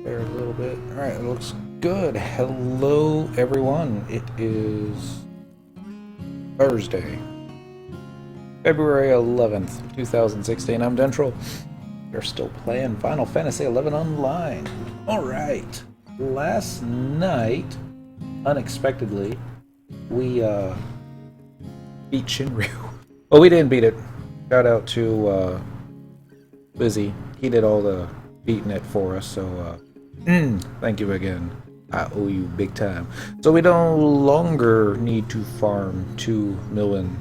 there a little bit. Alright, it looks good. Hello, everyone. It is Thursday, February 11th, 2016. I'm Dentral. We're still playing Final Fantasy XI Online. Alright. Last night, unexpectedly, we beat Shinryu. Well, we didn't beat it. Shout out to Abyssea. He did all the beating it for us, so thank you again. I owe you big time. So we no longer need to farm 2 million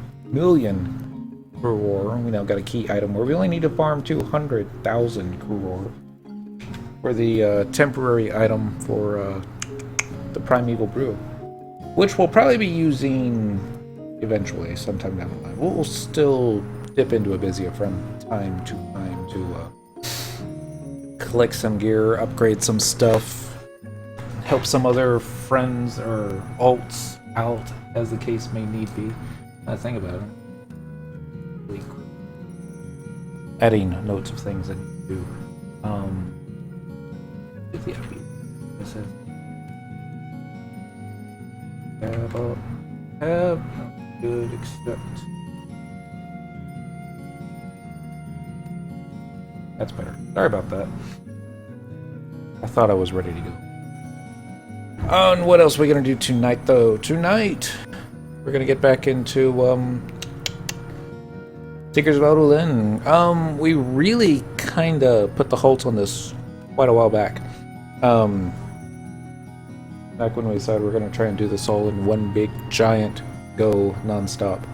crore. We now got a key item where we only need to farm 200,000 crore for the temporary item for the Primeval Brew, which we'll probably be using eventually sometime down the line. We'll still dip into Abyssea from time to time to collect some gear, upgrade some stuff, help some other friends or alts out, as the case may need be. I think about it. Adding notes of things that you do. Yeah, this is have good accept. That's better. Sorry about that. I thought I was ready to go. And what else are we gonna do tonight, though? Tonight, we're gonna get back into Seekers of Adoulin. We really kind of put the halt on this quite a while back. Back when we decided we're gonna try and do this all in one big giant go non-stop.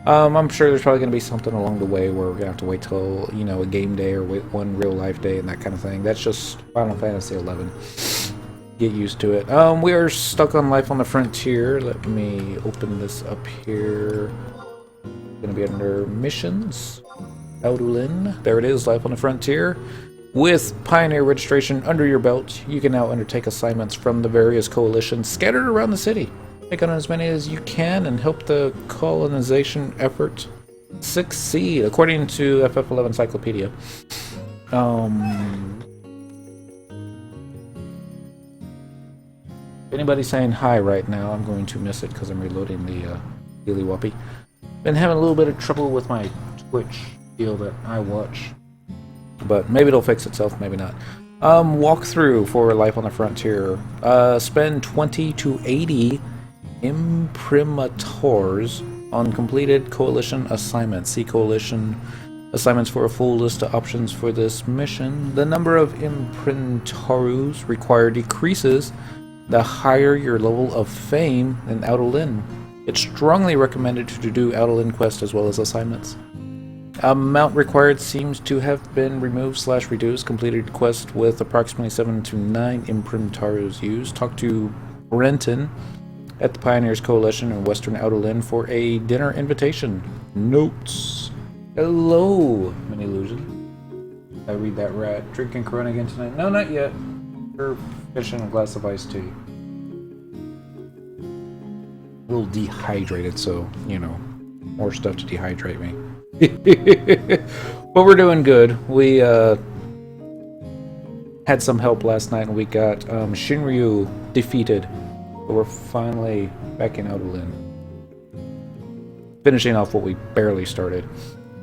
I'm sure there's probably going to be something along the way where we're going to have to wait till, you know, a game day or wait one real life day and that kind of thing. That's just Final Fantasy XI. Get used to it. We are stuck on Life on the Frontier. Let me open this up here. Going to be under Missions. Adoulin. There it is, Life on the Frontier. With Pioneer registration under your belt, you can now undertake assignments from the various coalitions scattered around the city. Take on as many as you can and help the colonization effort succeed, according to FF11 Encyclopedia. If anybody's saying hi right now, I'm going to miss it because I'm reloading the Daily Whoppy. Been having a little bit of trouble with my Twitch deal that I watch, but maybe it'll fix itself, maybe not. Walkthrough for Life on the Frontier. Spend 20 to 80 imprimators on completed coalition assignments. See coalition assignments for a full list of options for this mission. The number of imprimators required decreases the higher your level of fame in Adoulin. It's strongly recommended to do Adoulin quests as well as assignments. Amount required seems to have been removed/reduced. Completed quest with approximately 7 to 9 imprimators used. Talk to Brenton at the Pioneers Coalition in Western Adoulin for a dinner invitation. Notes. Hello, Mini Illusion. I read that right. Drinking Corona again tonight? No, not yet. We're finishing a glass of iced tea. A little dehydrated, so, you know, more stuff to dehydrate me. But we're doing good. We had some help last night and we got Shinryu defeated. But we're finally back in Adoulin. Finishing off what we barely started.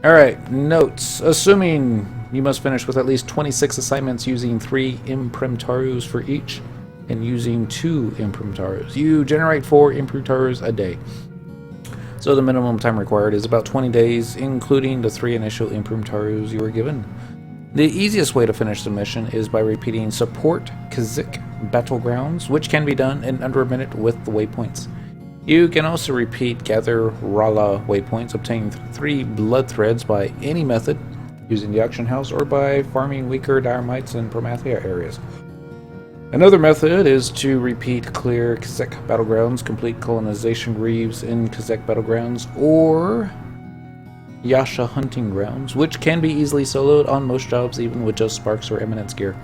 Alright, notes. Assuming you must finish with at least 26 assignments using 3 imprimators for each, and using 2 imprimators. You generate 4 imprimators a day. So the minimum time required is about 20 days, including the 3 initial imprimators you were given. The easiest way to finish the mission is by repeating Support Ceizak Battlegrounds, which can be done in under a minute with the waypoints. You can also repeat Gather Rala waypoints, obtaining 3 blood threads by any method, using the auction house or by farming weaker Dyramites in Promathia areas. Another method is to repeat Clear Ceizak Battlegrounds, complete colonization reefs in Ceizak Battlegrounds, or Yasha Hunting Grounds, which can be easily soloed on most jobs even with just Sparks or Eminence gear.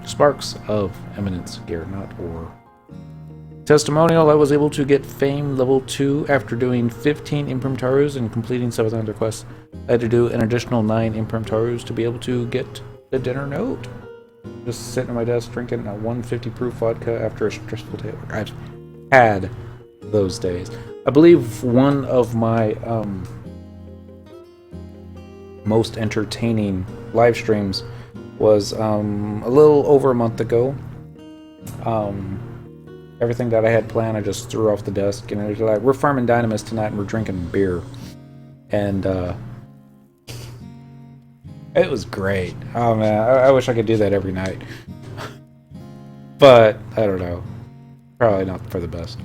Sparks of Eminence gear, not ore. Testimonial: I was able to get Fame level 2 after doing 15 imprimators and completing 700 quests. I had to do an additional 9 imprimators to be able to get the dinner note. Just sitting at my desk drinking a 150 proof vodka after a stressful day. I've had those days. I believe one of my most entertaining live streams was a little over a month ago. Everything that I had planned, I just threw off the desk, and it was like, we're farming Dynamis tonight, and we're drinking beer, and it was great. Oh man, I wish I could do that every night, but I don't know, probably not for the best.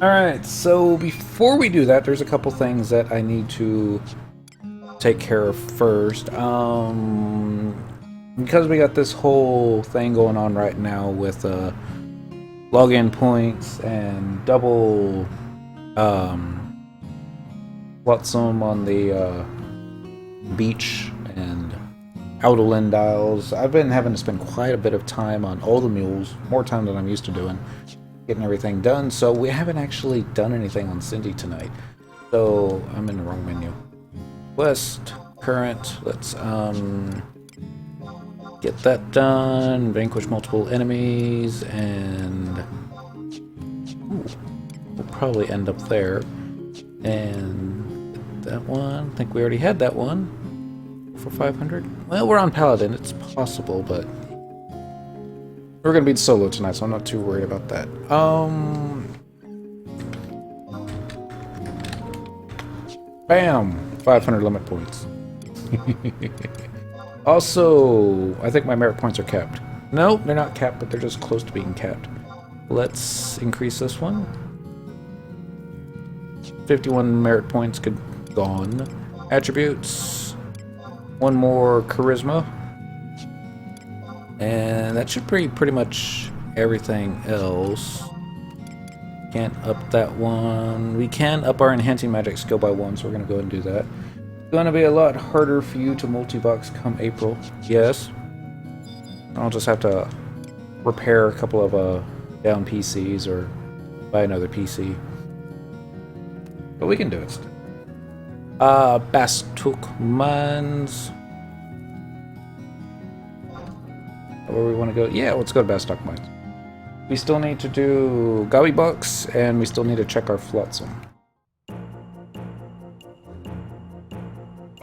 Alright, so before we do that, there's a couple things that I need to take care of first. Because we got this whole thing going on right now with login points and double flotsam on the beach and adoulin dials, I've been having to spend quite a bit of time on all the mules, more time than I'm used to doing, getting everything done. So we haven't actually done anything on Cindy tonight. So I'm in the wrong menu. West, current, let's get that done, vanquish multiple enemies, and we'll probably end up there. And that one, I think we already had that one for 500. Well, we're on Paladin, it's possible, but we're gonna be solo tonight, so I'm not too worried about that. Bam! 500 limit points. Also, I think my merit points are capped. No, they're not capped, but they're just close to being capped. Let's increase this one. 51 merit points gone. Attributes. One more charisma. And that should be pretty much everything else. Can't up that one. We can up our enhancing magic skill by 1, so we're going to go ahead and do that. It's going to be a lot harder for you to multi-box come April. Yes. I'll just have to repair a couple of down PCs or buy another PC. But we can do it still. Bastuk Mines. Where we want to go? Yeah, let's go to Bastuk Mines. We still need to do Gawi Bucks, and we still need to check our Flotsam.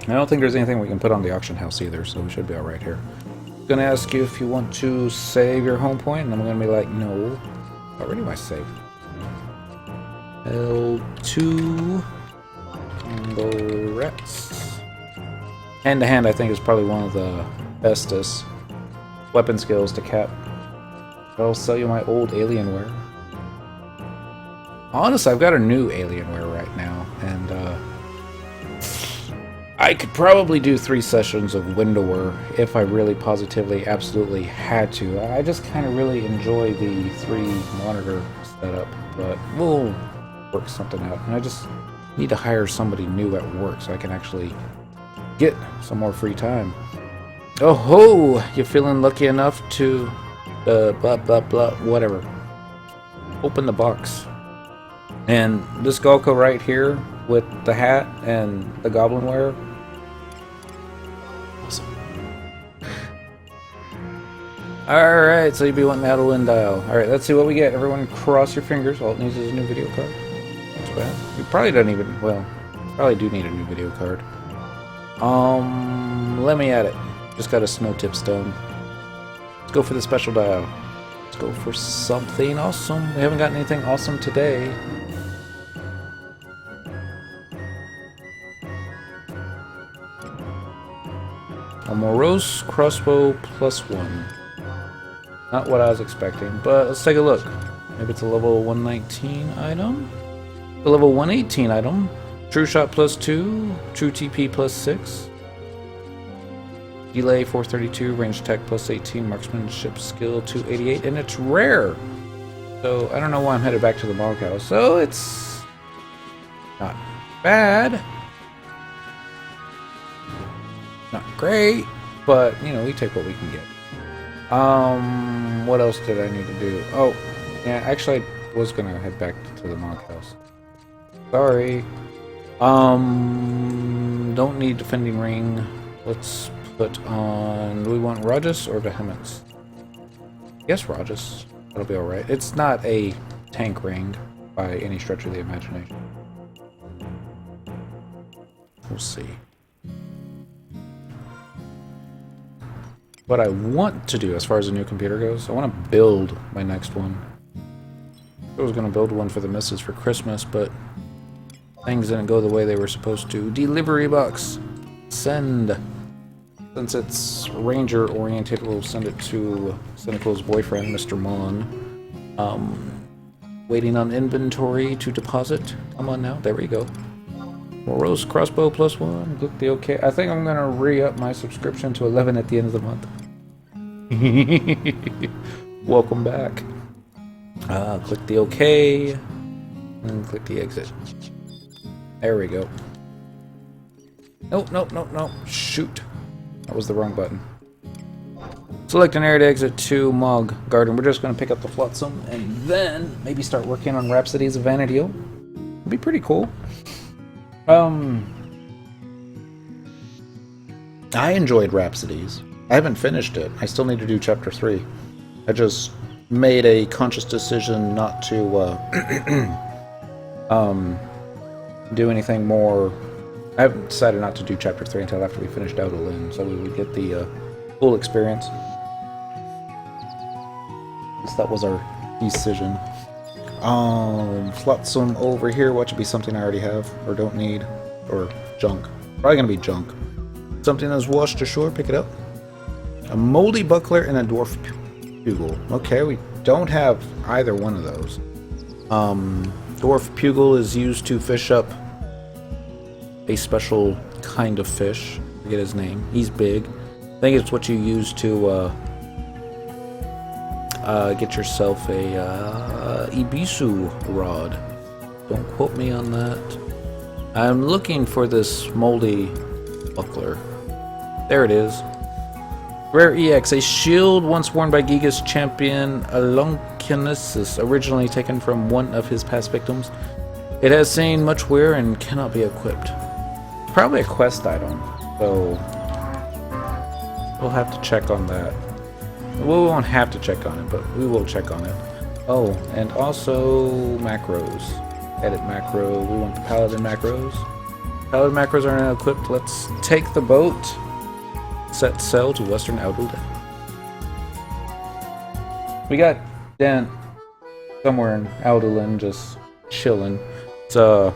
I don't think there's anything we can put on the auction house either, so we should be alright here. I'm gonna ask you if you want to save your home point, and I'm gonna be like, no. Already my save. L2. And the rats. Hand to hand, I think, is probably one of the bestest weapon skills to cap. I'll sell you my old Alienware. Honestly, I've got a new Alienware right now, and I could probably do 3 sessions of Windower if I really positively, absolutely had to. I just kind of really enjoy the 3-monitor setup, but we'll work something out. And I just need to hire somebody new at work so I can actually get some more free time. Oh ho! You feeling lucky enough to blah blah blah whatever. Open the box. And this Golko right here with the hat and the goblin wear. Awesome. Alright, so you'd be wanting adoulin dial. Alright, let's see what we get. Everyone cross your fingers. All it needs is a new video card. That's bad. You probably don't even, well, probably do need a new video card. Let me at it. Just got a snow tip stone. Let's go for the special dial. Let's go for something awesome. We haven't gotten anything awesome today. A morose crossbow +1. Not what I was expecting, but let's take a look. Maybe it's a level 119 item? A level 118 item. True shot +2. True TP +6. Delay 432, range attack +18, marksmanship skill 288, and it's rare. So I don't know why I'm headed back to the Mog House. So it's not bad. Not great, but you know, we take what we can get. What else did I need to do? Oh, yeah, actually I was gonna head back to the Mog House. Sorry. Don't need defending ring. Let's put put on... Do we want Rajas or Vehemence? I guess Rajas. That'll be alright. It's not a tank ring by any stretch of the imagination. We'll see. What I want to do as far as a new computer goes, I want to build my next one. I was going to build one for the missus for Christmas, but things didn't go the way they were supposed to. Delivery box. Send. Since it's Ranger oriented, we'll send it to Cynical's boyfriend, Mr. Mon. Waiting on inventory to deposit. Come on now. There we go. Morose crossbow +1. Click the OK. I think I'm going to re-up my subscription to 11 at the end of the month. Welcome back. Click the OK. And click the exit. There we go. Nope, nope, nope, nope. Shoot. That was the wrong button. Select an area to exit to Mog Garden. We're just going to pick up the Flotsam and then maybe start working on Rhapsodies of Vana'diel. It'd be pretty cool. I enjoyed Rhapsodies. I haven't finished it. I still need to do Chapter 3. I just made a conscious decision not to do anything more. I haven't decided not to do Chapter 3 until after we finished adoulin, so we would get the full experience. At least that was our decision. Flotsam over here. What should be something I already have or don't need, or junk? Probably gonna be junk. Something that's washed ashore. Pick it up. A moldy buckler and a dwarf pugil. Okay, we don't have either one of those. Dwarf pugil is used to fish up a special kind of fish. I forget his name. He's big. I think it's what you use to get yourself a Abyssea rod. Don't quote me on that. I'm looking for this moldy buckler. There it is. Rare EX, a shield once worn by Giga's champion Alonkinesis, originally taken from one of his past victims. It has seen much wear and cannot be equipped. Probably a quest item, so we'll have to check on that. We won't have to check on it, but we will check on it. Oh, and also macros. Edit macro. We want the paladin macros. Paladin macros are now equipped. Let's take the boat. Set sail to Western Adoulin. We got Dent somewhere in Adoulin just chilling. It's the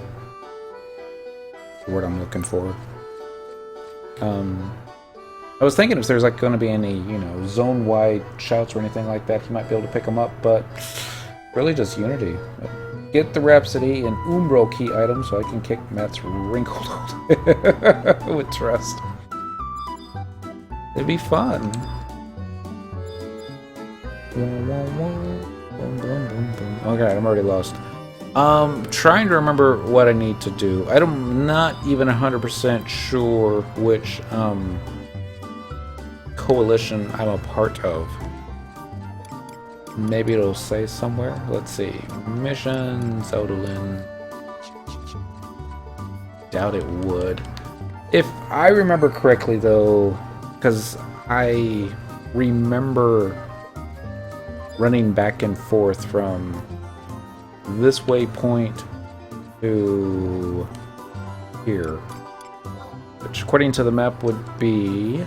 word I'm looking for. I was thinking if there's like going to be any, you know, zone-wide shouts or anything like that, he might be able to pick them up, but really just Unity. Get the Rhapsody and Umbro key item so I can kick Matt's wrinkled with trust. It'd be fun. Okay, I'm already lost. Trying to remember what I need to do. I'm not even 100% sure which coalition I'm a part of. Maybe it'll say somewhere. Let's see. Missions, Adoulin. Doubt it would. If I remember correctly, though, because I remember running back and forth from this waypoint to here, which according to the map would be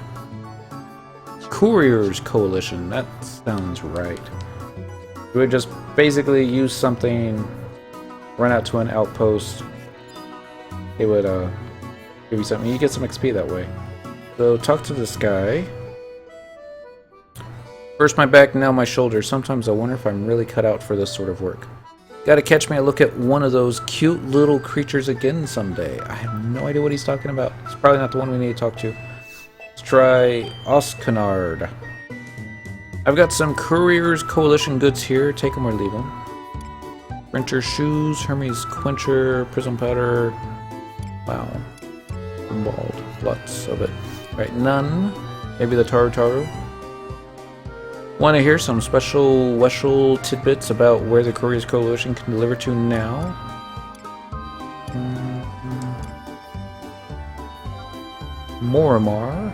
Courier's Coalition. That sounds right. We would just basically use something, run out to an outpost. It would give you something. You get some XP that way. So talk to this guy. First my back, now my shoulders. Sometimes I wonder if I'm really cut out for this sort of work. Gotta catch me a look at one of those cute little creatures again someday. I have no idea what he's talking about. It's probably not the one we need to talk to. Let's try Oscanard. I've got some Courier's Coalition goods here. Take them or leave them. Printer shoes, Hermes Quencher, Prism Powder. Wow. Bald. Lots of it. Right, none. Maybe the Taru. Want to hear some special Weshel tidbits about where the Courier's Coalition can deliver to now? Moramar.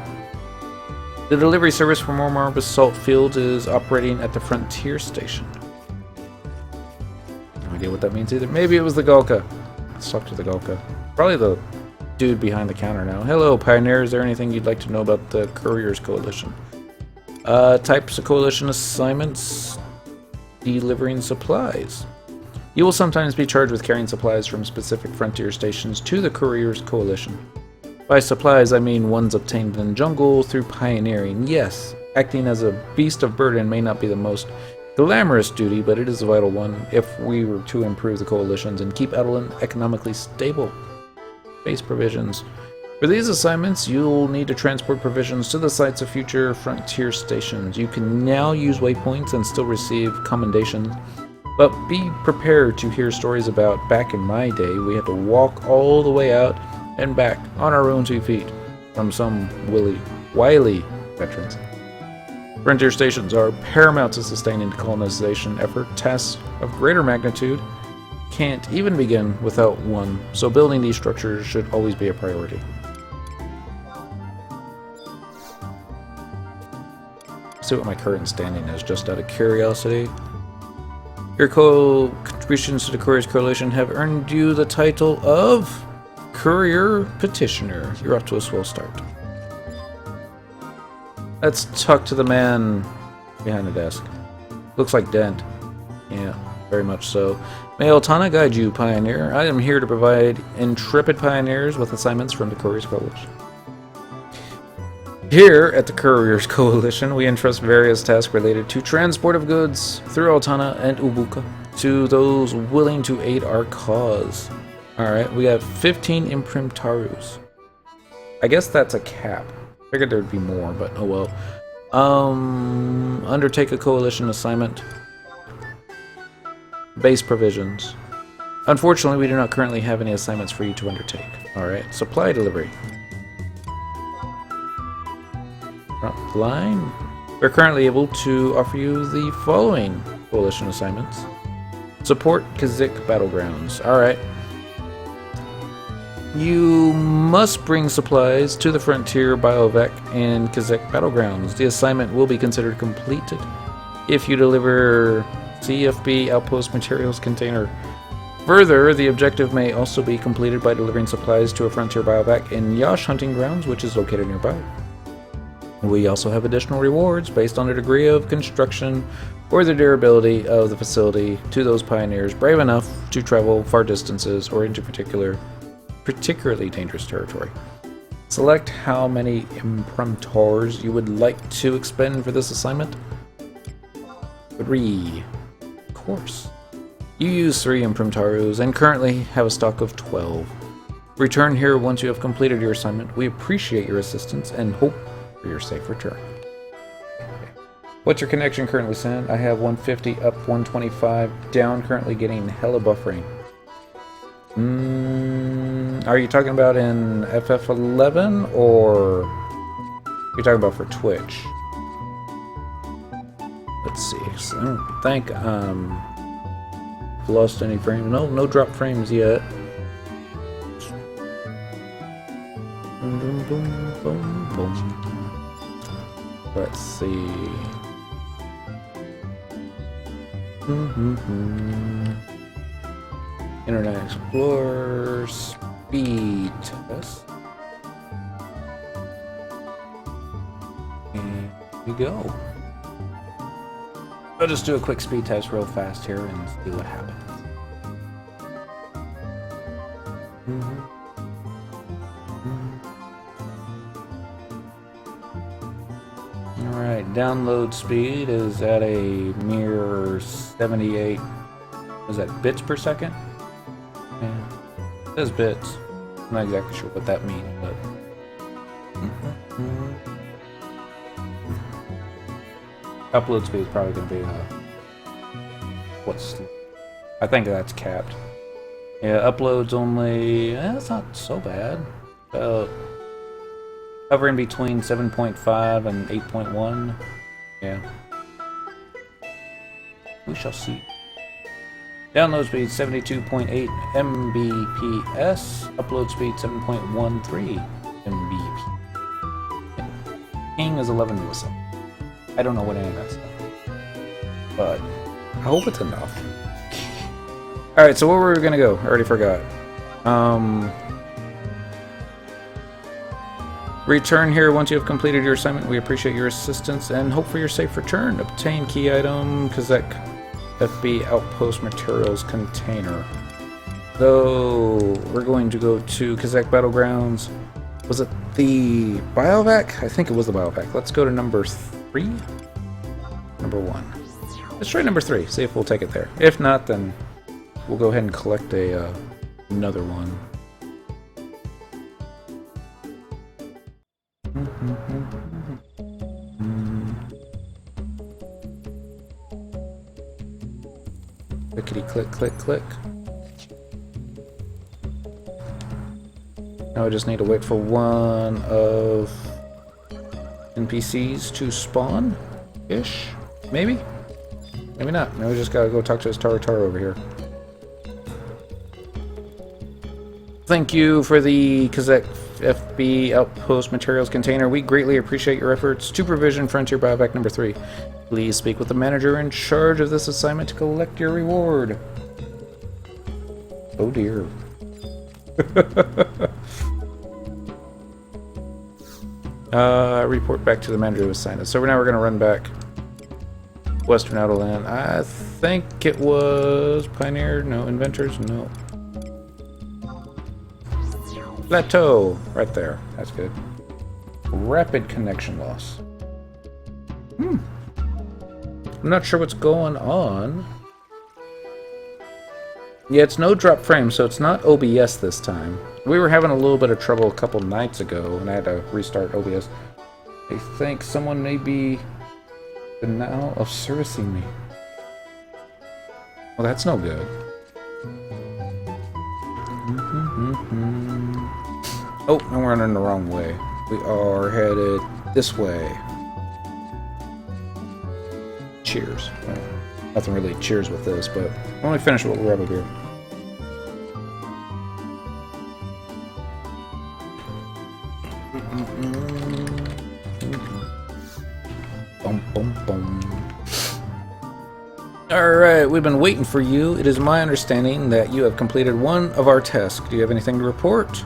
The delivery service for more basalt fields is operating at the frontier station. No idea what that means either. Maybe it was the Gulka. Let's talk to the Gulka. Probably the dude behind the counter now. Hello, Pioneer. Is there anything you'd like to know about the Couriers Coalition? Types of Coalition assignments. Delivering supplies. You will sometimes be charged with carrying supplies from specific frontier stations to the Couriers Coalition. By supplies, I mean ones obtained in the jungle through pioneering. Yes, acting as a beast of burden may not be the most glamorous duty, but it is a vital one if we were to improve the coalitions and keep adoulin economically stable. Base provisions. For these assignments, you'll need to transport provisions to the sites of future frontier stations. You can now use waypoints and still receive commendations, but be prepared to hear stories about back in my day, we had to walk all the way out and back on our own 2 feet from some wily veterans. Frontier stations are paramount to sustaining the colonization effort. Tasks of greater magnitude can't even begin without one, so building these structures should always be a priority. See what my current standing is, just out of curiosity. Your contributions to the Couriers Coalition have earned you the title of Courier Petitioner. You're off to a swell start. Let's talk to the man behind the desk. Looks like Dent. Yeah, very much so. May Altana guide you, Pioneer. I am here to provide intrepid pioneers with assignments from the Couriers Coalition. Here at the Couriers Coalition, we entrust various tasks related to transport of goods through Altana and Ubuka to those willing to aid our cause. Alright, we have 15 Imprimtarus. I guess that's a cap. Figured there'd be more, but oh well. Undertake a coalition assignment. Base provisions. Unfortunately, we do not currently have any assignments for you to undertake. Alright, supply delivery. Front line. We're currently able to offer you the following coalition assignments. Support Ceizak Battlegrounds. Alright. You must bring supplies to the Frontier Biovac and Ceizak Battlegrounds. The assignment will be considered completed if you deliver CFB Outpost Materials Container. Further, the objective may also be completed by delivering supplies to a Frontier Biovac in Yash Hunting Grounds, which is located nearby. We also have additional rewards based on the degree of construction or the durability of the facility to those pioneers brave enough to travel far distances or into particularly dangerous territory. Select how many imprimators you would like to expend for this assignment. 3. Of course. You use 3 imprimatarus and currently have a stock of 12. Return here once you have completed your assignment. We appreciate your assistance and hope for your safe return. What's your connection currently, Sen? I have 150 up, 125 down, currently getting hella buffering. Are you talking about in FF11 or you're talking about for Twitch? Let's see. I don't think lost any frames. No drop frames yet. Boom, boom, boom, boom. Let's see. Internet Explorer speed test. And here we go. I'll just do a quick speed test real fast here and see what happens. Alright, download speed is at a mere 78. Is that bits per second? Yeah. It says bits. I'm not exactly sure what that means, but. Upload speed is probably going to be I think that's capped. Yeah, uploads only. That's not so bad. About hovering between 7.5 and 8.1. Yeah. We shall see. Download speed 72.8 Mbps. Upload speed 7.13 Mbps. King is 11 to assault. I don't know what any of that stuff is, but I hope it's enough. Alright, so where were we gonna go? I already forgot. Return here once you have completed your assignment. We appreciate your assistance and hope for your safe return. Obtain key item, Ceizak FB Outpost Materials Container. So, we're going to go to Ceizak Battlegrounds. Was it the Biovac? I think it was the Biovac. Let's go to number 3? Number 1. Let's try number 3, see if we'll take it there. If not, then we'll go ahead and collect another one. Clickety click, click, click. Now I just need to wait for one of NPCs to spawn-ish? Maybe? Maybe not. Maybe we just gotta go talk to this Taru over here. Thank you for the Ceizak FB Outpost Materials Container. We greatly appreciate your efforts to provision Frontier Biovac number 3. Please speak with the manager in charge of this assignment to collect your reward. Oh dear. Report back to the manager who assigned us. So now we're going to run back. Western Adoulin. I think it was Pioneer. No. Inventors. No. Plateau. Right there. That's good. Rapid connection loss. I'm not sure what's going on. Yeah, it's no drop frame, so it's not OBS this time. We were having a little bit of trouble a couple nights ago, and I had to restart OBS. I think someone may be denial of servicing me. Well, that's no good. Oh, and we're running the wrong way. We are headed this way. Cheers. Well, nothing really cheers with this, but let me finish what we're up here. Boom, boom, boom. Alright, we've been waiting for you. It is my understanding that you have completed one of our tasks. Do you have anything to report?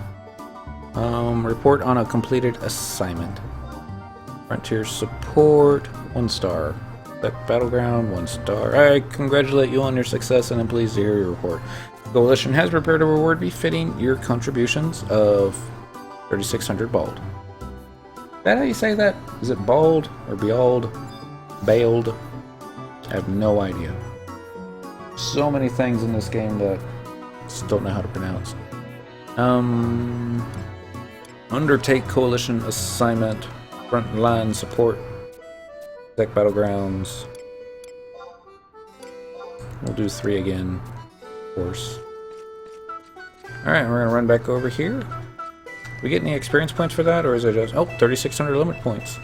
Report on a completed assignment. Frontier support, 1 star. Battleground, 1 star. I congratulate you on your success and I'm pleased to hear your report. The Coalition has prepared a reward befitting your contributions of 3,600 bald. Is that how you say that? Is it bald or beald? Bailed? I have no idea. So many things in this game that I just don't know how to pronounce. Undertake Coalition assignment. Frontline support. Deck Battlegrounds. We'll do 3 again, of course. Alright, we're gonna run back over here. We get any experience points for that, or is it just... Oh, 3,600 limit points.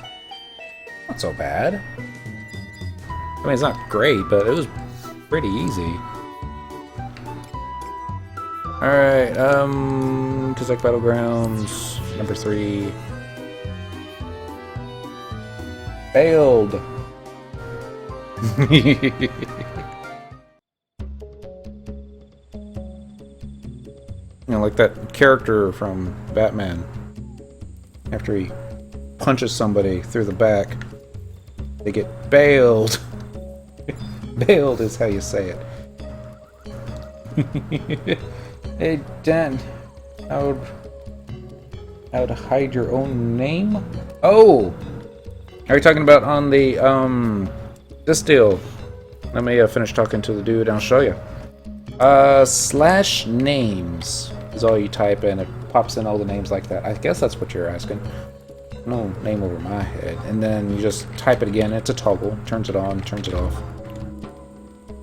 Not so bad. I mean, it's not great, but it was pretty easy. Alright, Ceizak Battlegrounds, number 3. Failed! You know, like that character from Batman. After he punches somebody through the back, they get bailed. Bailed is how you say it. Hey, Dan. How'd hide your own name? Oh! Are you talking about on the, this deal? Let me finish talking to the dude and I'll show you. /names is all you type in. It pops in all the names like that. I guess that's what you're asking. No name over my head. And then you just type it again. It's a toggle. Turns it on, turns it off.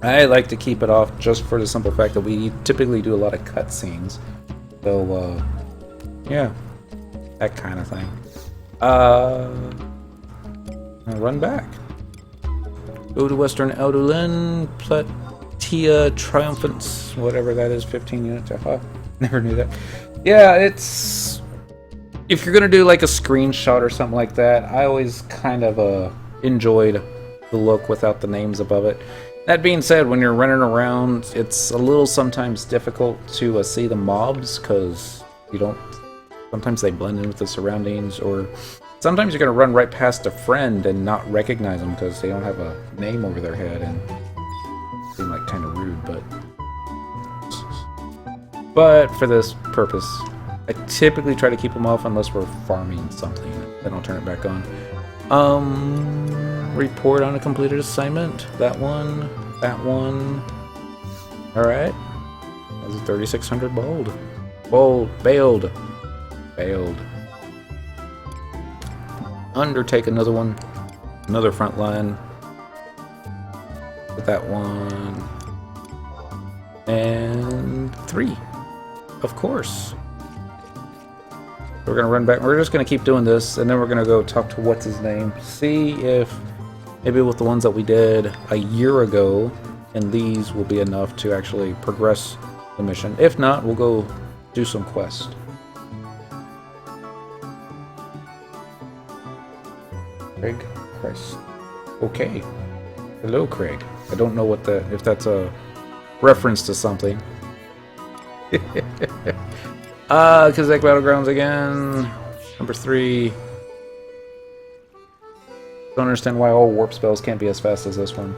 I like to keep it off just for the simple fact that we typically do a lot of cutscenes. So, yeah. That kind of thing. I'll run back. Go to Western Adoulin, Platia Triumphants, whatever that is, 15 units. Never knew that. Yeah, it's... if you're gonna do like a screenshot or something like that, I always kind of enjoyed the look without the names above it. That being said, when you're running around, it's a little sometimes difficult to see the mobs because you don't. Sometimes they blend in with the surroundings, or sometimes you're gonna run right past a friend and not recognize them because they don't have a name over their head and seem like kind of rude. But for this purpose, I typically try to keep them off unless we're farming something. Then I'll turn it back on. Report on a completed assignment. That one. That one. Alright. That was a 3600 bold. Bailed. Undertake another one. Another front line. With that one. And 3. Of course. We're gonna run back. We're just gonna keep doing this, and then we're gonna go talk to what's his name. See if maybe with the ones that we did a year ago, and these will be enough to actually progress the mission. If not, we'll go do some quests. Craig, Christ. Okay. Hello, Craig. I don't know what if that's a reference to something. Ceizak Battlegrounds again. Number 3. Don't understand why all warp spells can't be as fast as this one.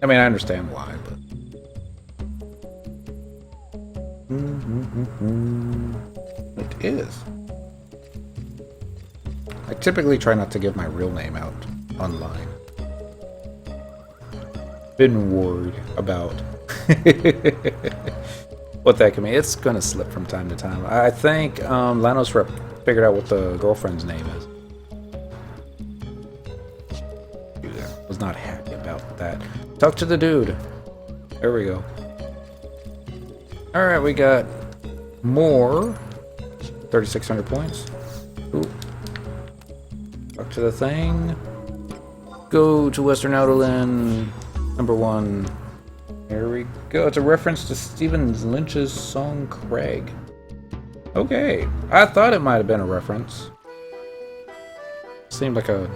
I mean, I understand why, but... It is. I typically try not to give my real name out online. Been worried about what that can mean. It's gonna slip from time to time. I think Lanos Rep figured out what the girlfriend's name is. Was not happy about that. Talk to the dude. There we go. Alright, we got more. 3,600 points. Ooh. Talk to the thing. Go to Western Adoulin. Number 1. Here we go. It's a reference to Stephen Lynch's song Craig. Okay. I thought it might have been a reference. Seemed like a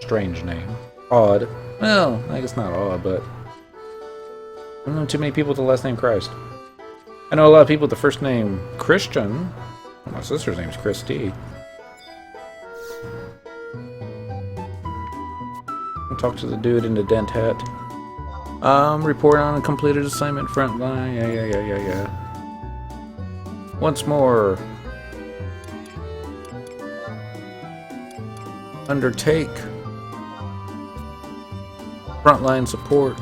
strange name. Odd. Well, I guess not odd, but I don't know too many people with the last name Christ. I know a lot of people with the first name Christian. My sister's name's Christy. I'll talk to the dude in the dent hat. Report on a completed assignment front line. Yeah. Once more. Undertake. Frontline support.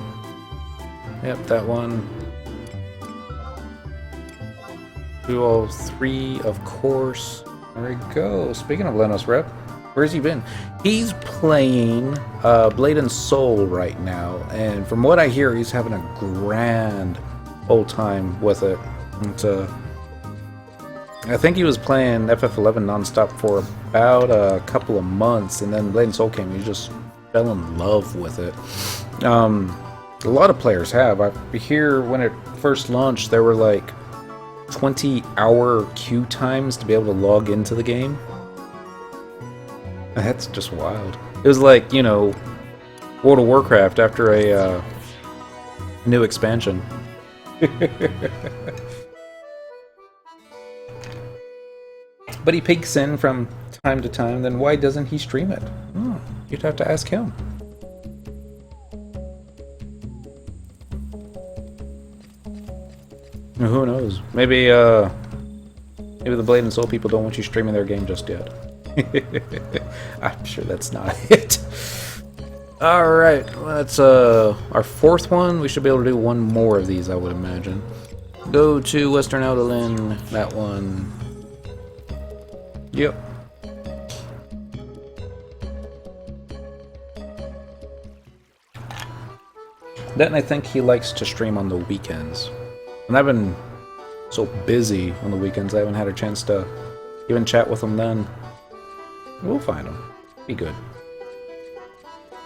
Yep, that one. Do all 3, of course. There we go. Speaking of Lanos Rep, where's he been? He's playing Blade and Soul right now, and from what I hear, he's having a grand old time with it. And, I think he was playing FF11 nonstop for about a couple of months, and then Blade and Soul came. He just fell in love with it. A lot of players have. I hear when it first launched, there were like 20-hour queue times to be able to log into the game. That's just wild. It was like, you know, World of Warcraft after a new expansion. But he peeks in from time to time, then why doesn't he stream it? Oh, you'd have to ask him. Who knows? Maybe the Blade and Soul people don't want you streaming their game just yet. I'm sure that's not it. Alright, that's our 4th one. We should be able to do one more of these, I would imagine. Go to Western Adoulin, that one. Yep. Then I think he likes to stream on the weekends. And I've been so busy on the weekends, I haven't had a chance to even chat with him then. We'll find him. Be good.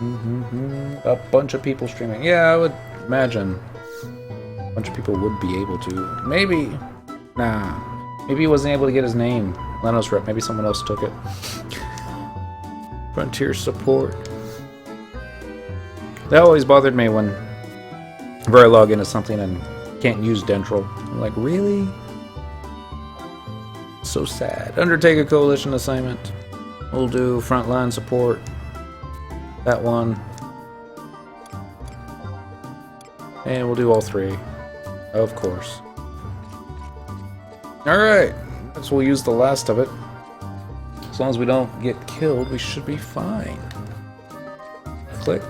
A bunch of people streaming. Yeah, I would imagine. a bunch of people would be able to. Maybe. Nah. Maybe he wasn't able to get his name. Lenos Rep. Maybe someone else took it. Frontier support. That always bothered me whenever I log into something and can't use Dentral. I'm like, really? So sad. Undertake a coalition assignment. We'll do frontline support. That one. And we'll do all three. Of course. Alright. So we'll use the last of it. As long as we don't get killed, we should be fine. Click.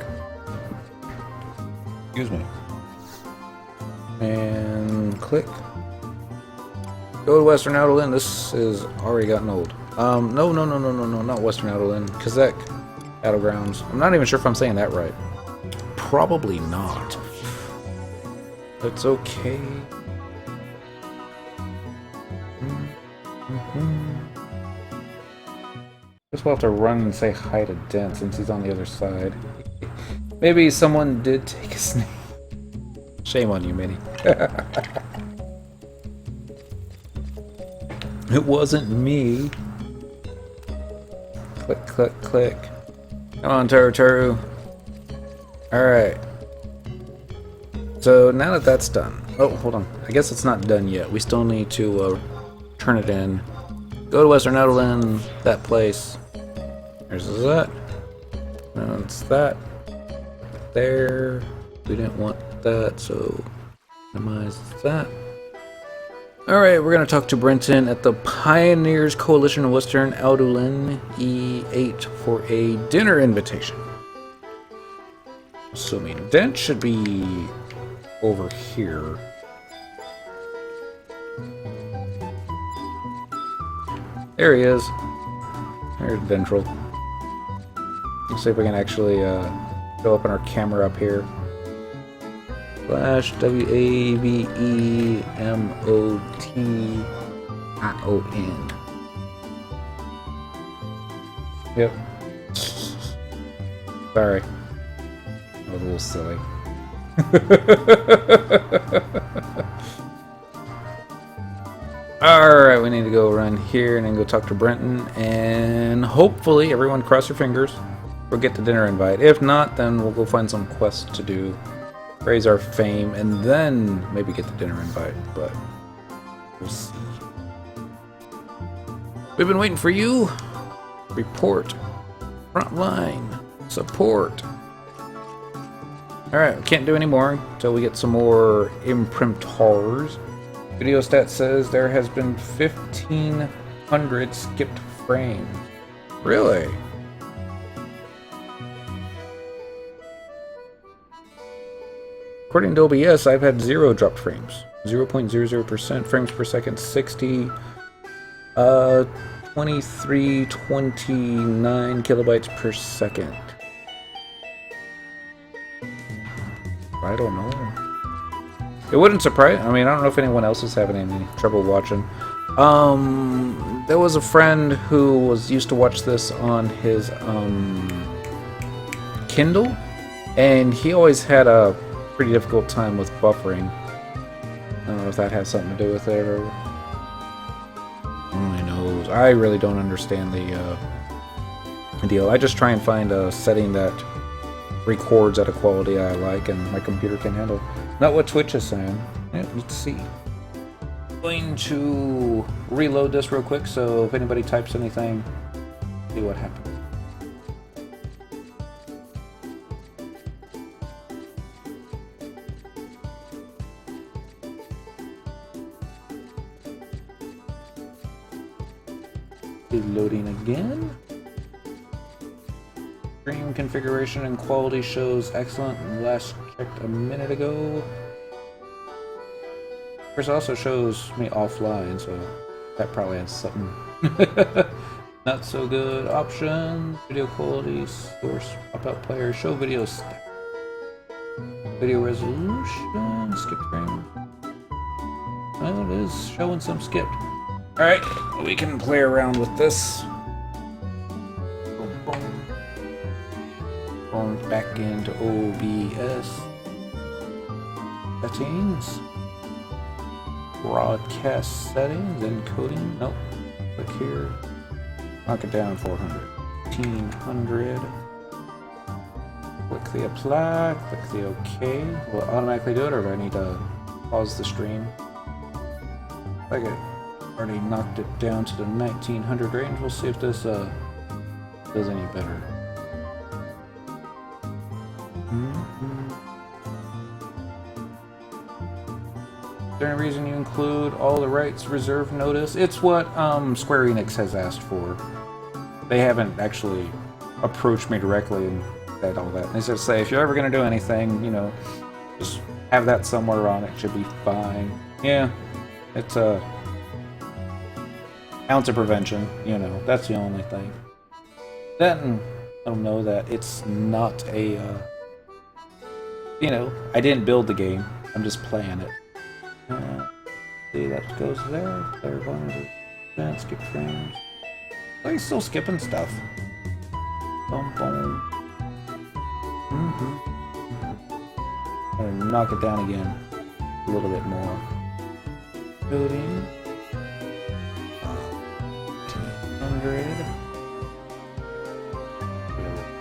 Excuse me. And click. Go to Western Adoulin. This is already gotten old. No, not Western Adoulin. Ceizak Battlegrounds. I'm not even sure if I'm saying that right. Probably not. It's okay. Guess we'll have to run and say hi to Dent since he's on the other side. Maybe someone did take his name. Shame on you, Minnie. It wasn't me. Click, click, click. Come on, Turu. Alright. So now that that's done. Oh, hold on. I guess it's not done yet. We still need to turn it in. Go to Western Adoulin, that place. There's that. That's that. There. We didn't want that, so minimize that. Alright, we're going to talk to Brenton at the Pioneers Coalition of Western Adoulin E8 for a dinner invitation. Assuming Dent should be over here. There he is. There's Dentral. Let's see if we can actually go up on our camera up here. Flash WAVEMOTION. Yep. Sorry. That was a little silly. Alright, we need to go run here and then go talk to Brenton, and hopefully, everyone cross your fingers, we'll get the dinner invite. If not, then we'll go find some quests to do, raise our fame, and then maybe get the dinner invite, but we'll see. We've been waiting for you. Report. Frontline. Support. Alright, we can't do any more until we get some more imprimators. Video stat says there has been 1,500 skipped frames. Really? According to OBS, I've had 0 dropped frames. 0.00%. Frames per second, 60. 2329 kilobytes per second. I don't know. It wouldn't surprise. I mean, I don't know if anyone else is having any trouble watching. There was a friend who used to watch this on his Kindle, and he always had a pretty difficult time with buffering. I don't know if that has something to do with it, or only knows. I really don't understand the deal. I just try and find a setting that records at a quality I like and my computer can handle. Not what Twitch is saying. Yeah, let's see. I'm going to reload this real quick, so if anybody types anything, see what happens. Loading again. Stream configuration and quality shows excellent. Last checked a minute ago. Of course, it also shows me offline, so that probably has something. Not so good. Options, video quality, source, pop-out player, show video stack. Video resolution, skip frame. Well, it is showing some skipped. Alright, we can play around with this. Boom, boom. Going back into OBS. Settings. Broadcast settings, encoding. Nope. Click here. Knock it down 400. 1500. Click the apply. Click the OK. Will it automatically do it, or do I need to pause the stream? Like it already knocked it down to the 1900 range. We'll see if this does any better. Is there any reason you include all the rights reserved notice? It's what Square Enix has asked for. They haven't actually approached me directly and said all that. They just say, if you're ever going to do anything, you know, just have that somewhere on it. Should be fine. Yeah, it's a ounce of prevention, you know, that's the only thing. Then I'll know that it's not a, you know, I didn't build the game, I'm just playing it. See, that goes there, there, 100%, skip frames. I'm still skipping stuff. Boom, boom. I'm gonna knock it down again a little bit more. Building. 100.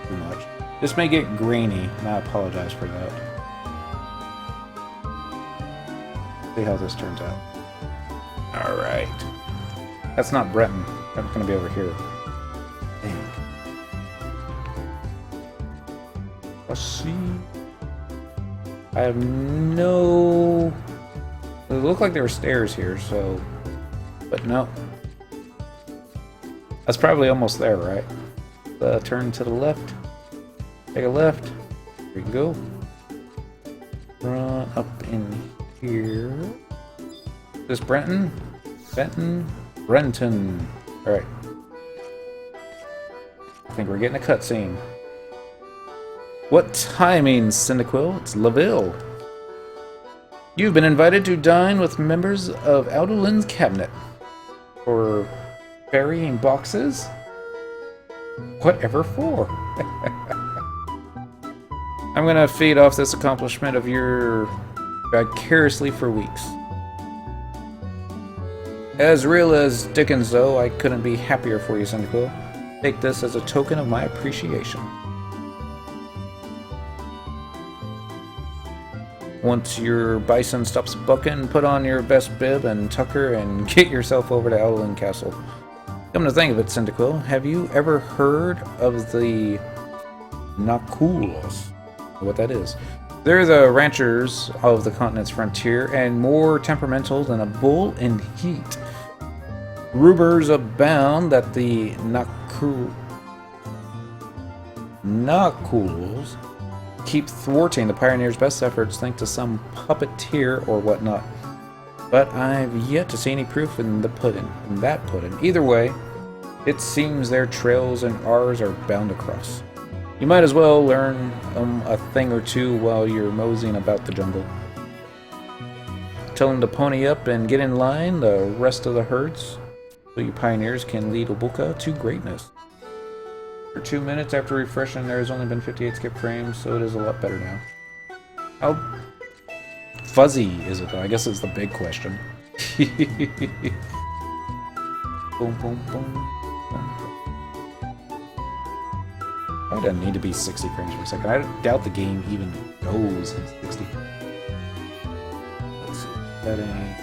Too much. This may get grainy, and I apologize for that. See how this turns out. Alright. That's not Breton. That's gonna be over here. Dang. Let's see. I have no... It looked like there were stairs here, so... But no. That's probably almost there, right? Turn to the left. Take a left. There you go. Run up in here. Is this Brenton? Benton? Brenton. Alright. I think we're getting a cutscene. What timing, Cyndaquil? It's Laville. You've been invited to dine with members of Adoulin's cabinet. For burying boxes? Whatever for? I'm gonna feed off this accomplishment of your vicariously for weeks. As real as Dickens, though, I couldn't be happier for you, Cyndaquil. Take this as a token of my appreciation. Once your bison stops bucking, put on your best bib and tucker and get yourself over to Adoulin Castle. Come to think of it, Cyndaquil, have you ever heard of the Nakulos? What that is? They're the ranchers of the continent's frontier and more temperamental than a bull in heat. Rumors abound that the Nakulos keep thwarting the pioneers' best efforts thanks to some puppeteer or whatnot. But I've yet to see any proof in that pudding. Either way, it seems their trails and ours are bound to cross. You might as well learn a thing or two while you're moseying about the jungle. Tell them to pony up and get in line, the rest of the herds, so you pioneers can lead Obuka to greatness. For 2 minutes after refreshing, there has only been 58 skip frames, so it is a lot better now. How fuzzy is it, though? I guess it's the big question. Boom, boom, boom. Probably doesn't need to be 60 frames per second. I doubt the game even goes in 60. Let's see. Setting.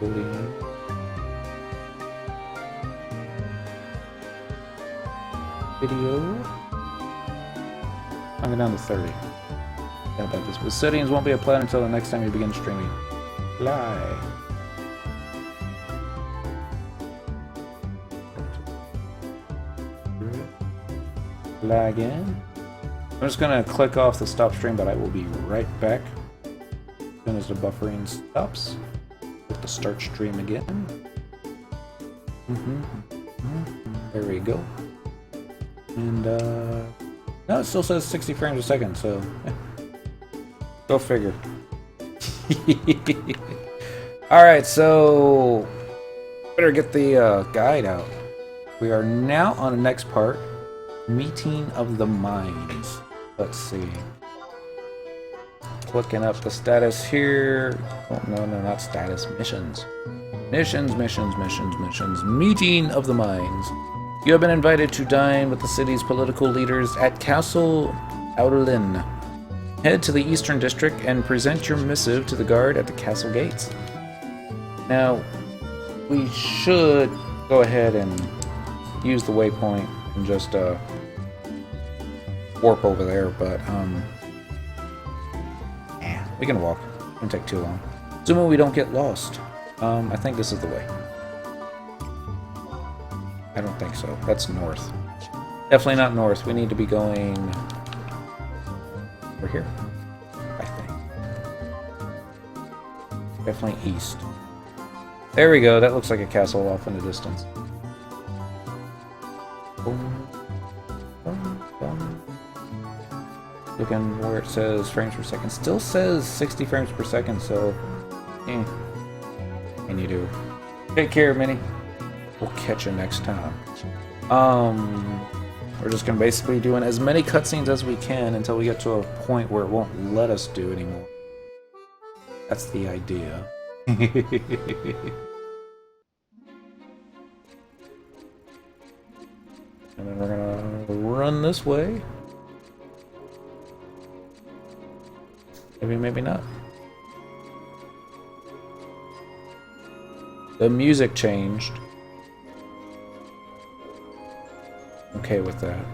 Loading. Video. I'm going down to 30. Yeah, about this. But settings won't be applied until the next time you begin streaming. Fly. Fly again. I'm just going to click off the stop stream, but I will be right back. As soon as the buffering stops. Hit the start stream again. There we go. And, no, it still says 60 frames a second, so, go figure. Alright, so, better get the guide out. We are now on the next part, Meeting of the Minds. Let's see. looking up the status here. Oh, no, not status. Missions. Missions. Meeting of the Minds. You have been invited to dine with the city's political leaders at Castle adoulin. Head to the Eastern District and present your missive to the guard at the castle gates. Now, we should go ahead and use the waypoint and just warp over there, but yeah, we can walk. It won't take too long. Assuming we don't get lost. I think this is the way. I don't think so. That's north. Definitely not north. We need to be going over here, I think. Definitely east. There we go. That looks like a castle off in the distance. Boom. Boom. Boom. Looking where it says frames per second. Still says 60 frames per second, so can you do? Take care, Minnie. We'll catch you next time. We're just gonna basically doing as many cutscenes as we can until we get to a point where it won't let us do anymore. That's the idea. And then we're gonna run this way. Maybe, maybe not. The music changed. Okay with that.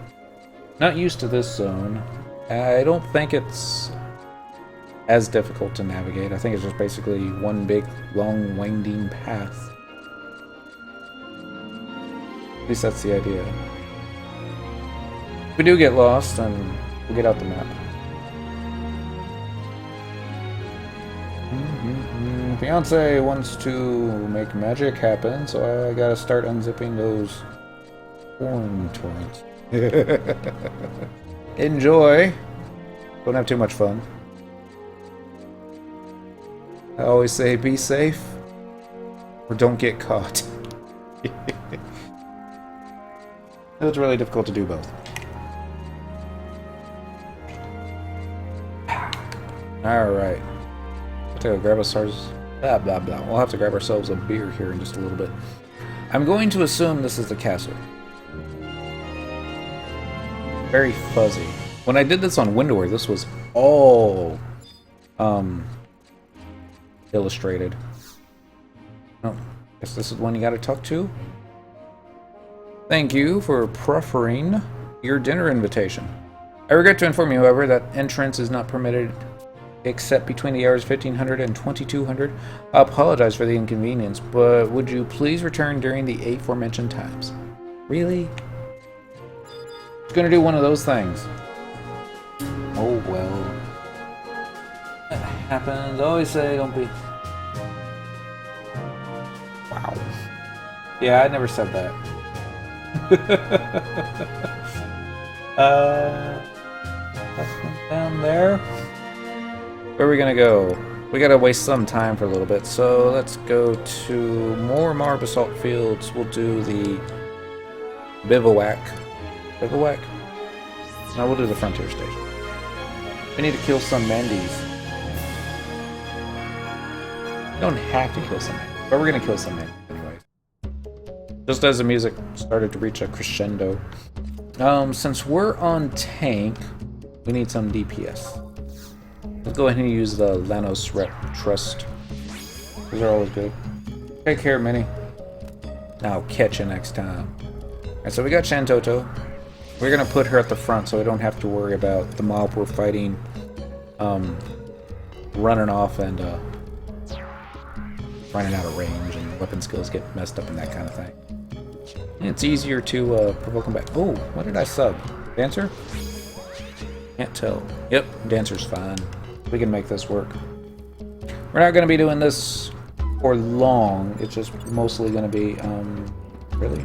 Not used to this zone. I don't think it's as difficult to navigate. I think it's just basically one big, long, winding path. At least that's the idea. If we do get lost, then we'll get out the map. Fiance wants to make magic happen, so I gotta start unzipping those porn torrents. Enjoy! Don't have too much fun. I always say be safe, or don't get caught. It's really difficult to do both. Alright. To grab ourselves blah blah blah. We'll have to grab ourselves a beer here in just a little bit. I'm going to assume this is the castle. Very fuzzy. When I did this on Windowware, this was all illustrated. Oh, guess this is the one you gotta talk to. Thank you for proffering your dinner invitation. I regret to inform you, however, that entrance is not permitted except between the hours 1500 and 2200. I apologize for the inconvenience, but would you please return during the aforementioned times? Really? It's gonna do one of those things. Oh well. That happens. I always say don't be... Wow. Yeah, I never said that. Down there. Where are we gonna go? We gotta waste some time for a little bit, so let's go to more basalt fields. We'll do the bivouac. Bivouac? No, we'll do the frontier station. We need to kill some Mandies. We don't have to kill some Mandies, but we're gonna kill some Mandies anyways. Just as the music started to reach a crescendo. Since we're on tank, we need some DPS. Let's go ahead and use the Lanos Rep Trust. These are always good. Take care, Minnie. I'll catch you next time. Alright, so we got Shantoto. We're gonna put her at the front so we don't have to worry about the mob we're fighting running off and running out of range and weapon skills get messed up and that kind of thing. And it's easier to provoke them back. Oh, what did I sub? Dancer? Can't tell. Yep, Dancer's fine. We can make this work. We're not going to be doing this for long. It's just mostly going to be, really?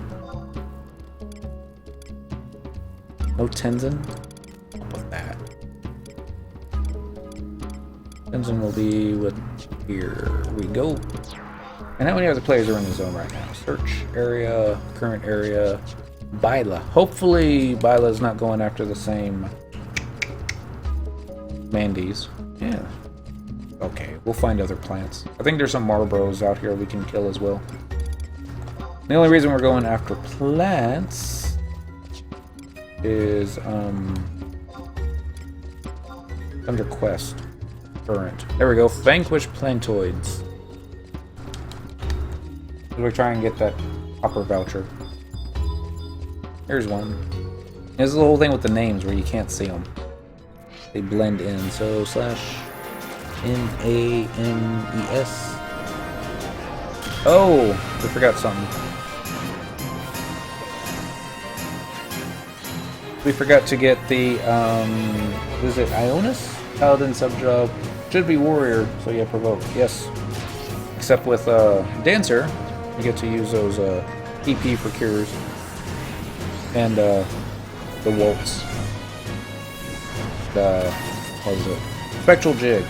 No Tenzin? What was that? Tenzin will be with... Here we go. And how many other players are in the zone right now? Search area, current area, Byla. Hopefully Byla's not going after the same Mandies. Yeah, Okay, we'll find other plants. I think there's some Marlboros out here we can kill as well. The only reason we're going after plants is under quest. Current. There we go. Vanquish plantoids. We're trying to get that copper voucher. Here's one. This is the whole thing with the names where you can't see them. They blend in. So /NAMES. Oh, we forgot something. We forgot to get the is it Ionis? Paladin subjob. Should be warrior, so yeah, provoke. Yes. Except with Dancer, you get to use those EP for cures. And the waltz. What is it? Spectral Jig.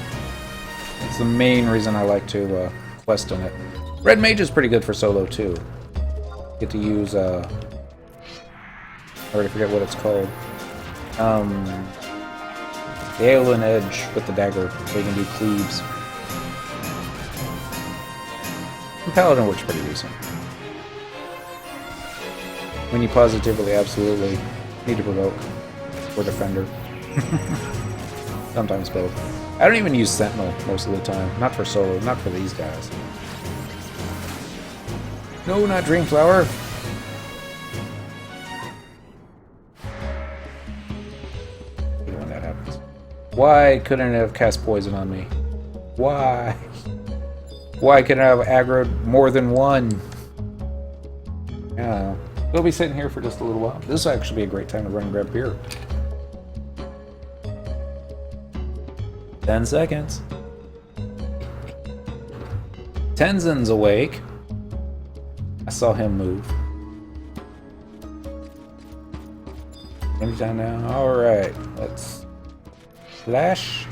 It's the main reason I like to quest in it. Red Mage is pretty good for solo too. Get to use I already forget what it's called. The adoulin edge with the dagger, so you can do cleaves. And Paladin works pretty decent. When you positively, absolutely need to provoke or defender. Sometimes both. I don't even use Sentinel most of the time. Not for solo, not for these guys. No, not Dreamflower. When that happens. Why couldn't it have cast poison on me? Why? Why couldn't I have aggroed more than one? I don't know. We'll be sitting here for just a little while. This will actually be a great time to run and grab beer. 10 seconds. Tenzin's awake. I saw him move. Anytime now. Alright, let's flash.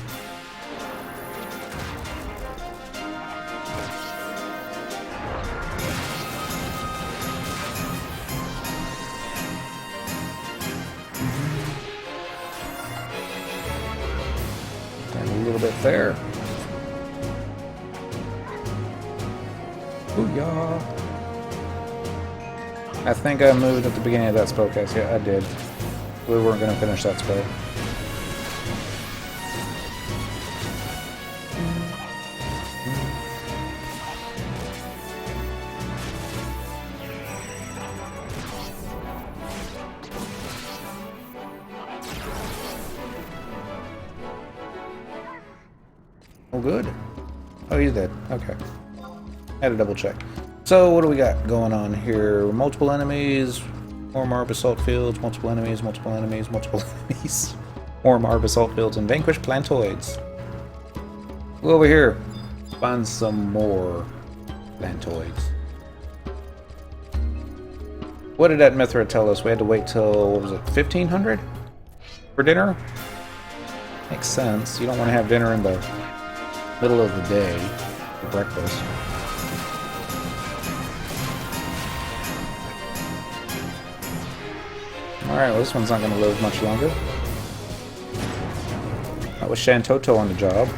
Turn a little bit there. Booyah. I think I moved at the beginning of that spellcast. Yeah, I did. We weren't going to finish that spell. Oh, good. Oh, he's dead. Okay. Had to double check. So, what do we got going on here? Multiple enemies, more Marb Basalt Fields, multiple enemies, multiple enemies, multiple enemies. More Marb Basalt Fields, and Vanquish Plantoids. Go over here. Find some more Plantoids. What did that Mithra tell us? We had to wait till, what was it, 1500? For dinner? Makes sense. You don't want to have dinner in the middle of the day for breakfast. Alright, well this one's not going to live much longer. That was Shantoto on the job.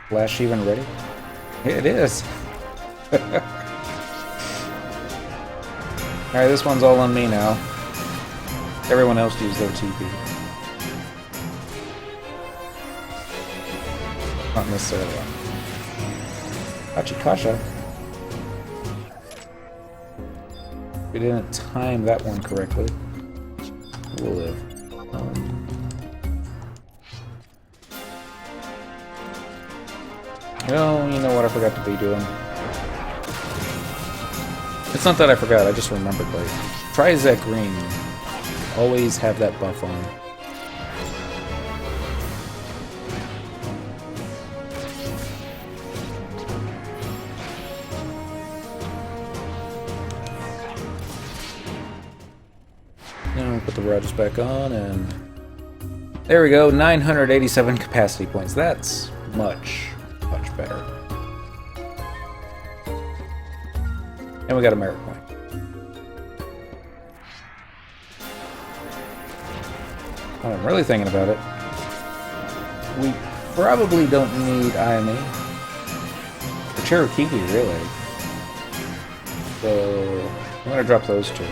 Flash even ready? It is! Alright, this one's all on me now. Everyone else used their TP. Not necessarily. Achikasha. We didn't time that one correctly. We'll live. Oh, you know what I forgot to be doing. It's not that I forgot, I just remembered late. Ceizak Ring. Always have that buff on. Now we'll put the Rogers back on, and there we go, 987 capacity points. That's much, much better. And we got a merit point. I'm really thinking about it. We probably don't need IME. The Cherokee, really. So I'm gonna drop those two.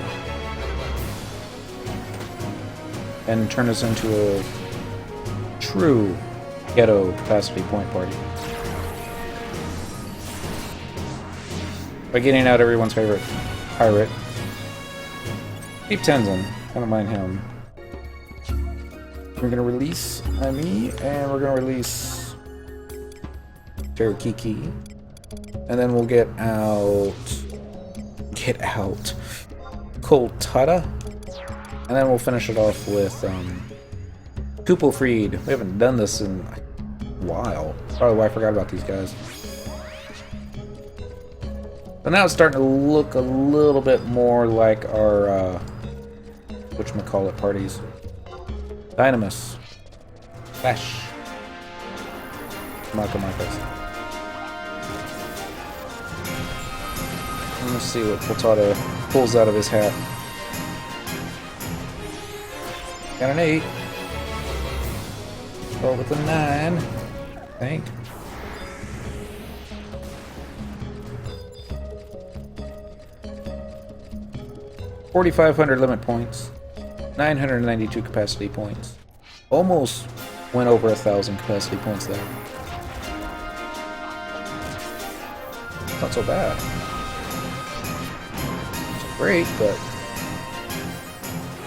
And turn this into a true ghetto capacity point party. By getting out everyone's favorite pirate. Keep Tenzin. I don't mind him. We're gonna release IME, and we're gonna release Cherokee. And then we'll get out Koltata. And then we'll finish it off with Kupo Freed. We haven't done this in a while. Probably why I forgot about these guys. But now it's starting to look a little bit more like our whatchamacallit parties. Dynamis. Flash. Marco Marcos. Let's see what Koltata pulls out of his hat. Got an 8. Go with a 9. I think. $4,500 limit points. 992 capacity points. Almost went over 1,000 capacity points there. Not so bad. It's great, but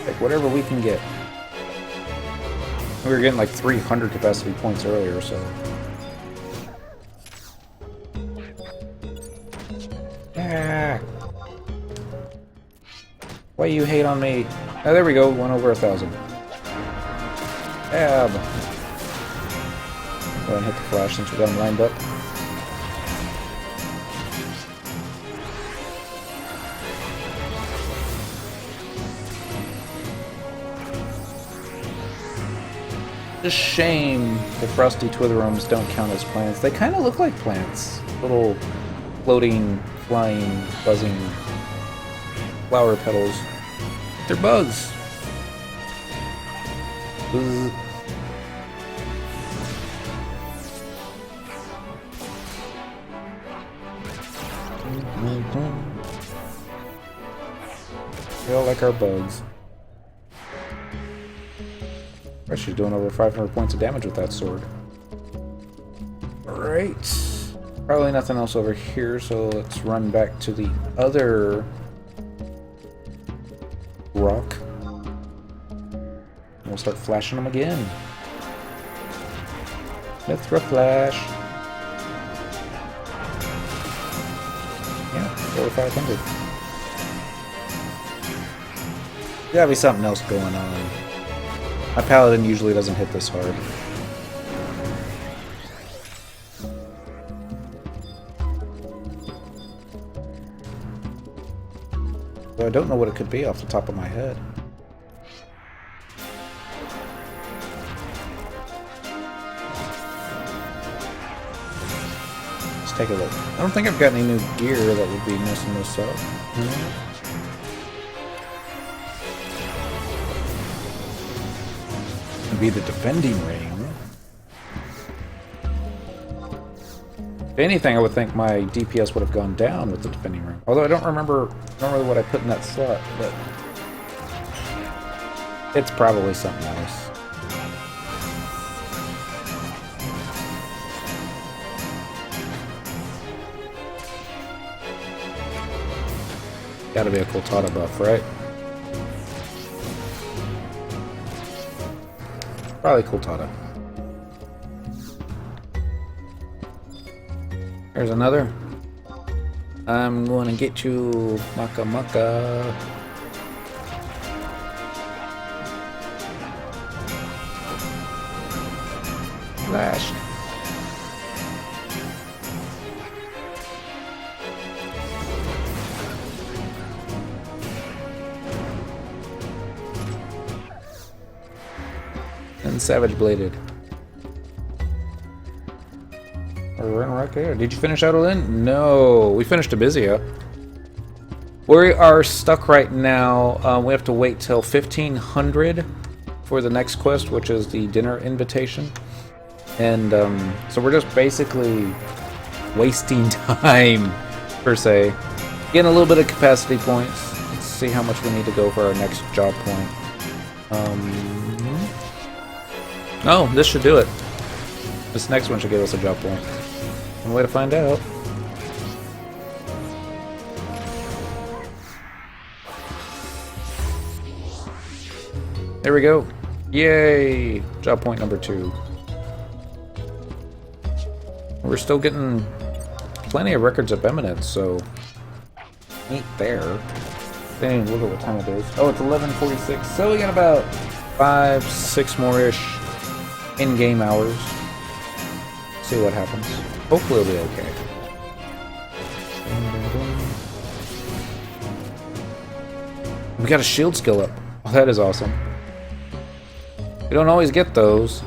like whatever we can get. We were getting like 300 capacity points earlier, so. Ah. Why you hate on me? Oh, there we go. Went over 1,000. Ab. Go ahead and hit the flash since we got him lined up. It's a shame the frosty twitherums don't count as plants. They kind of look like plants. Little floating, flying, buzzing flower petals. They're bugs. Buzz. We all like our bugs. She's doing over 500 points of damage with that sword. Alright. Probably nothing else over here, so let's run back to the other rock. We'll start flashing them again. Let's throw a flash. Yeah, over 500. Gotta be something else going on. My paladin usually doesn't hit this hard. Though I don't know what it could be off the top of my head. Let's take a look. I don't think I've got any new gear that would be messing this up. Be the defending ring. If anything, I would think my DPS would have gone down with the defending ring. Although I don't remember normally what I put in that slot, but it's probably something else. Gotta be a Koltata buff, right? Probably Koltata. There's another. I'm going to get you, Maka Maka. Flash. And Savage Bladed. We're right there. Did you finish Adoulin? No, we finished Abyssea. We are stuck right now. We have to wait till 1500 for the next quest, which is the dinner invitation. And so we're just basically wasting time, per se. Getting a little bit of capacity points. Let's see how much we need to go for our next job point. Oh, this should do it. This next one should give us a job point. One way to find out. There we go. Yay! Job point number 2. We're still getting plenty of records of eminence, so ain't there. Dang, look at what time it is. Oh, it's 11:46. So we got about 5-6 more-ish in-game hours. See what happens. Hopefully it'll be okay. We got a shield skill up. Oh, that is awesome. We don't always get those.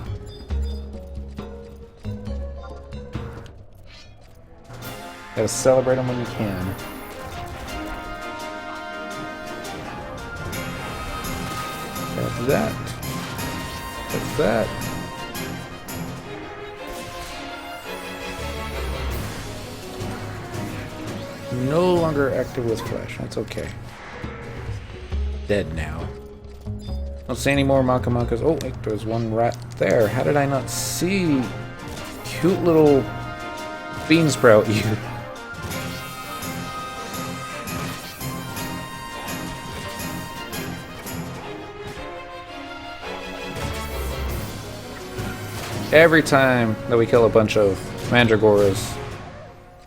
Gotta celebrate them when you can. That's that. That's that. No longer active with flesh. That's okay. Dead now. Don't see any more Makamankas. Oh, wait, there's one right there. How did I not see? Cute little bean sprout you. Every time that we kill a bunch of Mandragoras,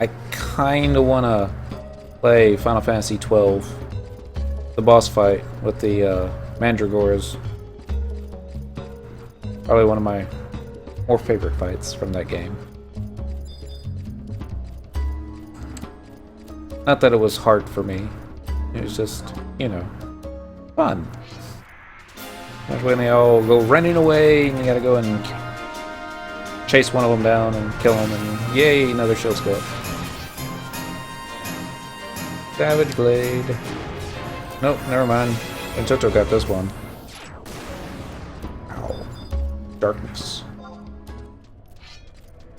I kinda wanna play Final Fantasy XII, the boss fight with the Mandragoras. Probably one of my more favorite fights from that game. Not that it was hard for me, it was just, you know, fun. That's when they all go running away and you gotta go and chase one of them down and kill him, and yay, another shield skill. Savage Blade. Nope, never mind. And Toto got this one. Ow. Darkness.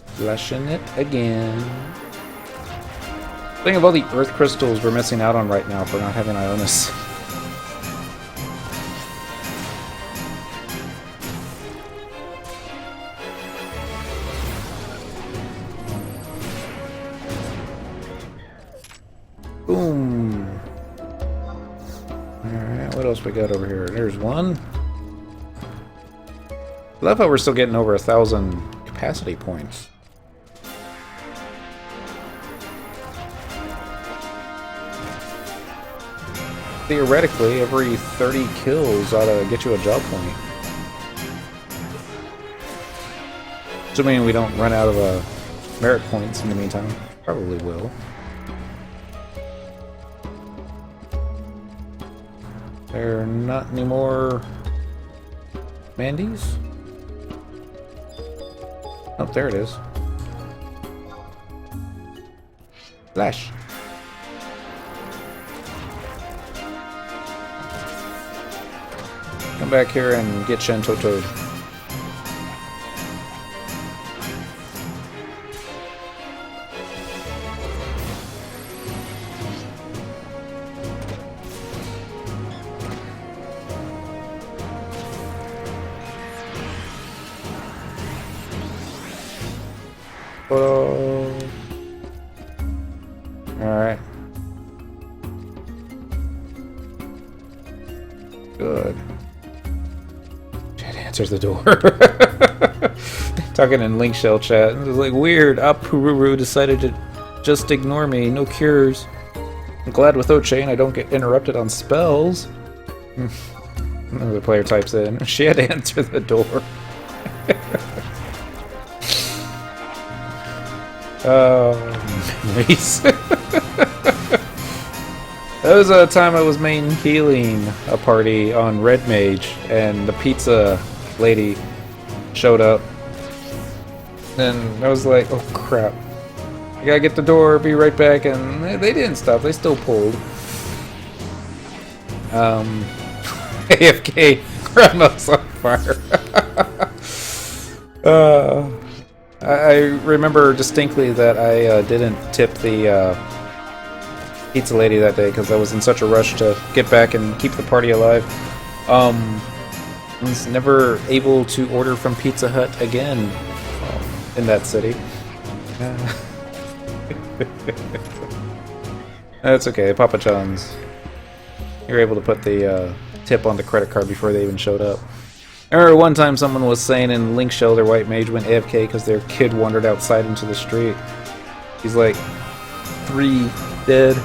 Flashing it again. Think of all the earth crystals we're missing out on right now for not having Ionis. Boom. Alright, what else we got over here? There's one. I love how we're still getting over 1,000 capacity points. Theoretically, every 30 kills ought to get you a job point. Assuming we don't run out of merit points in the meantime. Probably will. There are not any more Mandies? Oh, there it is. Flash. Come back here and get Shentoto. Alright. Good. Chat answers the door. Talking in Link Shell chat. It was like, weird. Apururu decided to just ignore me. No cures. I'm glad without Chain I don't get interrupted on spells. Another player types in. She had to answer the door. Memories. That was a time I was main healing a party on Red Mage, and the pizza lady showed up. And I was like, oh crap. I gotta get the door, be right back, and they didn't stop, they still pulled. AFK, grab myself. fire. I remember distinctly that I didn't tip the pizza lady that day because I was in such a rush to get back and keep the party alive. I was never able to order from Pizza Hut again in that city. That's okay, Papa John's. You're able to put the tip on the credit card before they even showed up. I remember one time someone was saying in Link Shell their white mage went AFK because their kid wandered outside into the street. He's like 3 dead.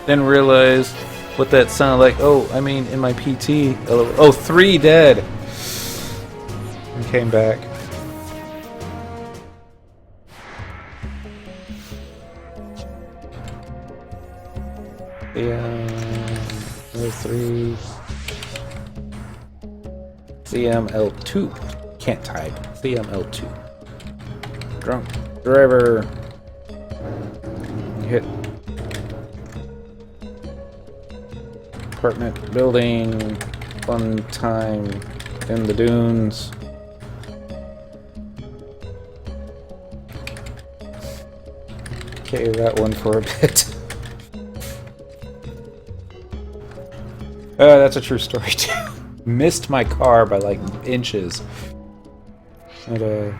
Then realized what that sounded like. Oh, I mean in my PT. Oh, 3 dead. And came back. Yeah. 3 CML2. Can't type. CML2. Drunk driver. Hit apartment building. Fun time in the dunes. Okay, that one for a bit. That's a true story too. Missed my car by like inches. But,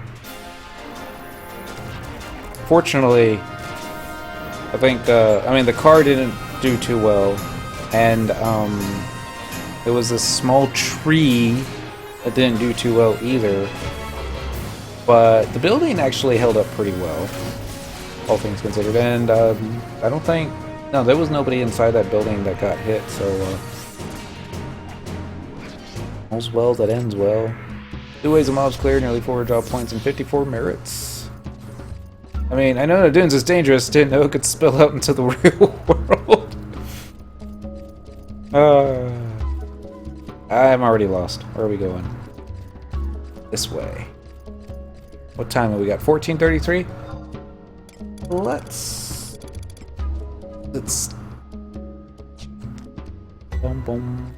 fortunately, I think I mean the car didn't do too well, and there was a small tree that didn't do too well either. But the building actually held up pretty well, all things considered. And I don't think there was nobody inside that building that got hit. So. All's well that ends well. 2 ways of mobs cleared, nearly 4 job points, and 54 merits. I mean, I know the dunes is dangerous, didn't know it could spill out into the real world. I'm already lost. Where are we going? This way. What time have we got? 14:33? Let's... Boom, boom.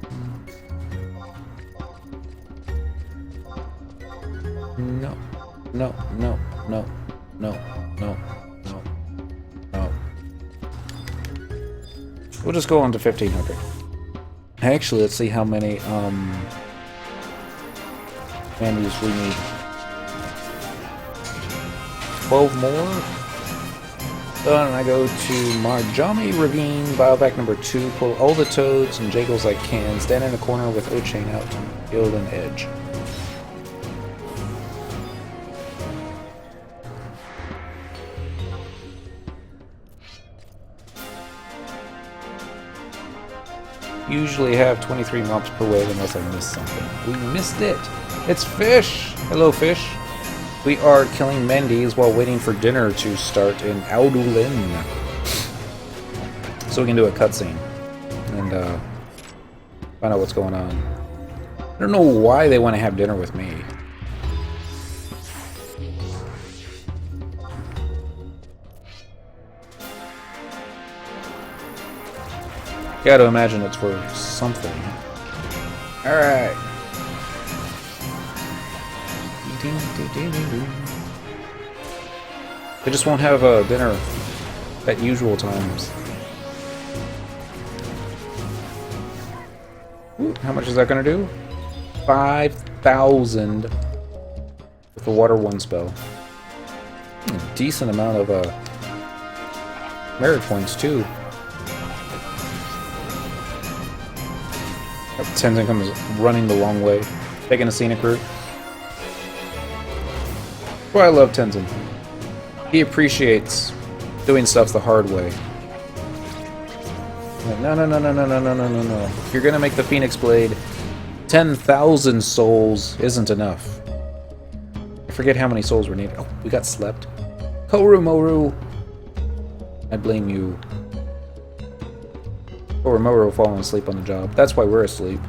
No, no, no, no, no, no, no, no. We'll just go on to 1500. Actually, let's see how many menus we need. 12 more. Then I go to Marjami Ravine, biovac number 2, pull all the toads and jiggles I can, stand in a corner with O-chain out, build an edge. Usually have 23 mobs per wave unless I miss something. We missed it! It's Fish! Hello, Fish! We are killing Mendes while waiting for dinner to start in adoulin. So we can do a cutscene and find out what's going on. I don't know why they want to have dinner with me. Gotta imagine it's for something. Alright. They just won't have dinner at usual times. Ooh, how much is that gonna do? 5,000 with the water 1 spell. A decent amount of merit points too. Tenzin comes running the long way, taking a scenic route. Well, I love Tenzin. He appreciates doing stuff the hard way. Like, no, no, no, no, no, no, no, no, no, no. If you're gonna make the Phoenix Blade, 10,000 souls isn't enough. I forget how many souls were needed. Oh, we got slept. Koru Moru! I blame you. Or Moru falling asleep on the job. That's why we're asleep.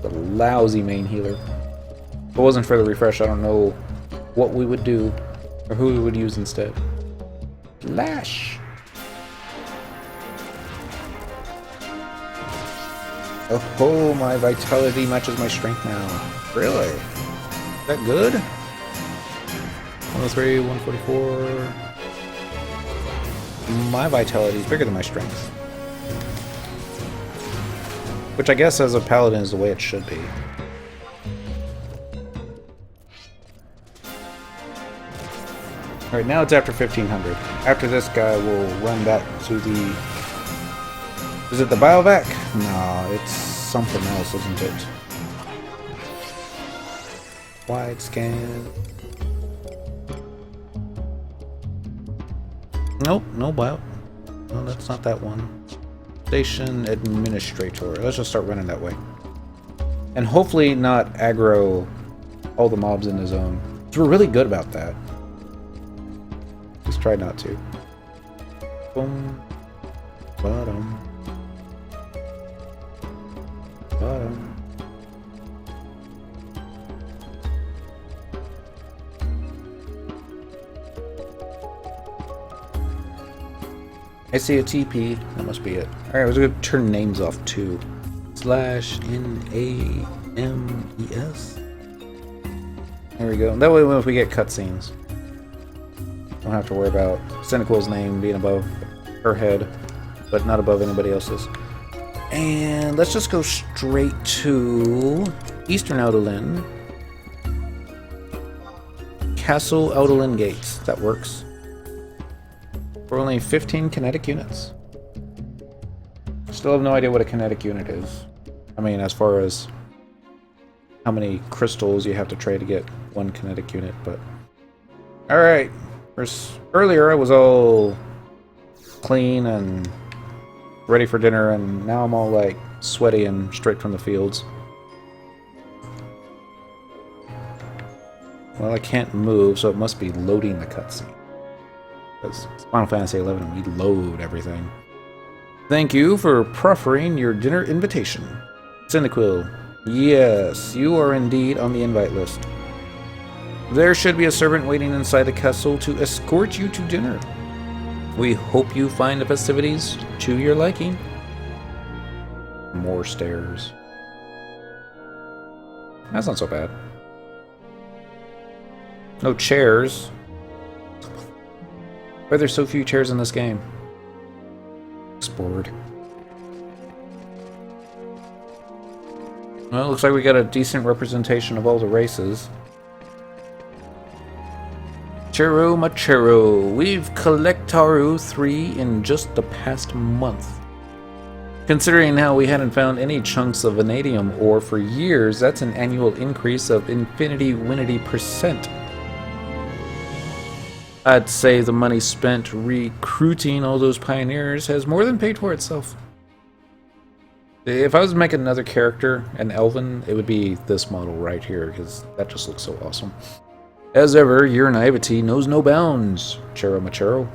The lousy main healer. If it wasn't for the refresh, I don't know what we would do, or who we would use instead. Lash! Oh, my vitality matches my strength now. Really? Is that good? 103, 144. My vitality is bigger than my strength. Which I guess as a paladin is the way it should be. Alright, now it's after 1500. After this guy, we'll run back to the... Is it the biovac? No, it's something else, isn't it? Wide scan. Nope, no bio. No, that's not that one. Station Administrator. Let's just start running that way. And hopefully not aggro all the mobs in the zone. So we're really good about that. Let's try not to. Boom. Bottom. Bottom. I see a TP. That must be it. Alright, I was going to turn names off too. /NAMES. There we go. That way if we get cutscenes, don't have to worry about Cynical's name being above her head, but not above anybody else's. And let's just go straight to Eastern Adoulin. Castle Adoulin Gates. That works. For only 15 kinetic units. Still have no idea what a kinetic unit is. I mean, as far as how many crystals you have to trade to get one kinetic unit, but... Alright. Earlier I was all clean and ready for dinner, and now I'm all like sweaty and straight from the fields. Well, I can't move, so it must be loading the cutscene. Because it's Final Fantasy XI and we load everything. Thank you for proffering your dinner invitation. Cyndaquil. Yes, you are indeed on the invite list. There should be a servant waiting inside the castle to escort you to dinner. We hope you find the festivities to your liking. More stairs. That's not so bad. No chairs. Why are there so few chairs in this game? It's bored. Well, it looks like we got a decent representation of all the races. Chero Machero. We've collectaru 3 in just the past month. Considering how we hadn't found any chunks of vanadium ore for years, that's an annual increase of infinity-winity %. I'd say the money spent recruiting all those pioneers has more than paid for itself. If I was to make another character, an elven, it would be this model right here, because that just looks so awesome. As ever, your naivety knows no bounds, Chero Machero.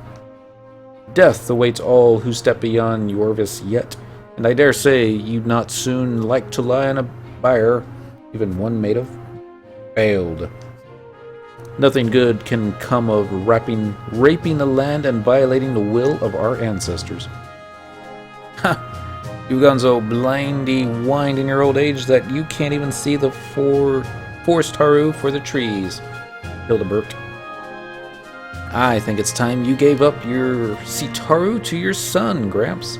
Death awaits all who step beyond Yorvis yet, and I dare say you'd not soon like to lie on a bier, even one made of failed. Nothing good can come of raping the land and violating the will of our ancestors. Ha! You've gone so blindy-wined in your old age that you can't even see the forest taru for the trees, Hildebert. I think it's time you gave up your Citaru to your son, Gramps.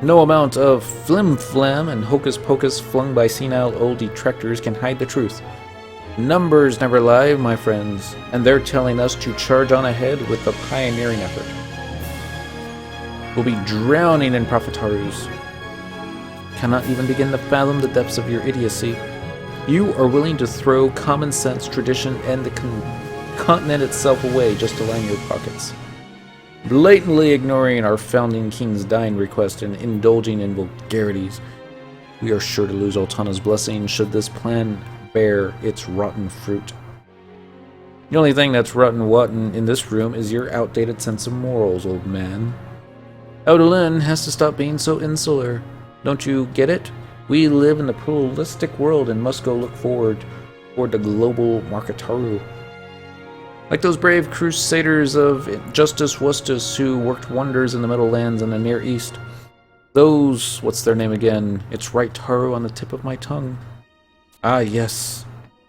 No amount of flim-flam and hocus-pocus flung by senile old detractors can hide the truth. Numbers never lie, my friends, and they're telling us to charge on ahead with the pioneering effort. We'll be drowning in Profitarus. Cannot even begin to fathom the depths of your idiocy. You are willing to throw common sense, tradition, and the continent itself away just to line your pockets. Blatantly ignoring our founding king's dying request and indulging in vulgarities. We are sure to lose Altana's blessing should this plan bear its rotten fruit. The only thing that's rotten in this room is your outdated sense of morals, old man. Adoulin has to stop being so insular. Don't you get it? We live in the pluralistic world and must go look forward toward the global Marketaru. Like those brave crusaders of Justus Wustus who worked wonders in the Middle Lands and the Near East. Those, what's their name again? It's right Taru on the tip of my tongue. Ah, yes.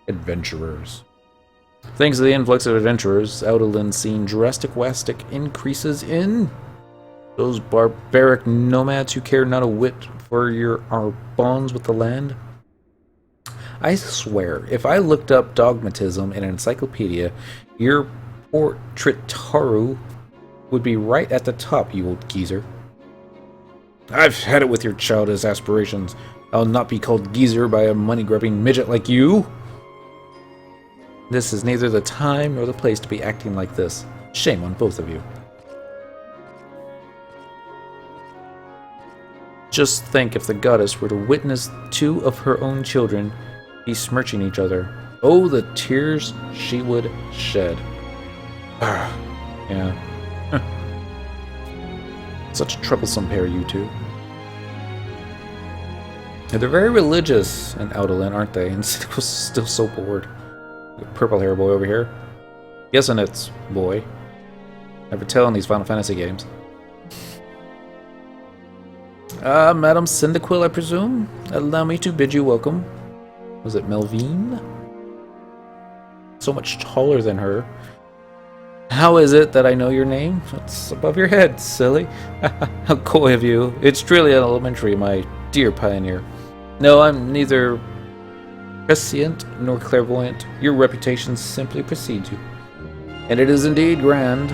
Adventurers. Thanks to the influx of adventurers, Adoulin seen drastic increases in those barbaric nomads who care not a whit for our bonds with the land. I swear, if I looked up dogmatism in an encyclopedia, your portrait Taru would be right at the top, you old geezer. I've had it with your childish aspirations. I'll not be called geezer by a money-grubbing midget like you. This is neither the time nor the place to be acting like this. Shame on both of you. Just think if the goddess were to witness two of her own children besmirching each other. Oh, the tears she would shed. Yeah. Such a troublesome pair, you two. They're very religious in Adoulin, aren't they? And still so bored. Purple hair boy over here. Guessing it's boy. Never tell in these Final Fantasy games. Madame Cyndaquil, I presume? Allow me to bid you welcome. Was it Melvine? So much taller than her. How is it that I know your name? It's above your head, silly. How coy of you. It's truly elementary, my dear pioneer. No, I'm neither prescient nor clairvoyant. Your reputation simply precedes you. And it is indeed grand.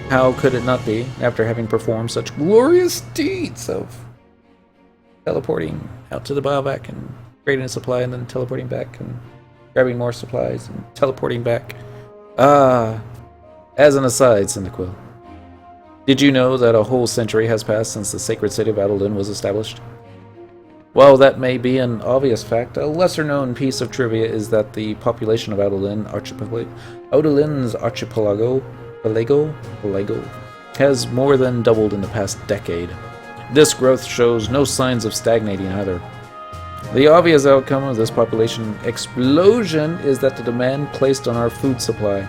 How could it not be, after having performed such glorious deeds of teleporting out to the biovac and creating a supply and then teleporting back and grabbing more supplies and teleporting back. As an aside, Cyndaquil, did you know that a whole century has passed since the sacred city of Adoulin was established? While that may be an obvious fact, a lesser-known piece of trivia is that the population of Adoulin's archipelago has more than doubled in the past decade. This growth shows no signs of stagnating either. The obvious outcome of this population explosion is that the demand placed on our food supply,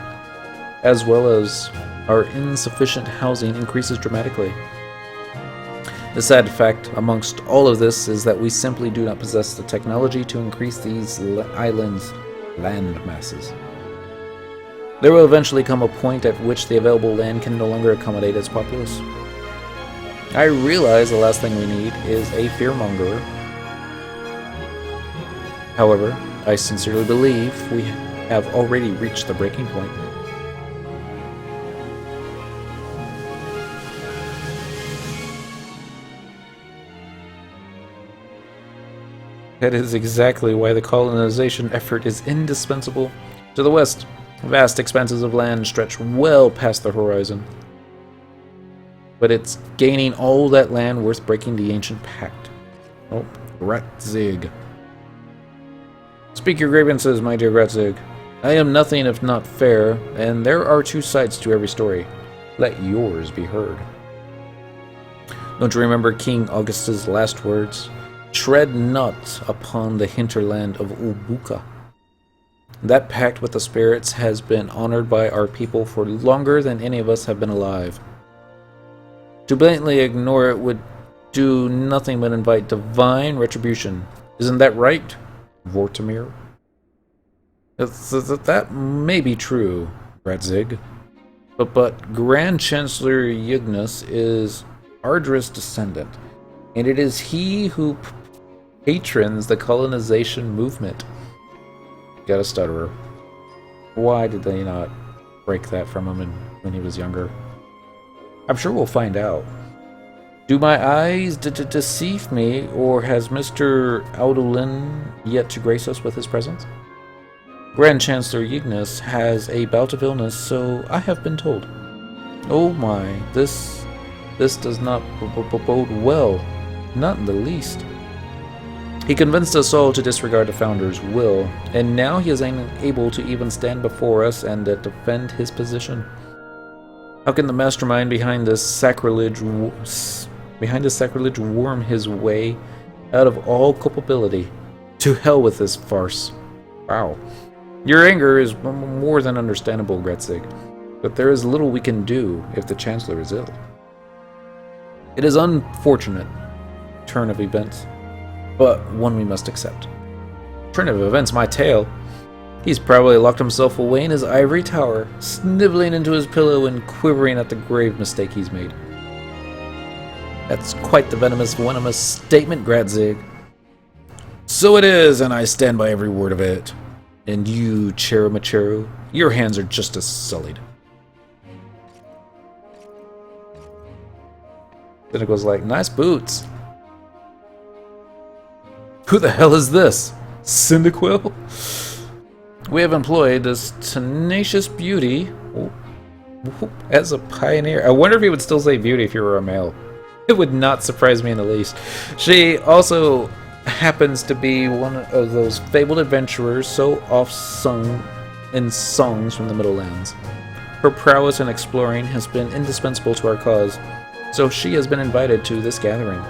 as well as our insufficient housing, increases dramatically. The sad fact amongst all of this is that we simply do not possess the technology to increase these islands' land masses. There will eventually come a point at which the available land can no longer accommodate its populace. I realize the last thing we need is a fearmonger. However, I sincerely believe we have already reached the breaking point. That is exactly why the colonization effort is indispensable. To the west, vast expanses of land stretch well past the horizon. But it's gaining all that land worth breaking the ancient pact. Oh, Gratzig. Speak your grievances, my dear Gratzig. I am nothing if not fair, and there are two sides to every story. Let yours be heard. Don't you remember King Augustus' last words? Tread not upon the hinterland of Ulbuka. That pact with the spirits has been honored by our people for longer than any of us have been alive. To blatantly ignore it would do nothing but invite divine retribution. Isn't that right, Vortimir? That may be true, Gratzig. But Grand Chancellor Yugnus is Ardris' descendant, and it is he who patrons the colonization movement. Got a stutterer. Why did they not break that from him when he was younger? I'm sure we'll find out. Do my eyes deceive me, or has Mr. Adoulin yet to grace us with his presence? Grand Chancellor Yugnus has a bout of illness, so I have been told. Oh my, this does not bode well, not in the least. He convinced us all to disregard the Founder's will, and now he is unable to even stand before us and defend his position. How can the mastermind behind this sacrilege worm his way out of all culpability? To hell with this farce. Wow. Your anger is more than understandable, Gratzig, but there is little we can do if the Chancellor is ill. It is unfortunate, turn of events, but one we must accept. Turn of events, my tale. He's probably locked himself away in his ivory tower, sniveling into his pillow and quivering at the grave mistake he's made. That's quite the venomous statement, Gradzig. So it is, and I stand by every word of it. And you, Cherumacheru, your hands are just as sullied. Then it goes like, nice boots. Who the hell is this? Cyndaquil? We have employed this tenacious beauty as a pioneer. I wonder if he would still say beauty if you were a male. It would not surprise me in the least. She also happens to be one of those fabled adventurers so oft-sung in songs from the Middle Lands. Her prowess in exploring has been indispensable to our cause, so she has been invited to this gathering.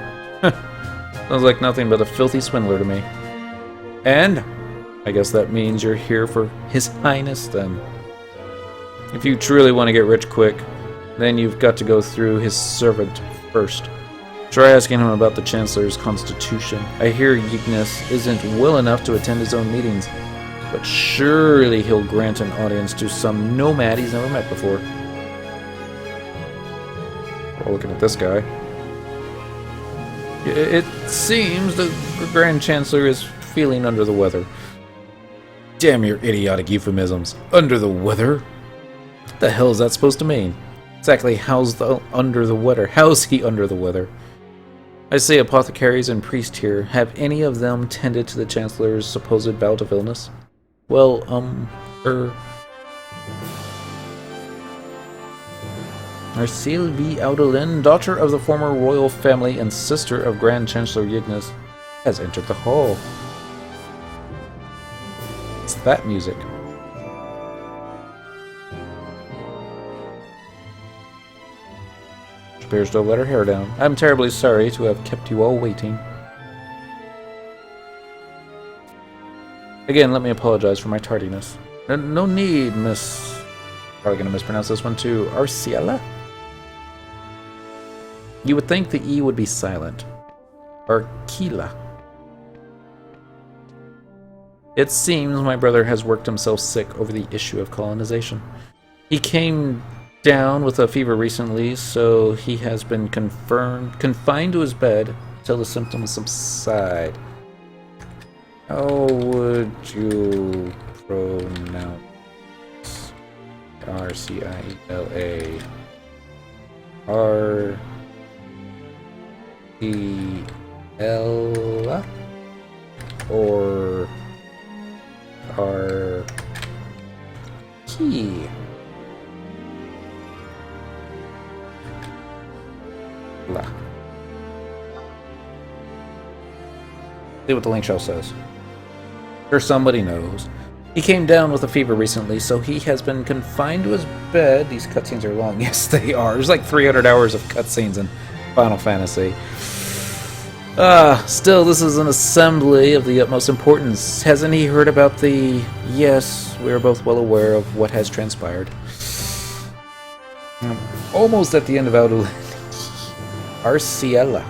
Sounds like nothing but a filthy swindler to me. And I guess that means you're here for His Highness, then. If you truly want to get rich quick, then you've got to go through his servant first. Try asking him about the Chancellor's constitution. I hear Yignis isn't well enough to attend his own meetings, but surely he'll grant an audience to some nomad he's never met before. Well, looking at this guy. It seems the Grand Chancellor is feeling under the weather. Damn your idiotic euphemisms. Under the weather? What the hell is that supposed to mean? Exactly how's the under the weather? How's he under the weather? I see apothecaries and priests here. Have any of them tended to the Chancellor's supposed bout of illness? Well, Arcile V. Adoulin, daughter of the former royal family and sister of Grand Chancellor Yignis, has entered the hall. What's that music? She appears to have let her hair down. I'm terribly sorry to have kept you all waiting. Again, let me apologize for my tardiness. No need, Miss... Probably gonna mispronounce this one too. Arciela? You would think the E would be silent. Arquila. It seems my brother has worked himself sick over the issue of colonization. He came down with a fever recently, so he has been confined to his bed till the symptoms subside. How would you pronounce Arciela? Arciela? Or Arqui? See what the link show says. Sure, somebody knows. He came down with a fever recently, so he has been confined to his bed. These cutscenes are long. Yes, they are. There's like 300 hours of cutscenes in Final Fantasy. Still, this is an assembly of the utmost importance. Hasn't he heard about the... Yes, we are both well aware of what has transpired. I'm almost at the end of Adoulin. Arciela.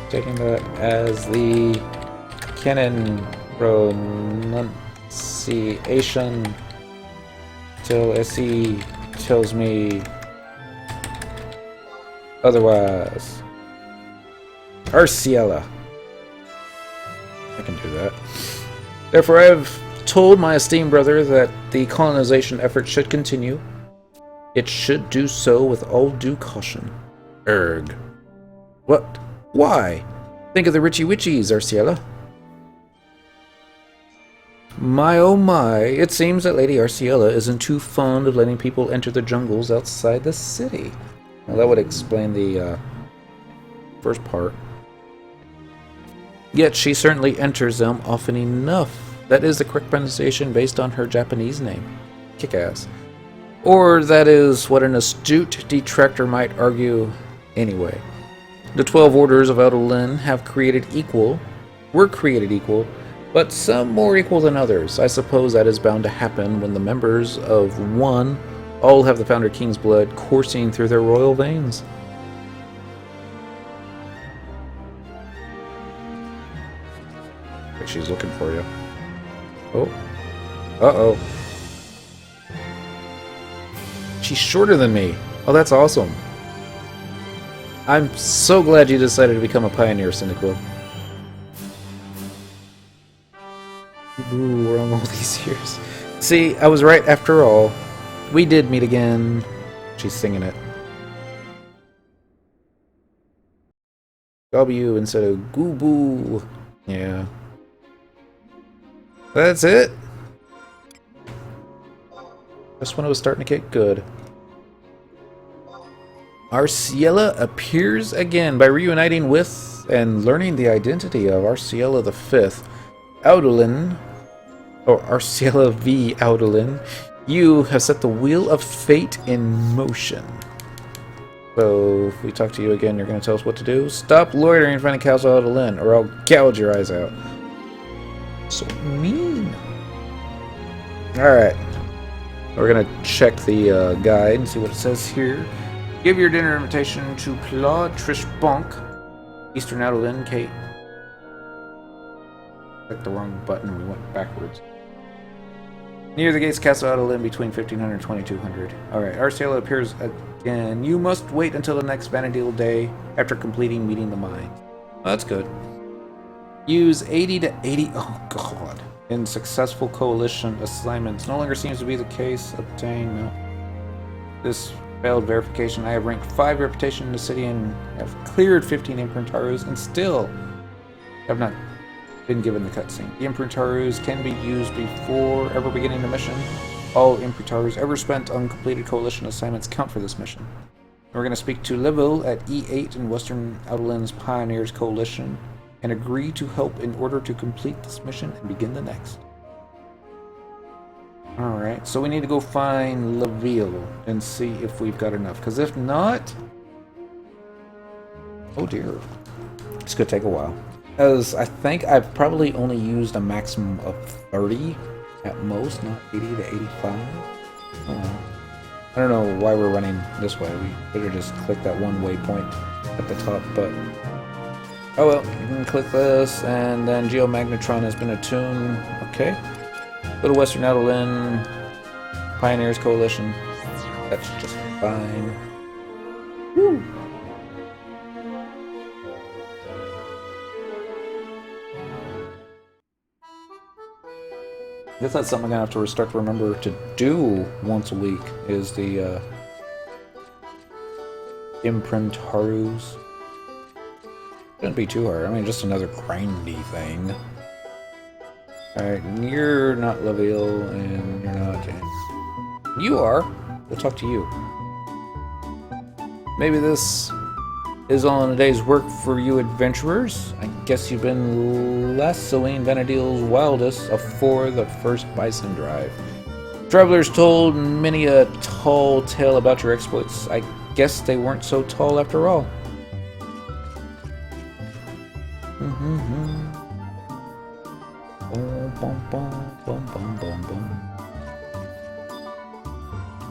Taking that as the canon pronunciation till SE tells me otherwise. Arciela. I can do that. Therefore, I have told my esteemed brother that the colonization effort should continue. It should do so with all due caution. Erg. What? Why? Think of the Richie Witchies, Arciela. My oh my, it seems that Lady Arciela isn't too fond of letting people enter the jungles outside the city. Well, that would explain the first part. Yet she certainly enters them often enough. That is the correct pronunciation based on her Japanese name. Kick-ass. Or that is what an astute detractor might argue anyway. The 12 orders of Adoulin were created equal, but some more equal than others. I suppose that is bound to happen when the members of one all have the Founder King's blood coursing through their royal veins. Like she's looking for you. Oh. Uh-oh. She's shorter than me. Oh, that's awesome. I'm so glad you decided to become a pioneer, Cyndaquil. Ooh, wrong all these years. See, I was right after all. We did meet again. She's singing it. W instead of Goo-boo. Yeah. That's it. Just when it was starting to get good. Arciella appears again by reuniting with and learning the identity of Arciella the Fifth. Adoulin, or Arciella v. Adoulin, you have set the wheel of fate in motion. So, if we talk to you again, you're going to tell us what to do? Stop loitering in front of Castle Adoulin, or I'll gouge your eyes out. So mean. Alright. We're going to check the guide and see what it says here. Give your dinner invitation to Claude Trishbonk, Eastern Adoulin, Kate. Clicked the wrong button, we went backwards. Near the gates, Castle Adoulin between 1500 and 2200. Alright, Arciella appears again. You must wait until the next Vanadil day after completing meeting the mind. Oh, that's good. Use 80 to 80. Oh, God. In successful coalition assignments. No longer seems to be the case. Obtain. No. This failed verification. I have ranked 5 reputation in the city and have cleared 15 Imprintarus and still have not been given the cutscene. The Imprintarus can be used before ever beginning the mission. All Imprintarus ever spent on completed coalition assignments count for this mission. We're going to speak to Level at E8 in Western Adoulin's Pioneers Coalition and agree to help in order to complete this mission and begin the next. Alright, so we need to go find Level and see if we've got enough. Because if not... oh dear. It's going to take a while. Because I think I've probably only used a maximum of 30 at most, not 80 to 85. Oh, I don't know why we're running this way. We could have just clicked that one waypoint at the top, but... oh well, you can click this, and then Geomagnetron has been attuned. Okay. Go to Western Adoulin, Pioneers Coalition. That's just fine. Woo! I guess that's something I'm gonna have to start to remember to do once a week, is the Imprintarus. Shouldn't be too hard. I mean, just another grindy thing. Alright, you're not Level, and you're not... you are! We'll talk to you. Maybe this is all in a day's work for you adventurers. I guess you've been lassoing Vanadil's wildest afore the first bison drive. Travelers told many a tall tale about your exploits. I guess they weren't so tall after all.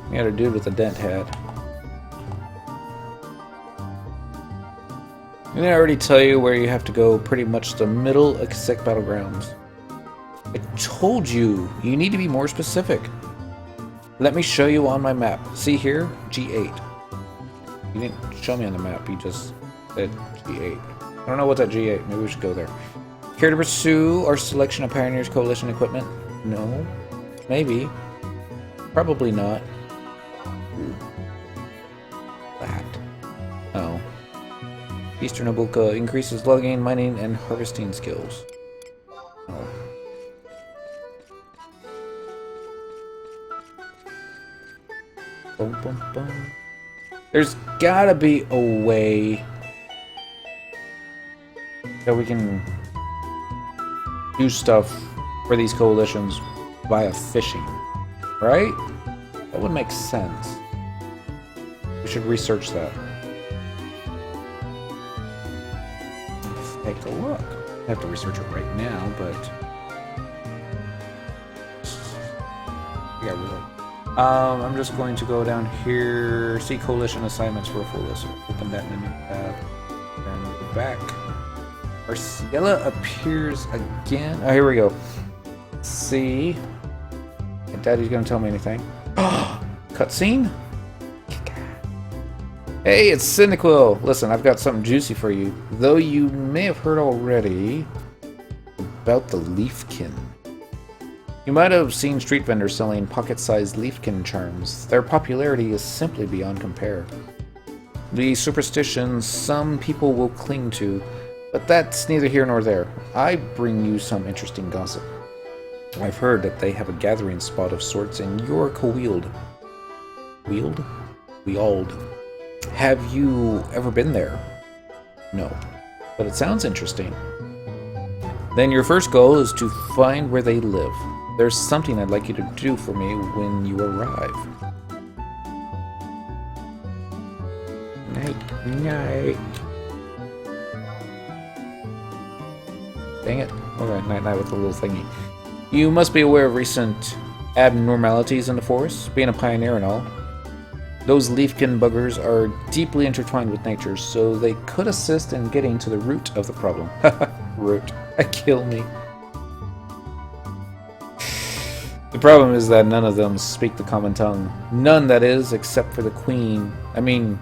We got a dude with a dent hat. Didn't I already tell you where you have to go? Pretty much the middle of Ceizak Battlegrounds. I told you! You need to be more specific. Let me show you on my map. See here? G8. You didn't show me on the map, you just said G8. I don't know what's at G8. Maybe we should go there. Care to pursue our selection of Pioneers Coalition equipment? No. Maybe. Probably not. That. Oh. Eastern Abuka increases logging, mining, and harvesting skills. Oh. Boom, boom, boom. There's gotta be a way that we can do stuff for these coalitions via fishing, right? That would make sense. We should research that. Let's take a look. I have to research it right now, but Yeah, really. I'm just going to go down here, see coalition assignments for a full list. Open that in a new tab, and go back. Arciella appears again. Oh, here we go. See, if Daddy's gonna tell me anything. Cutscene. Hey, it's Cyndaquil. Listen, I've got something juicy for you. Though you may have heard already about the Leafkin. You might have seen street vendors selling pocket-sized Leafkin charms. Their popularity is simply beyond compare. The superstitions some people will cling to, but that's neither here nor there. I bring you some interesting gossip. I've heard that they have a gathering spot of sorts in your Weald. Weald? Have you ever been there? No. But it sounds interesting. Then your first goal is to find where they live. There's something I'd like you to do for me when you arrive. Night. Dang it. Alright, night with the little thingy. You must be aware of recent abnormalities in the forest, being a pioneer and all. Those Leafkin buggers are deeply intertwined with nature, so they could assist in getting to the root of the problem. Root. Kill me. The problem is that none of them speak the common tongue. None, that is, except for the Queen. I mean,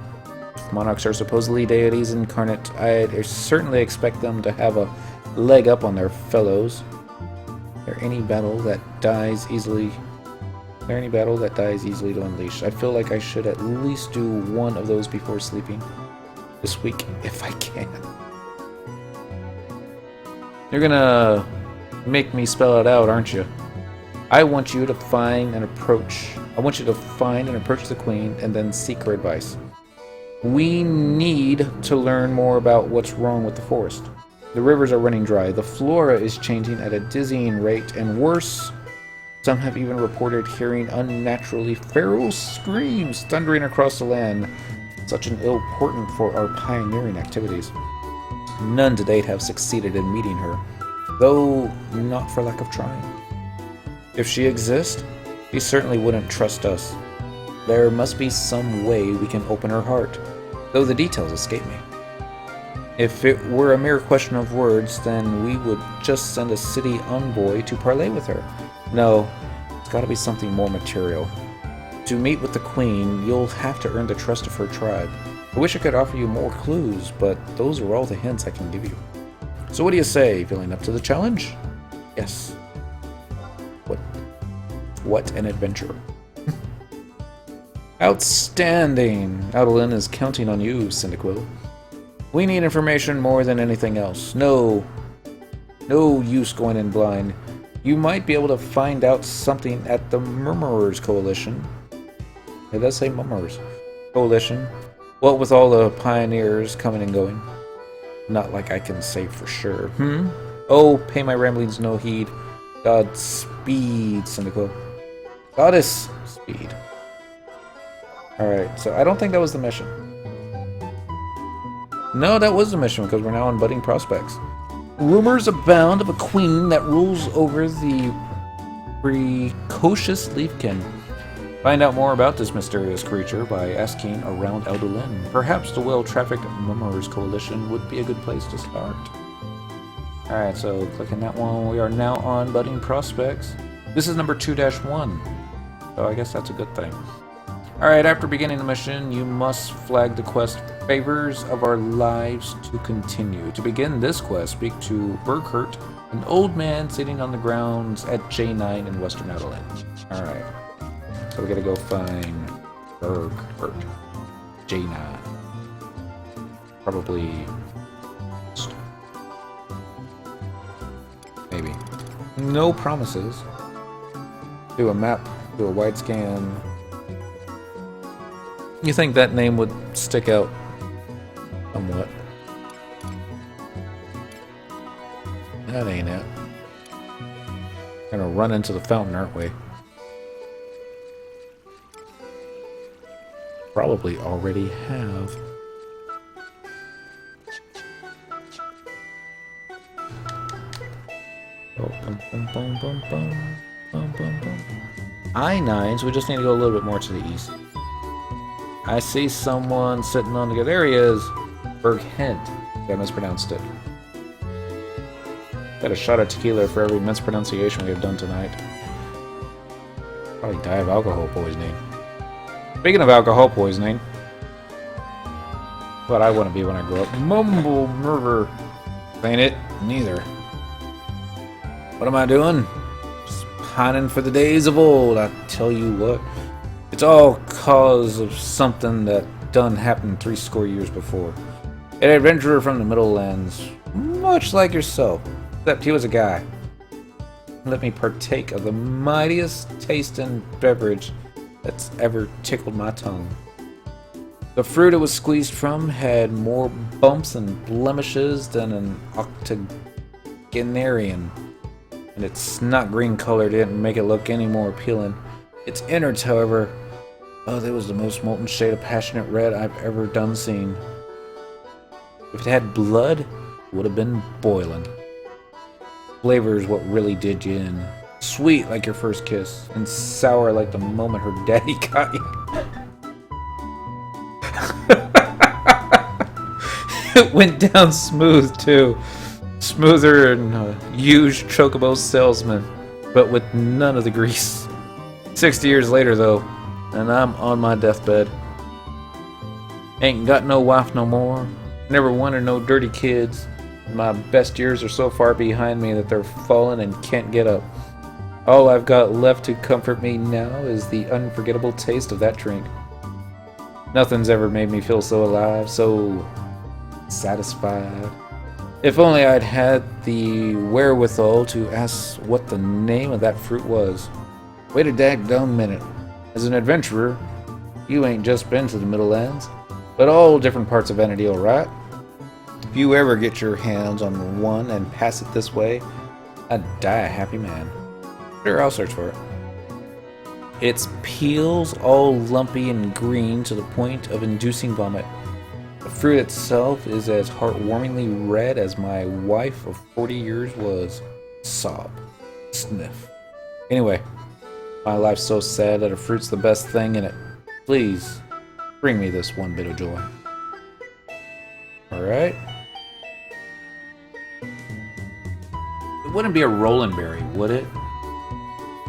monarchs are supposedly deities incarnate. I certainly expect them to have a leg up on their fellows. Is there any battle that dies easily to unleash? I feel like I should at least do one of those before sleeping this week, if I can. You're gonna make me spell it out, aren't you? I want you to find and approach the Queen and then seek her advice. We need to learn more about what's wrong with the forest. The rivers are running dry, the flora is changing at a dizzying rate, and worse, some have even reported hearing unnaturally feral screams thundering across the land, such an ill portent for our pioneering activities. None to date have succeeded in meeting her, though not for lack of trying. If she exists, she certainly wouldn't trust us. There must be some way we can open her heart, though the details escape me. If it were a mere question of words, then we would just send a city envoy to parley with her. No, it's gotta be something more material. To meet with the Queen, you'll have to earn the trust of her tribe. I wish I could offer you more clues, but those are all the hints I can give you. So what do you say? Feeling up to the challenge? Yes. What an adventure. Outstanding! Adoulin is counting on you, Cyndaquil. We need information more than anything else. No use going in blind. You might be able to find out something at the Murmurers Coalition. It does say Murmurers Coalition. What with all the pioneers coming and going? Not like I can say for sure. Oh, pay my ramblings no heed. Godspeed, Cyndaquil. Goddess speed. Alright, so I don't think that was the mission. No, that was the mission, because we're now on budding prospects. Rumors abound of a queen that rules over the precocious Leafkin. Find out more about this mysterious creature by asking around Adoulin. Perhaps the well-trafficked Murmurers Coalition would be a good place to start. Alright, so clicking that one, we are now on budding prospects. This is number 2-1, so I guess that's a good thing. Alright, after beginning the mission, you must flag the quest Favors of Our Lives to continue. To begin this quest, speak to Burkhart, an old man sitting on the grounds at J9 in Western Adoulin. Alright, so we gotta go find Burkhart. J9. Probably... maybe. No promises. Do a map, do a wide scan. You think that name would stick out somewhat? That ain't it. Gonna run into the fountain, aren't we? Probably already have. Oh, bum, bum, bum, bum, bum, bum, bum, bum. I-9, so we just need to go a little bit more to the east. I see someone sitting on the... There he is! Berghent. I mispronounced it. Got a shot of tequila for every mispronunciation we have done tonight. Probably die of alcohol poisoning. Speaking of alcohol poisoning, what I want to be when I grow up. Mumble murder. Ain't it? Neither. What am I doing? Just pining for the days of old. I tell you what. It's all cause of something that done happened 70 years before. An adventurer from the Middle Lands, much like yourself, except he was a guy. Let me partake of the mightiest tasting beverage that's ever tickled my tongue. The fruit it was squeezed from had more bumps and blemishes than an octogenarian, and its snot green color didn't make it look any more appealing. Its innards, however, oh, they was the most molten shade of passionate red I've ever done seen. If it had blood, it would have been boiling. Flavor is what really did you in. Sweet like your first kiss, and sour like the moment her daddy got you. It went down smooth too. Smoother than a huge chocobo salesman, but with none of the grease. 60 years later though, and I'm on my deathbed. Ain't got no wife no more. Never wanted no dirty kids. My best years are so far behind me that they're fallen and can't get up. All I've got left to comfort me now is the unforgettable taste of that drink. Nothing's ever made me feel so alive, so satisfied. If only I'd had the wherewithal to ask what the name of that fruit was. Wait a daggone minute. As an adventurer, you ain't just been to the Middle Lands, but all different parts of Vanadil, right? If you ever get your hands on one and pass it this way, I'd die a happy man. Sure, I'll search for it. Its peel's all lumpy and green to the point of inducing vomit. The fruit itself is as heartwarmingly red as my wife of 40 years was. Sob. Sniff. Anyway, my life's so sad that a fruit's the best thing in it. Please, bring me this one bit of joy. Alright. It wouldn't be a Roland berry, would it?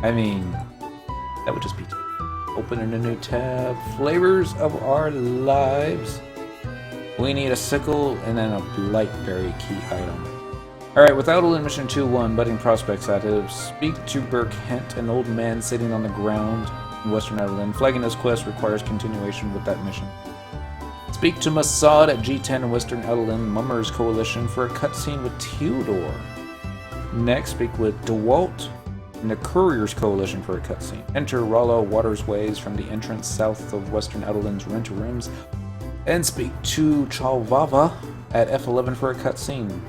I mean, that would just be... Opening a new tab. Flavors of our lives. We need a sickle and then a blight berry key item. Alright, with adoulin mission 2-1, budding prospects active. Speak to Berghent, an old man sitting on the ground in western adoulin. Flagging this quest requires continuation with that mission. Speak to Masad at G10 in western adoulin, Mummers Coalition, for a cutscene with Theodore. Next, speak with DeWalt in the Couriers Coalition for a cutscene. Enter Rollo Watersways from the entrance south of western adoulin's renter rooms. And speak to Chalvava at F11 for a cutscene.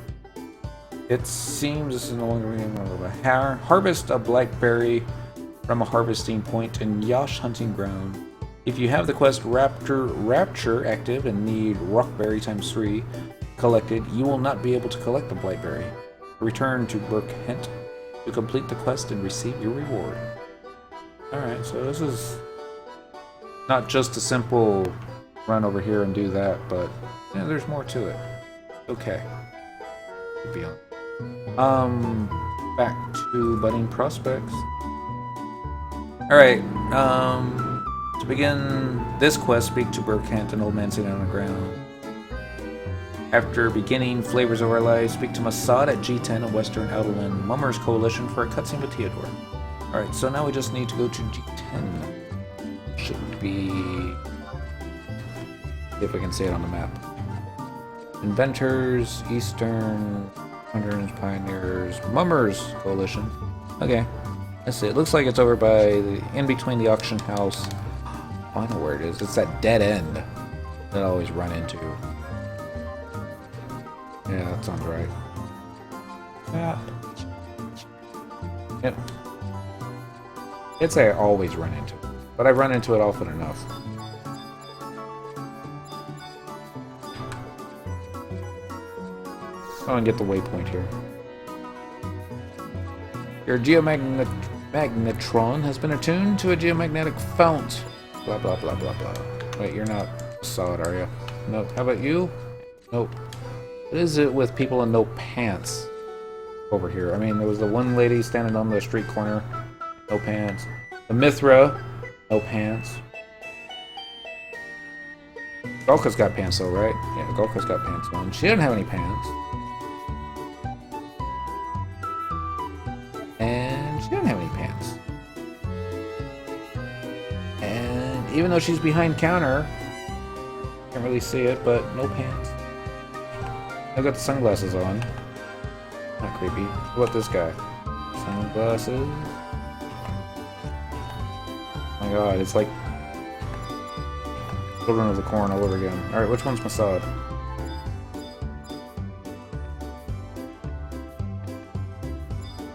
It seems this is no longer harvest a blackberry from a harvesting point in Yash Hunting Ground. If you have the quest Rapture active and need Rockberry ×3 collected, you will not be able to collect the Blightberry. Return to Berghent to complete the quest and receive your reward. Alright, so this is not just a simple run over here and do that, but yeah, there's more to it. Okay. Back to budding prospects. Alright, to begin this quest, speak to Berghent, an old man sitting on the ground. After beginning Flavors of Our Lives, speak to Masad at G10 in western adoulin, Mummers Coalition for a cutscene with Theodore. Alright, so now we just need to go to G10. Should be... if I can see it on the map. Inventors, Eastern, Hunters, Pioneers, Mummers Coalition. Okay, let's see. It looks like it's over by in between the auction house. Oh, I know where it is. It's that dead end that I always run into. Yeah, that sounds right. Yeah. Yep. I'd say I always run into it, but I run into it often enough. Oh, and get the waypoint here. Your geomagnetic Magnetron has been attuned to a geomagnetic fount. Blah, blah, blah, blah, blah. Wait, you're not solid, are you? Nope. How about you? Nope. What is it with people in no pants over here? I mean, there was the one lady standing on the street corner. No pants. The Mithra. No pants. Golka's got pants though, right? Yeah, Golka's got pants on. She didn't have any pants. And she didn't have any pants. And even though she's behind counter, can't really see it, but no pants. I've got the sunglasses on. Not creepy. What about this guy? Sunglasses. Oh my god, it's like Children of the Corn all over again. Alright, which one's Mossad?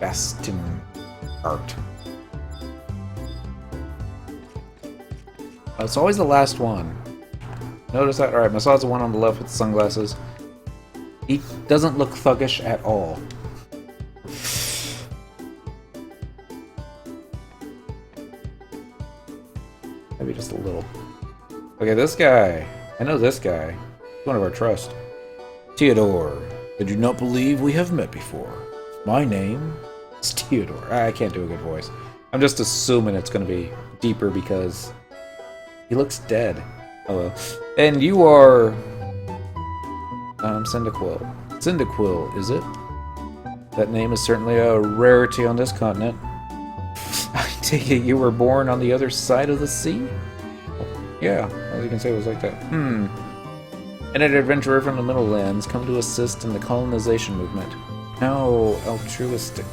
Bastin Art. Oh, it's always the last one. Notice that? Alright, Mossad's the one on the left with the sunglasses. He doesn't look thuggish at all. Maybe just a little. Okay, this guy. I know this guy. He's one of our trust. Theodore. I do not believe we have met before. My name is Theodore. I can't do a good voice. I'm just assuming it's going to be deeper because he looks dead. Oh well. And you are... Cyndaquil. Cyndaquil, is it? That name is certainly a rarity on this continent. I take it you were born on the other side of the sea? Yeah, as you can say, it was like that. And an adventurer from the Middle Lands come to assist in the colonization movement. How altruistic.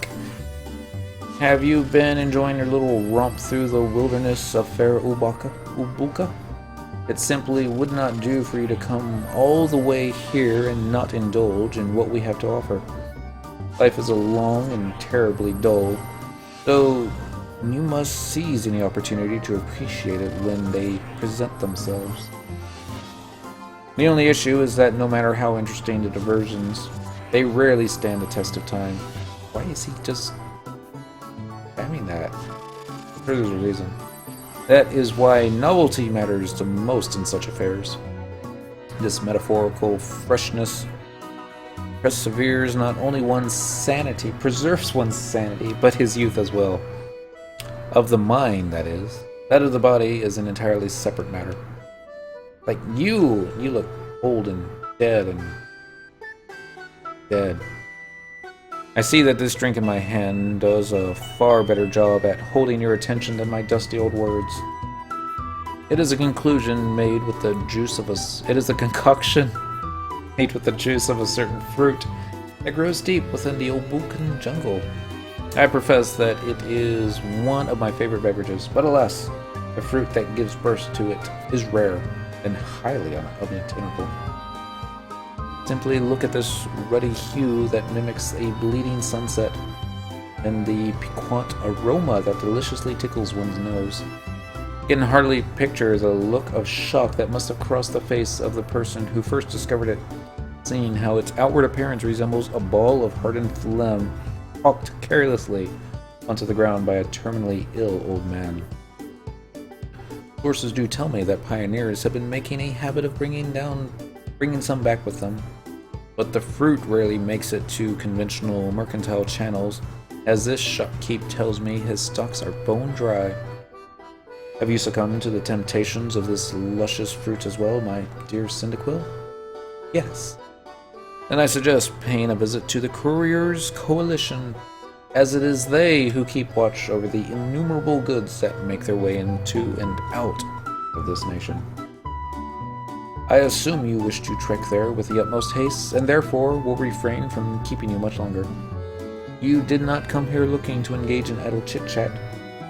Have you been enjoying your little romp through the wilderness of Fair Ubuka? It simply would not do for you to come all the way here and not indulge in what we have to offer. Life is long and terribly dull, so you must seize any opportunity to appreciate it when they present themselves. The only issue is that no matter how interesting the diversions, they rarely stand the test of time. Why is he just spamming that? I'm sure there's a reason. That is why novelty matters the most in such affairs. This metaphorical freshness preserves not only one's sanity, but his youth as well. Of the mind, that is. That of the body is an entirely separate matter. Like you look old and dead and dead. I see that this drink in my hand does a far better job at holding your attention than my dusty old words. It is a conclusion made with the juice of it is a concoction made with the juice of a certain fruit that grows deep within the Obukan jungle. I profess that it is one of my favorite beverages, but alas, the fruit that gives birth to it is rare and highly unobtainable. Simply look at this ruddy hue that mimics a bleeding sunset, and the piquant aroma that deliciously tickles one's nose. You can hardly picture the look of shock that must have crossed the face of the person who first discovered it, seeing how its outward appearance resembles a ball of hardened phlegm hawked carelessly onto the ground by a terminally ill old man. Sources do tell me that pioneers have been making a habit of bringing some back with them, but the fruit rarely makes it to conventional mercantile channels, as this shopkeep tells me his stocks are bone dry. Have you succumbed to the temptations of this luscious fruit as well, my dear Cyndaquil? Yes. Then I suggest paying a visit to the Couriers Coalition, as it is they who keep watch over the innumerable goods that make their way into and out of this nation. I assume you wish to trek there with the utmost haste, and therefore will refrain from keeping you much longer. You did not come here looking to engage in idle chit-chat,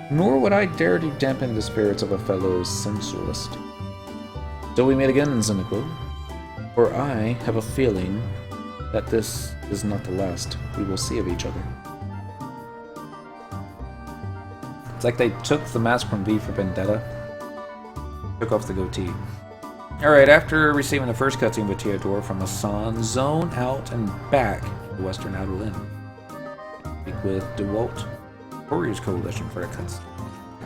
nor would I dare to dampen the spirits of a fellow sensualist. So we meet again, Cyndaquil, for I have a feeling that this is not the last we will see of each other. It's like they took the mask from V for Vendetta, took off the goatee. Alright, after receiving the first cutscene with Theodore from Asan, zone out and back to Western Adoulin. Speak with DeWalt. Warriors Coalition for a cutscene.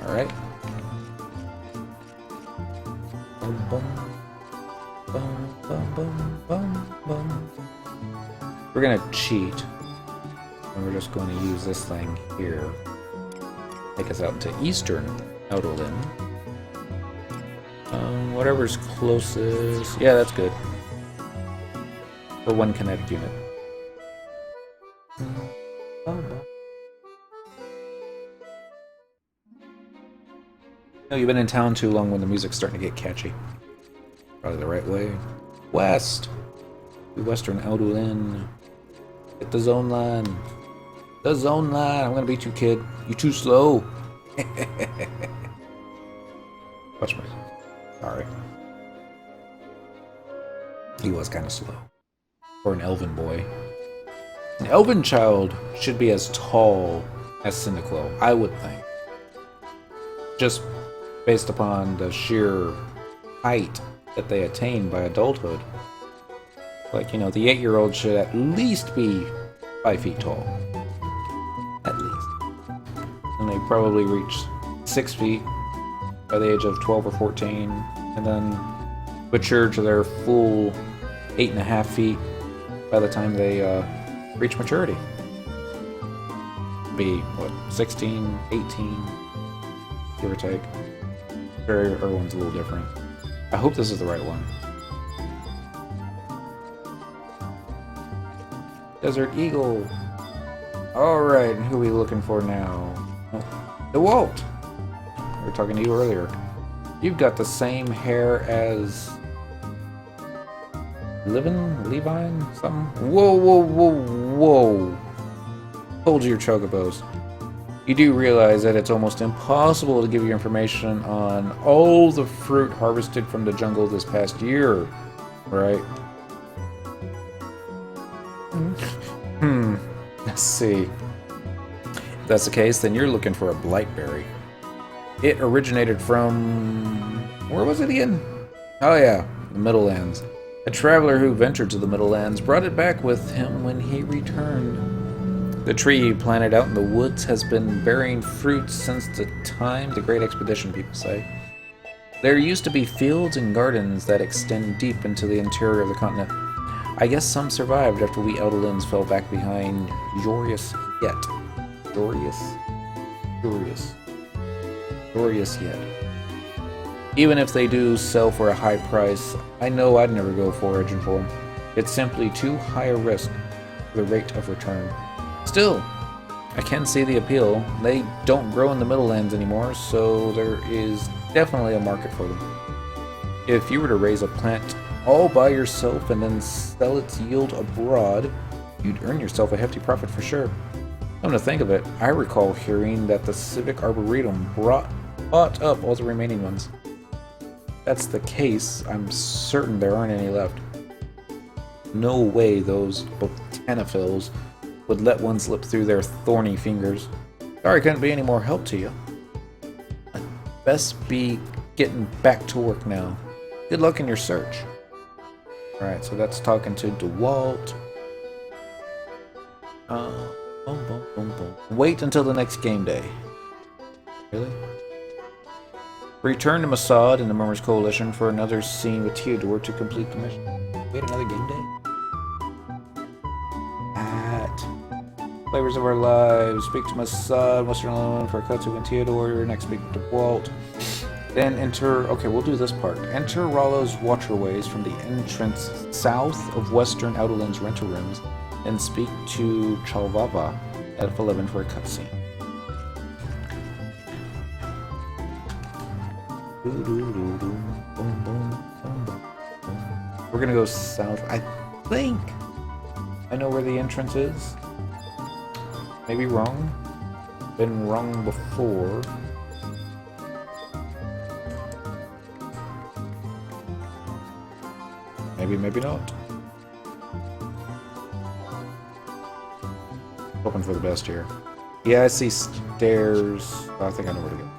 Alright. Bum, bum, bum, bum, bum, bum, bum. We're gonna cheat. And we're just going to use this thing here. Take us out to eastern Adoulin. Whatever's closest. Yeah, that's good. For one kinetic unit. No, you've been in town too long when the music's starting to get catchy. Probably the right way. West! Western Adoulin. Hit the zone line. The zone line! I'm gonna beat you, kid. You too slow. Watch me. Sorry. He was kind of slow. For an elven boy. An elven child should be as tall as Cyndaquil, I would think. Just based upon the sheer height that they attain by adulthood. Like, you know, the 8-year-old should at least be 5 feet tall. At least. And they probably reach 6 feet by the age of 12 or 14, and then mature to their full 8.5 feet by the time they reach maturity. Be, what, 16, 18, give or take. Everyone's a little different. I hope this is the right one. Desert Eagle. Alright, and who are we looking for now? Oh, DeWalt! We were talking to you earlier. You've got the same hair as... Levine? Something? Whoa, whoa, whoa, whoa! Hold your chocobos. You do realize that it's almost impossible to give you information on all the fruit harvested from the jungle this past year, right? Let's see. If that's the case, then you're looking for a blight berry. It originated from... where was it again? Oh yeah, the Middlelands. A traveler who ventured to the Middlelands brought it back with him when he returned. The tree planted out in the woods has been bearing fruit since the time the Great Expedition, people say. There used to be fields and gardens that extend deep into the interior of the continent. I guess some survived after we Adoulins fell back behind Jorius yet. Jorius yet. Even if they do sell for a high price, I know I'd never go foraging for them. It's simply too high a risk for the rate of return. Still, I can see the appeal. They don't grow in the Middlelands anymore, so there is definitely a market for them. If you were to raise a plant all by yourself and then sell its yield abroad, you'd earn yourself a hefty profit for sure. Come to think of it, I recall hearing that the Civic Arboretum bought up all the remaining ones. If that's the case, I'm certain there aren't any left. No way those botanophils would let one slip through their thorny fingers. Sorry I couldn't be any more help to you. I'd best be getting back to work now. Good luck in your search. Alright, so that's talking to DeWalt. Wait until the next game day. Really? Return to Masad and the Murmurs Coalition for another scene with Theodore to complete the mission. Wait, another game day? Flavors of Our Lives, speak to Masad, Western Alone for Katsu and Theodore, next speak to Walt. Then enter, okay, we'll do this part. Enter Rollo's Waterways from the entrance south of Western Adoulin's rental rooms, and speak to Chalvava at F11 for a cutscene. We're gonna go south. I think I know where the entrance is. Maybe wrong. Been wrong before. Maybe, maybe not. Hoping for the best here. Yeah, I see stairs. Oh, I think I know where to go.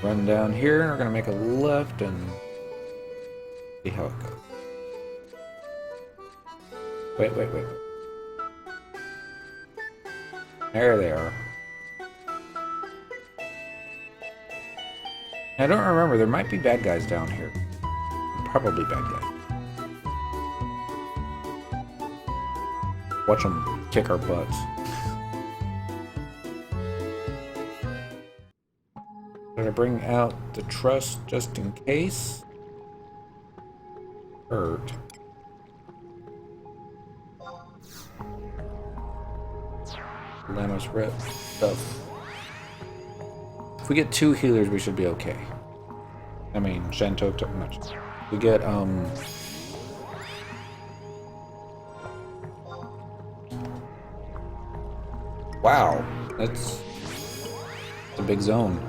Run down here, and we're gonna make a left and see how it goes. Wait. There they are. I don't remember, there might be bad guys down here. Probably bad guys. Watch them kick our butts. Gonna bring out the trust just in case. Hurt. Lamos rep stuff. If we get 2 healers, we should be okay. I mean, Shanto took much. We get, wow, that's a big zone.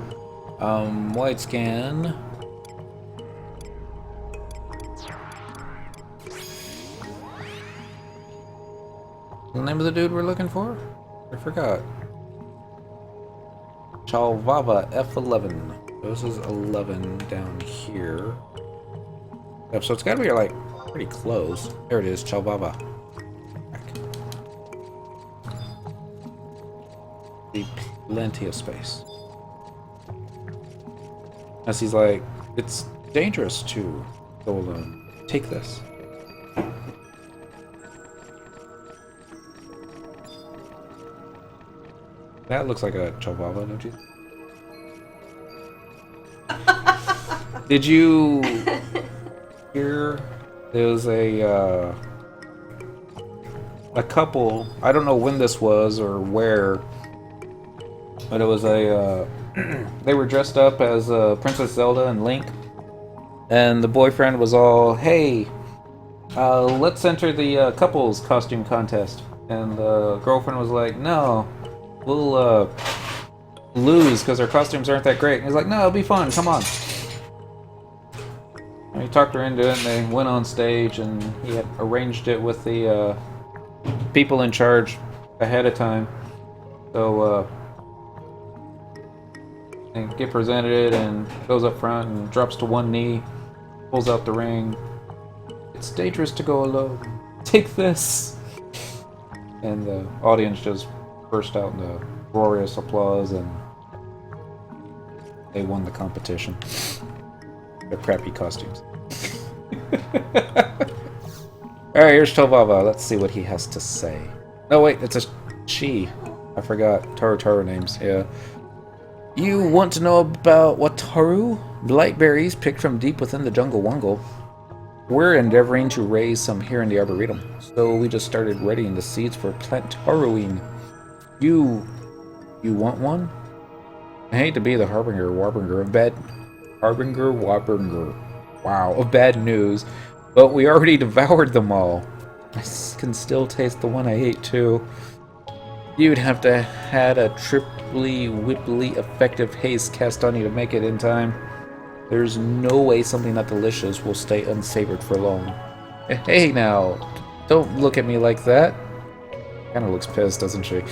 White scan. The name of the dude we're looking for? I forgot. Chalvava F11. This is 11 down here. Yep, so it's gotta be like pretty close. There it is, Chalvava. Plenty of space. As he's like, it's dangerous to go alone. Take this. That looks like a Chalvava, don't you? Did you hear there was a couple, I don't know when this was or where, but it was a they were dressed up as Princess Zelda and Link, and the boyfriend was all, hey, let's enter the couples costume contest, and the girlfriend was like, no, we'll lose because our costumes aren't that great. And he's like, no, it'll be fun, come on. And he talked her into it, and they went on stage, and he had arranged it with the people in charge ahead of time. So they get presented it, and goes up front and drops to one knee, pulls out the ring. It's dangerous to go alone. Take this. And the audience just burst out into glorious applause, and they won the competition. Their crappy costumes. Alright, here's Chalvava. Let's see what he has to say. No, wait, it's a she. I forgot. Taru names, yeah. You want to know about Wataru? Blight berries picked from deep within the jungle wongle. We're endeavoring to raise some here in the Arboretum, so we just started readying the seeds for plant taroing. You want one? I hate to be the harbinger of bad news, but we already devoured them all. I can still taste the one I ate too. You'd have to had a triply whipply effective haste cast on you to make it in time. There's no way something that delicious will stay unsavored for long. Hey now, don't look at me like that. Kinda looks pissed, doesn't she?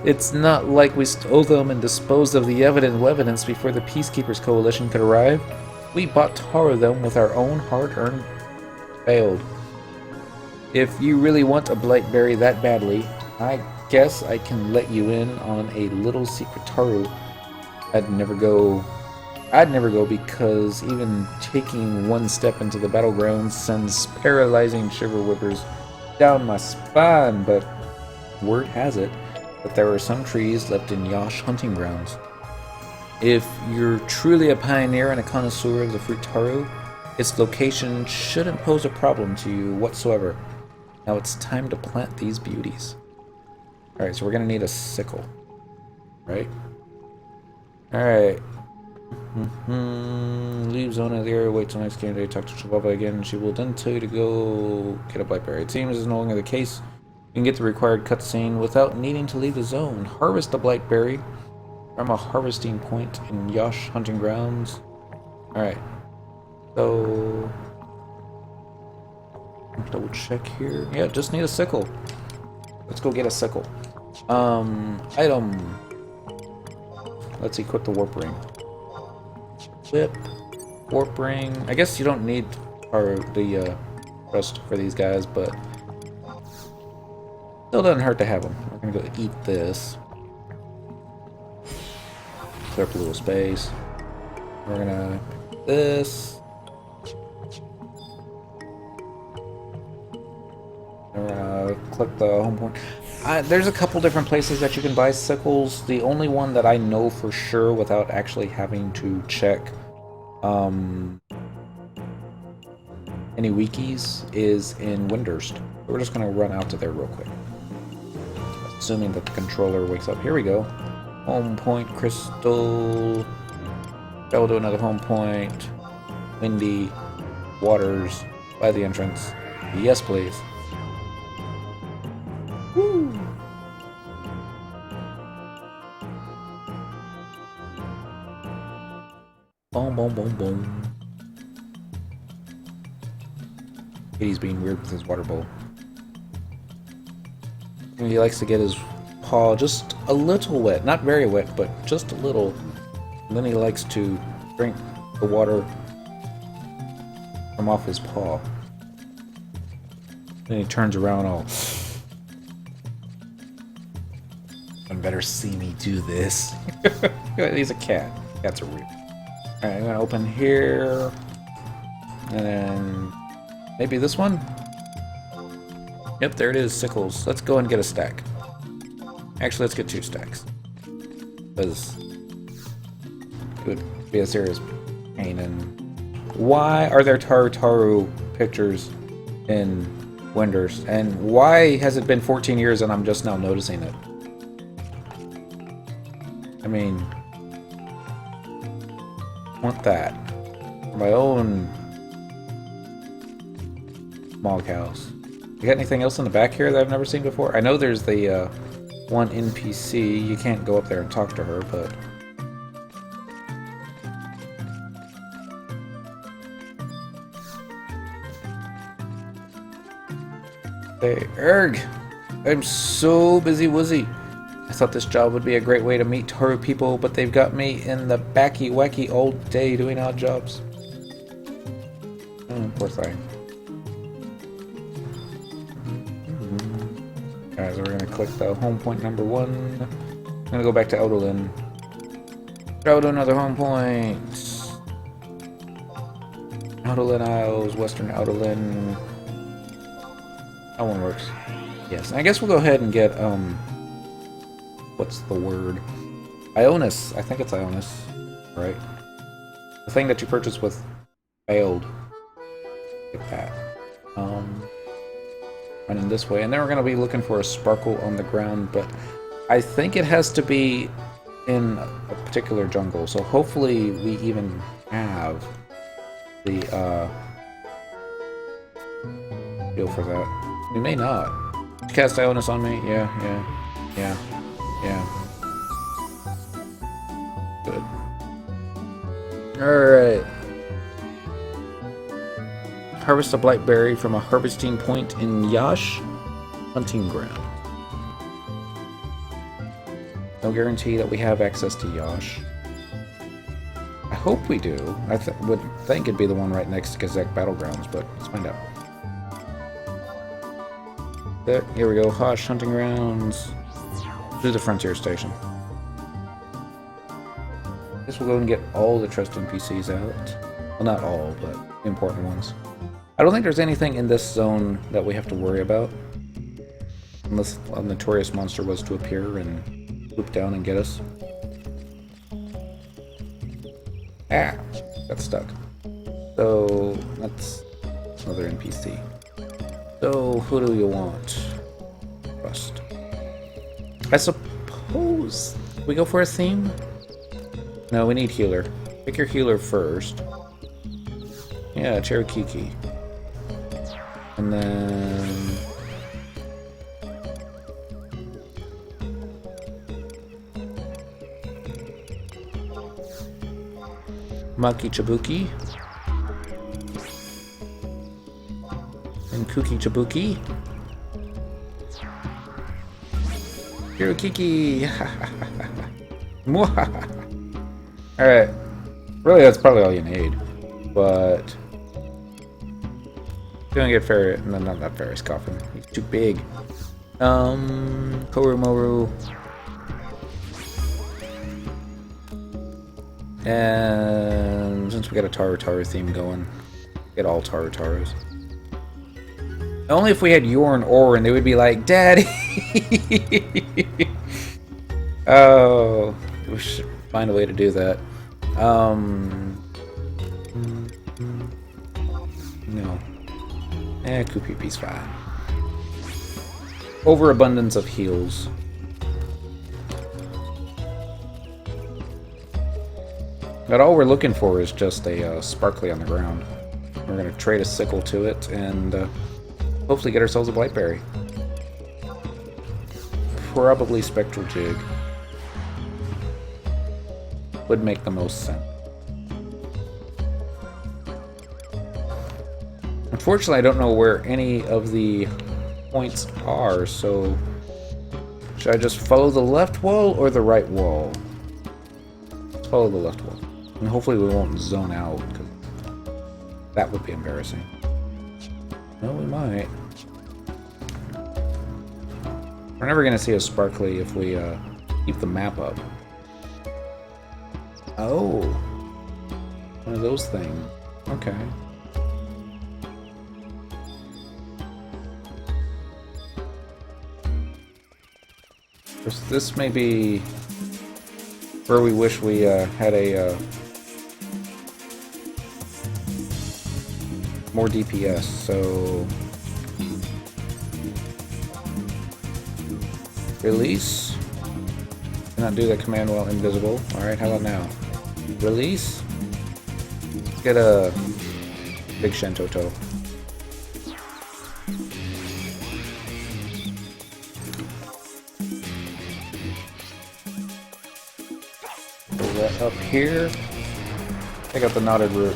It's not like we stole them and disposed of the evidence before the Peacekeepers Coalition could arrive. We bought tar of them with our own hard-earned failed. If you really want a blight berry that badly, I guess I can let you in on a little secret taru. I'd never go because even taking one step into the battleground sends paralyzing shiver whippers down my spine, but word has it that there are some trees left in Yosh hunting grounds. If you're truly a pioneer and a connoisseur of the fruit taru, its location shouldn't pose a problem to you whatsoever. Now it's time to plant these beauties. Alright, so we're gonna need a sickle. Right? Alright. Leave zone of the area, wait till next game day, talk to Chalvava again. She will then tell you to go get a blackberry. It seems this is no longer the case. You can get the required cutscene without needing to leave the zone. Harvest the blackberry from a harvesting point in Yosh hunting grounds. Alright. So double check here. Yeah, just need a sickle. Let's go get a sickle. Item. Let's equip the warp ring. Whip. Warp ring. I guess you don't need the rust for these guys, but still doesn't hurt to have them. We're gonna go eat this. Clear up a little space. We're gonna pick this. And we're gonna click the home point. There's a couple different places that you can buy sickles. The only one that I know for sure without actually having to check any wikis is in Windurst. We're just gonna run out to there real quick. Assuming that the controller wakes up. Here we go. Home point crystal. We'll do another home point. Windy. Waters. By the entrance. Yes, please. Woo! Boom, boom, boom, boom. He's being weird with his water bowl. And he likes to get his paw just a little wet. Not very wet, but just a little. And then he likes to drink the water from off his paw. Then he turns around all... "You better see me do this." He's a cat. Cats are weird. Alright, I'm gonna open here. And then... maybe this one? Yep, there it is, sickles. Let's go and get a stack. Actually, let's get 2 stacks. Because it would be a serious pain. And why are there Taru pictures in Windurst? And why has it been 14 years and I'm just now noticing it? I mean... I want that. For my own... small cows. You got anything else in the back here that I've never seen before? I know there's the one NPC. You can't go up there and talk to her, but... hey, Erg! I'm so busy woozy. I thought this job would be a great way to meet Taru people, but they've got me in the backy wacky all day doing odd jobs. Oh, poor thing. Alright, so we're gonna click the home point number 1. I'm gonna go back to Adoulin. Go to another home point. Adoulin Isles, Western Adoulin. That one works. Yes, I guess we'll go ahead and get, what's the word? Ionis. I think it's Ionis, right? The thing that you purchase with failed. Get that. Running this way, and then we're going to be looking for a sparkle on the ground, but I think it has to be in a particular jungle, so hopefully we even have the deal for that. We may not. Cast Ionis on me? Yeah. Good. Alright. Harvest a blight berry from a harvesting point in Yash hunting ground. No guarantee that we have access to Yash. I hope we do. I would think it'd be the one right next to Ceizak Battlegrounds, but let's find out. There, here we go. Hosh hunting grounds. Do the frontier station. Guess we'll go and get all the trust NPCs out. Well, not all, but important ones. I don't think there's anything in this zone that we have to worry about. Unless a notorious monster was to appear and swoop down and get us. Ah! Got stuck. So, that's another NPC. So, who do you want? Rust. I suppose we go for a theme? No, we need healer. Pick your healer first. Yeah, Cherokee. And then... Maki Chabuki. And Kuki Chabuki. Hirokiki. Alright. Really, that's probably all you need. But gonna get Fairy. No, not that Fairy's Coffin. He's too big. Korumoru. And since we got a Taru theme going, get all Tarus. Only if we had Yorn Orin, they would be like, Daddy! Oh, we should find a way to do that. No. QPP's fine. Overabundance of heals. But all we're looking for is just a sparkly on the ground. We're going to trade a sickle to it and hopefully get ourselves a Blightberry. Probably Spectral Jig. Would make the most sense. Unfortunately, I don't know where any of the points are, so should I just follow the left wall or the right wall? Let's follow the left wall. And hopefully we won't zone out, because that would be embarrassing. No, we might. We're never going to see a sparkly if we keep the map up. Oh. One of those things. Okay. This may be where we wish we had a more DPS, so release. Cannot do that command while invisible. Alright, how about now? Release. Let's get a big Shentoto. Pull that up here. Take out the knotted root.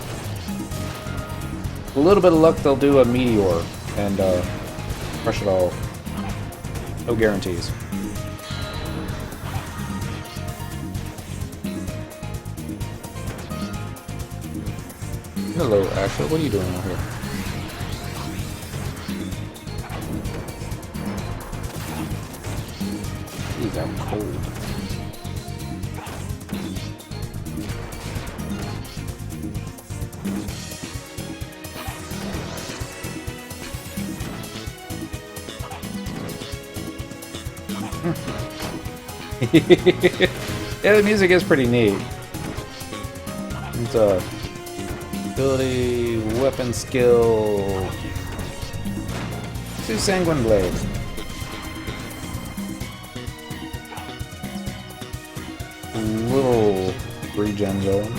With a little bit of luck, they'll do a meteor and crush it all. No guarantees. Hello, Asher. What are you doing out here? Jeez, I'm cold. Yeah, the music is pretty neat. It's ability, weapon skill. Two Sanguine Blade. Little regen zone.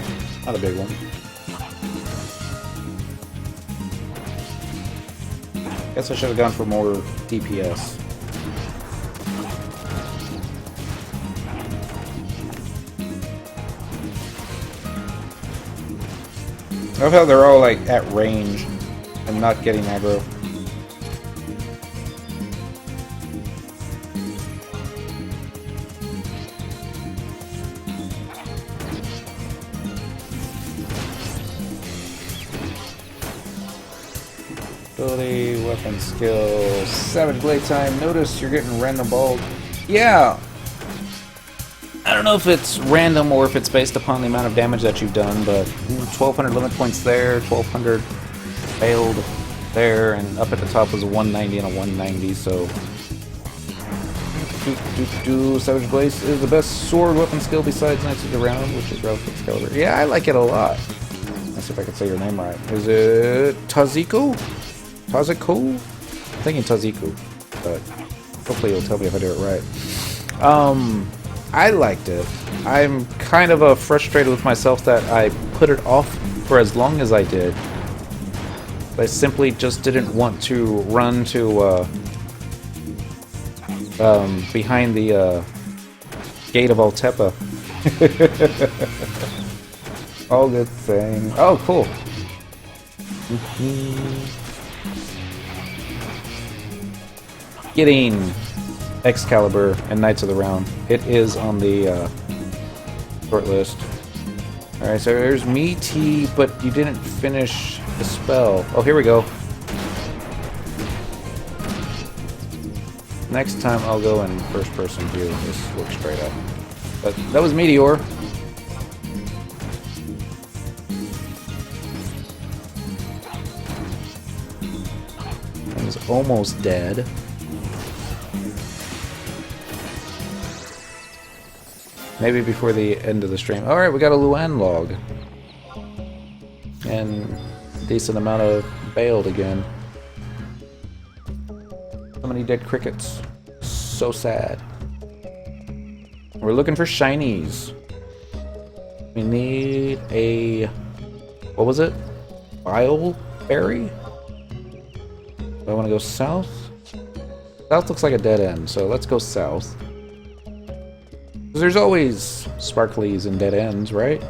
Not a big one. Guess I should have gone for more DPS. I love how they're all like at range and not getting aggro. Ability, weapon skill, Savage Blade time. Notice you're getting random balled. Yeah! I don't know if it's random or if it's based upon the amount of damage that you've done, but 1,200 limit points there, 1,200 failed there, and up at the top was a 190 and a 190, so... Savage Blade is the best sword weapon skill besides Knights of the Round, which is Relic Excalibur. Yeah, I like it a lot. Let's see if I can say your name right. Is it Taziku? Taziku? I'm thinking Taziku, but hopefully you'll tell me if I do it right. I liked it. I'm kind of frustrated with myself that I put it off for as long as I did. I simply just didn't want to run to behind the gate of Altepa. All good thing. Oh, cool. Getting Excalibur and Knights of the Round. It is on the short list. Alright, so there's me, T, but you didn't finish the spell. Oh, here we go. Next time I'll go in first person view. Just look straight up. But that was Meteor. I was almost dead. Maybe before the end of the stream. Alright, we got a Luan log. And a decent amount of baled again. So many dead crickets. So sad. We're looking for shinies. We need a... what was it? Bile berry? Do I want to go south? South looks like a dead end, so let's go south. There's always sparklies and dead ends, right?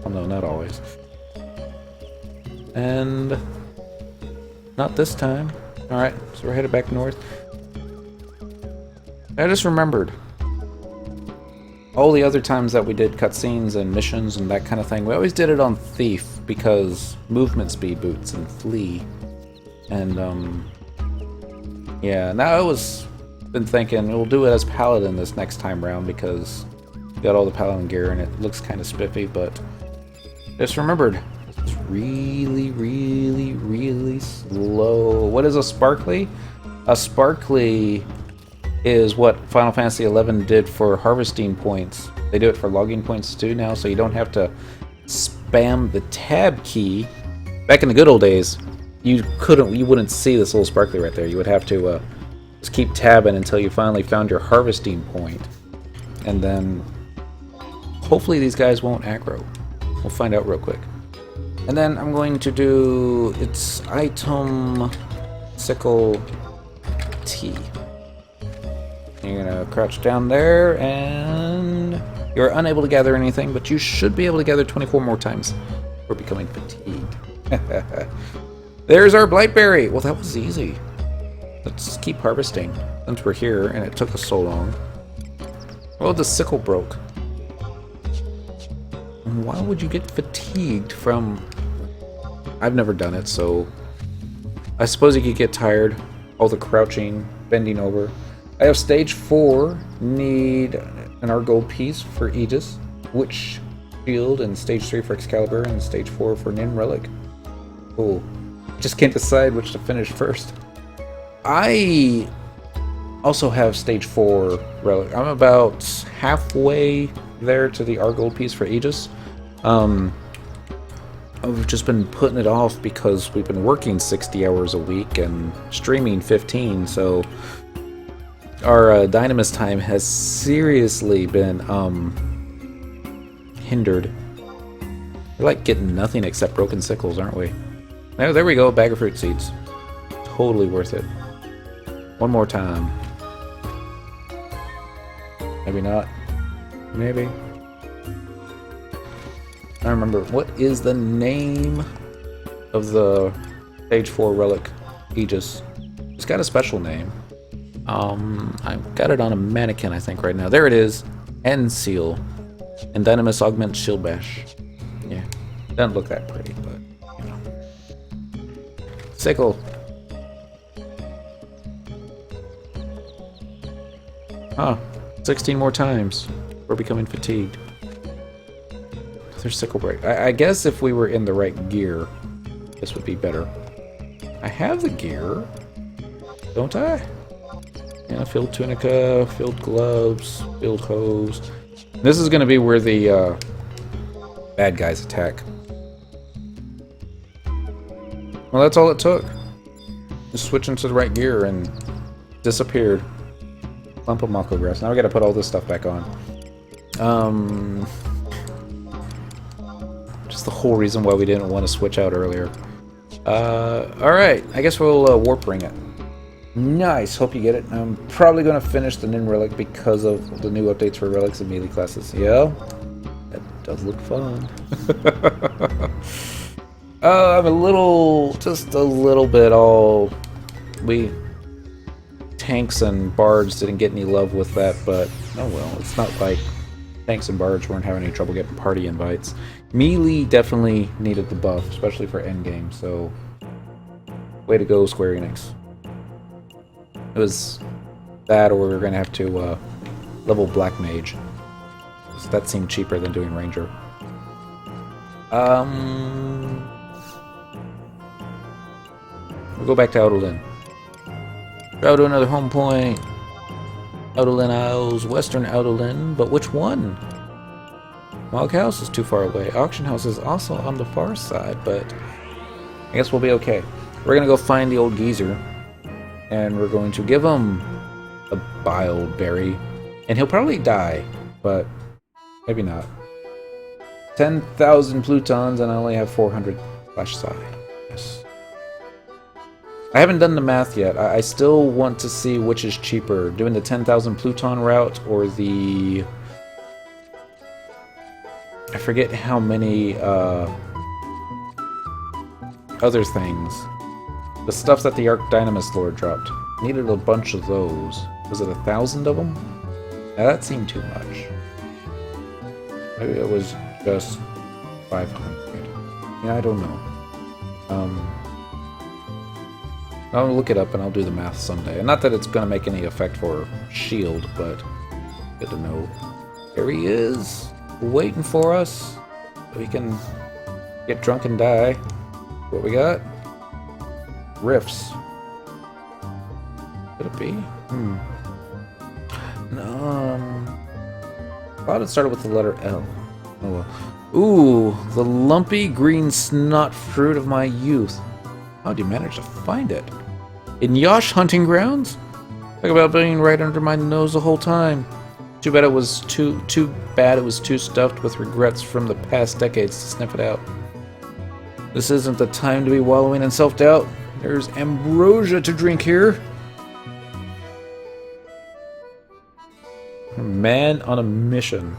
Oh no, not always. And... not this time. Alright, so we're headed back north. I just remembered. All the other times that we did cutscenes and missions and that kind of thing, we always did it on Thief, because movement speed boots and flee. And, yeah, now I was... been thinking we'll do it as Paladin this next time round because we got all the Paladin gear and it looks kind of spiffy, but just remembered it's really, really, really slow. What is a sparkly? A sparkly is what Final Fantasy XI did for harvesting points. They do it for logging points too now, so you don't have to spam the tab key. Back in the good old days, you wouldn't see this little sparkly right there. You would have to just keep tabbing until you finally found your harvesting point. And then hopefully these guys won't aggro. We'll find out real quick. And then I'm going to do its item sickle T. You're gonna crouch down there and you're unable to gather anything, but you should be able to gather 24 more times before becoming fatigued. There's our Blightberry! Well, that was easy. Let's keep harvesting since we're here and it took us so long. Oh, the sickle broke. Why would you get fatigued from... I've never done it, so... I suppose you could get tired. All the crouching, bending over. I have stage 4. Need an Argold piece for Aegis. Witch Shield, and stage 3 for Excalibur, and stage 4 for Nin Relic. Cool. Just can't decide which to finish first. I also have stage 4 relic. I'm about halfway there to the Argold piece for Aegis. I've just been putting it off because we've been working 60 hours a week and streaming 15, so our Dynamis time has seriously been hindered. We're like getting nothing except broken sickles, aren't we? Oh, there we go, bag of fruit seeds. Totally worth it. One more time. Maybe not. Maybe. I remember. What is the name of the stage 4 relic Aegis? It's got a special name. I've got it on a mannequin, I think, right now. There it is. End Seal. And Dynamis Augment Shield Bash. Yeah. Doesn't look that pretty, but, you know. Sickle. Huh. 16 more times. We're becoming fatigued. There's sickle break. I guess if we were in the right gear, this would be better. I have the gear, don't I? Yeah, field tunica, field gloves, field hose. This is going to be where the bad guys attack. Well, that's all it took. Just switch into the right gear and disappeared. Lump of Mako grass. Now we got to put all this stuff back on. Just the whole reason why we didn't want to switch out earlier. Alright, I guess we'll warp ring it. Nice, hope you get it. I'm probably going to finish the Nin Relic because of the new updates for relics and melee classes. Yeah, that does look fun. I'm a little, just a little bit all... Tanks and bards didn't get any love with that, but oh well, it's not like tanks and bards weren't having any trouble getting party invites. Melee definitely needed the buff, especially for endgame, so way to go, Square Enix. It was that, or we were going to have to level Black Mage. So that seemed cheaper than doing Ranger. We'll go back to Adoulin. Travel to another home point. Adoulin Isles, Western Adoulin, but which one? Mog House is too far away. Auction House is also on the far side, but I guess we'll be okay. We're gonna go find the old geezer, and we're going to give him a bile berry, and he'll probably die, but maybe not. 10,000 plutons, and I only have 400 flash psi. Yes. I haven't done the math yet. I still want to see which is cheaper, doing the 10,000 pluton route or the... I forget how many other things. The stuff that the Arc Dynamis Lord dropped. Needed a bunch of those. Was it 1,000 of them? Now that seemed too much. Maybe it was just 500. Yeah, I don't know. I'll look it up and I'll do the math someday. And not that it's going to make any effect for shield, but good to know. Here he is, waiting for us. So we can get drunk and die. What we got? Rifts. Could it be? I thought it started with the letter L. Oh well. Ooh, the lumpy green snot fruit of my youth. How'd you manage to find it? In Yosh hunting grounds? Talk about being right under my nose the whole time. Too bad it was too stuffed with regrets from the past decades to sniff it out. This isn't the time to be wallowing in self-doubt. There's ambrosia to drink here. A man on a mission.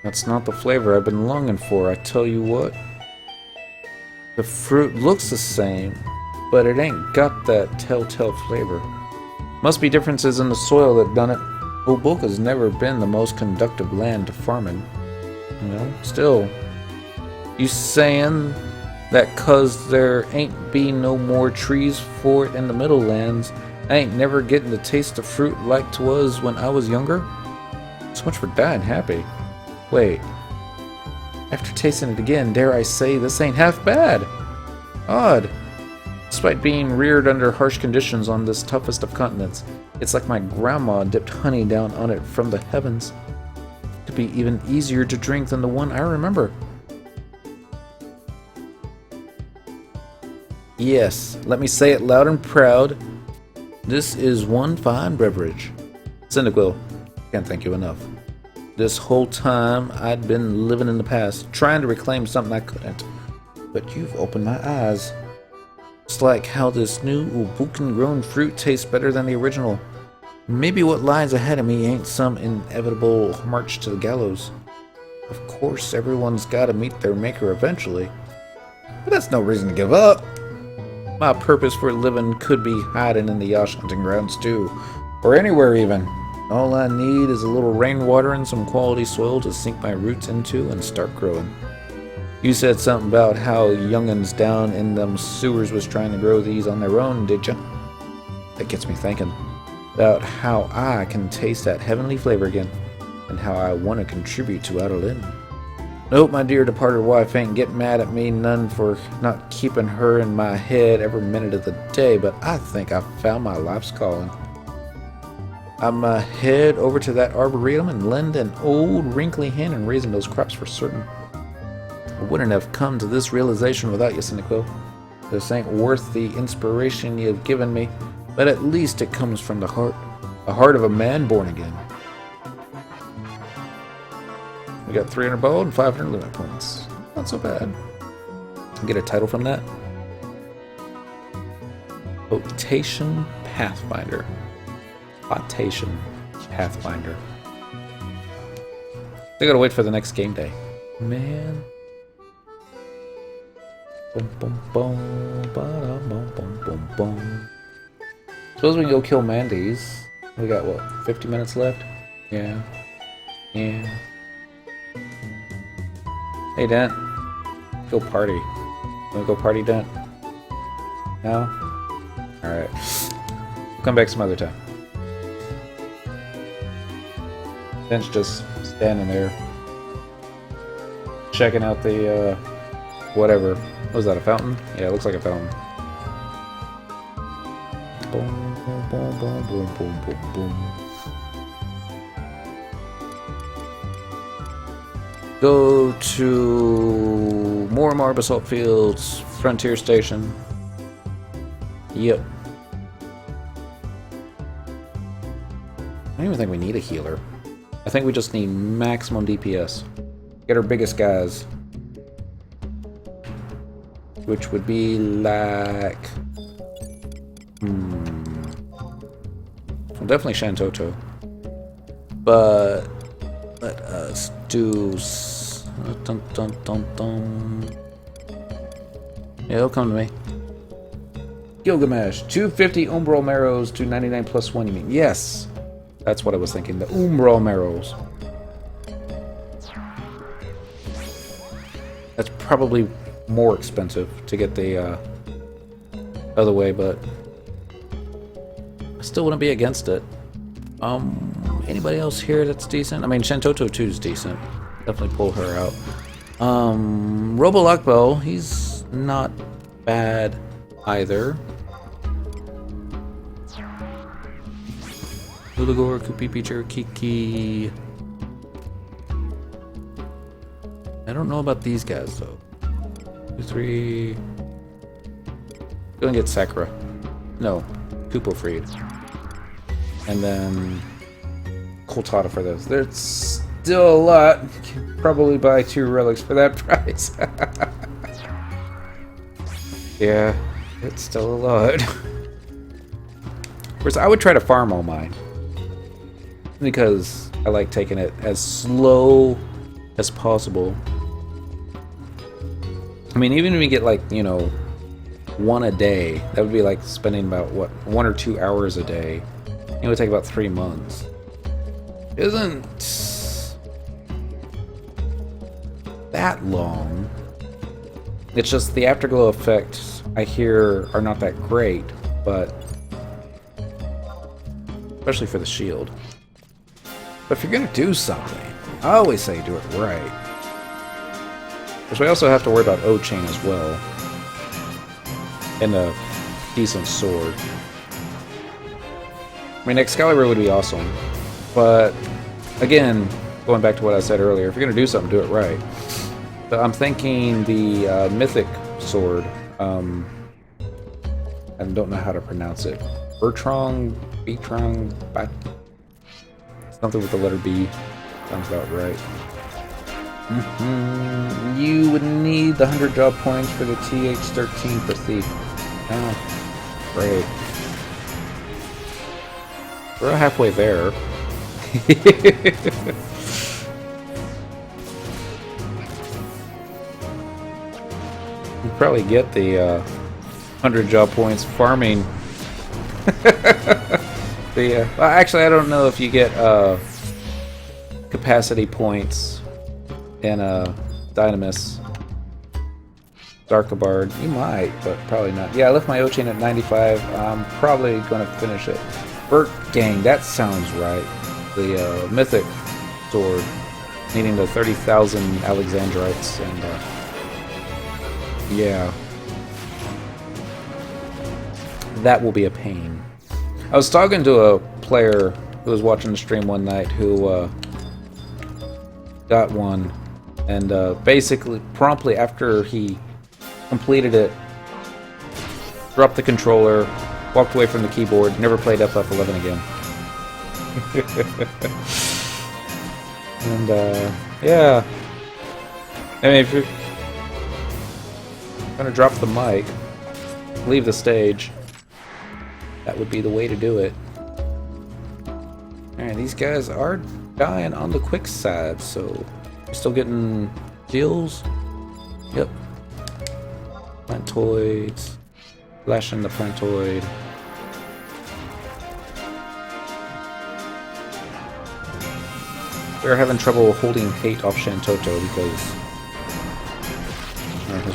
That's not the flavor I've been longing for, I tell you what. The fruit looks the same, but it ain't got that telltale flavor. Must be differences in the soil that done it. Oboka's never been the most conductive land to farm in. You know, still, you saying that 'cause there ain't be no more trees for it in the Middlelands, I ain't never getting to taste the fruit like 'twas when I was younger? So much for dying happy. Wait, after tasting it again, dare I say this ain't half bad. Odd. Despite being reared under harsh conditions on this toughest of continents, it's like my grandma dipped honey down on it from the heavens. To be even easier to drink than the one I remember. Yes, let me say it loud and proud. This is one fine beverage. Cyndaquil, can't thank you enough. This whole time I'd been living in the past, trying to reclaim something I couldn't. But you've opened my eyes. It's like how this new Ubukan-grown fruit tastes better than the original. Maybe what lies ahead of me ain't some inevitable march to the gallows. Of course, everyone's got to meet their maker eventually. But that's no reason to give up. My purpose for living could be hiding in the Yosh hunting grounds too. Or anywhere even. All I need is a little rainwater and some quality soil to sink my roots into and start growing. You said something about how young'uns down in them sewers was trying to grow these on their own, did ya? That gets me thinking about how I can taste that heavenly flavor again, and how I want to contribute to Adoulin. I hope my dear departed wife ain't getting mad at me none for not keeping her in my head every minute of the day, but I think I've found my life's calling. I'ma head over to that arboretum and lend an old wrinkly hand in raising those crops for certain. I wouldn't have come to this realization without you, Cyndaquil. This ain't worth the inspiration you've given me, but at least it comes from the heart of a man born again. We got 300 bow and 500 limit points. Not so bad. Get a title from that. Potation Pathfinder. Potation Pathfinder. They gotta wait for the next game day. Man. Boom, boom, boom, ba-da, boom, boom, boom, boom. Suppose we can go kill Mandy's. We got, what, 50 minutes left? Yeah. Yeah. Hey, Dent. Go party. Wanna go party, Dent? No? Alright. We'll come back some other time. Dent's just standing there. Checking out the, whatever. Was that a fountain? Yeah, it looks like a fountain. Boom, boom, boom, boom, boom, boom, boom, boom. Go to more basalt fields, frontier station. Yep. I don't even think we need a healer. I think we just need maximum DPS. Get our biggest guys. Which would be like... Well, definitely Shantoto. But... let us do... Dun, dun, dun, dun. Yeah, it'll come to me. Gilgamesh. 250 Umbral Marrows, 299 plus 1, you mean? Yes! That's what I was thinking. The Umbral Marrows. That's probably more expensive to get the other way, but I still wouldn't be against it. Anybody else here that's decent? I mean, Shantoto 2 is decent. Definitely pull her out. Robo Lockbell, he's not bad either. Ulagor, Kupipi, Cherokiki. I don't know about these guys though. 2, 3. Go and get Sakura. No, Kupo Freed. And then Koltata for those. There's still a lot. You can probably buy 2 relics for that price. Yeah, it's still a lot. Whereas I would try to farm all mine. Because I like taking it as slow as possible. I mean, even if you get like, you know, 1 a day, that would be like spending about, what, 1 or 2 hours a day. It would take about 3 months. Isn't that long. It's just the afterglow effects I hear are not that great, but especially for the shield. But if you're gonna do something, I always say do it right. Because we also have to worry about O-Chain as well. And a decent sword. I mean, Excalibur would be awesome. But, again, going back to what I said earlier, if you're gonna do something, do it right. So I'm thinking the Mythic sword, I don't know how to pronounce it. Bertrong, something with the letter B. Sounds about right. You would need the 100 job points for the TH13 for Thief. Oh, great. We're halfway there. You probably get the 100 job points farming. Well, actually, I don't know if you get capacity points in Dynamis. Darkabard. You might, but probably not. Yeah, I left my O-Chain at 95. I'm probably going to finish it. Burt Gang, that sounds right. The Mythic Sword, needing the 30,000 Alexandrites, and yeah. That will be a pain. I was talking to a player who was watching the stream one night who got one, and basically, promptly after he completed it, dropped the controller, walked away from the keyboard, never played FF11 again. And yeah, I mean, if you're gonna drop the mic, leave the stage, that would be the way to do it. Alright, these guys are dying on the quick side, so we're still getting deals. Yep. Plantoids. Flashing the plantoid. we're having trouble holding hate off Shantoto because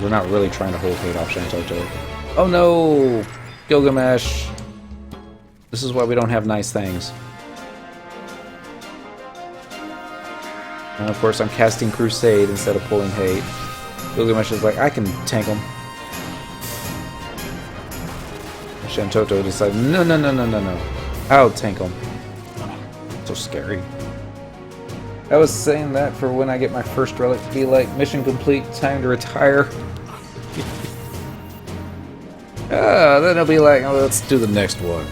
we're not really trying to hold hate off Shantoto. Oh no! Gilgamesh! This is why we don't have nice things. And of course I'm casting Crusade instead of pulling hate. Gilgamesh is like, I can tank him. Shantoto decides, no. I'll tank him. So scary. I was saying that for when I get my first relic to be like, mission complete, time to retire. Then it'll be like, oh, let's do the next one.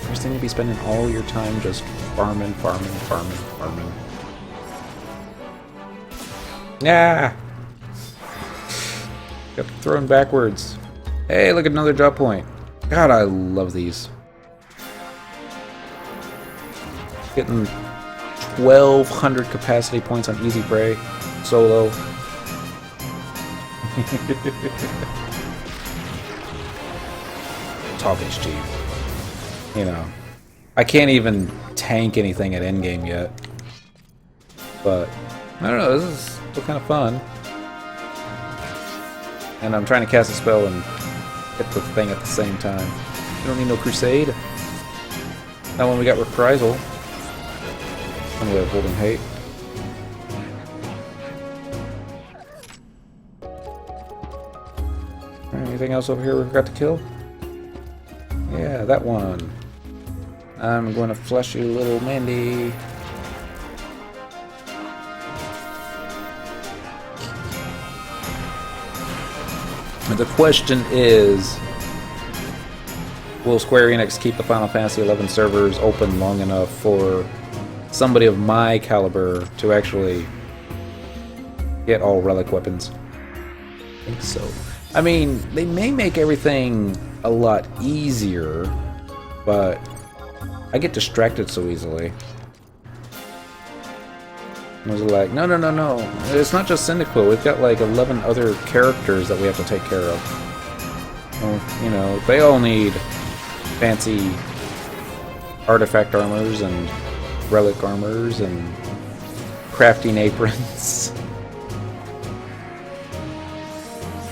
First thing to be spending all your time just farming. Yeah. Got thrown backwards. Hey, look at another drop point. God, I love these. Getting 1,200 capacity points on easy prey, solo. Talking's cheap. You know, I can't even tank anything at endgame yet. But I don't know. This is still kind of fun. And I'm trying to cast a spell and hit the thing at the same time. You don't need no Crusade. Not when we got Reprisal. Anyway, holding hate. Anything else over here we've got to kill? Yeah, that one. I'm going to flush you, little Mandy. The question is, will Square Enix keep the Final Fantasy XI servers open long enough for somebody of my caliber to actually get all relic weapons? I think so. I mean, they may make everything a lot easier, but I get distracted so easily. I was like, no. It's not just Cyndaquil. We've got like 11 other characters that we have to take care of. Well, you know, they all need fancy artifact armors and relic armors and crafting aprons.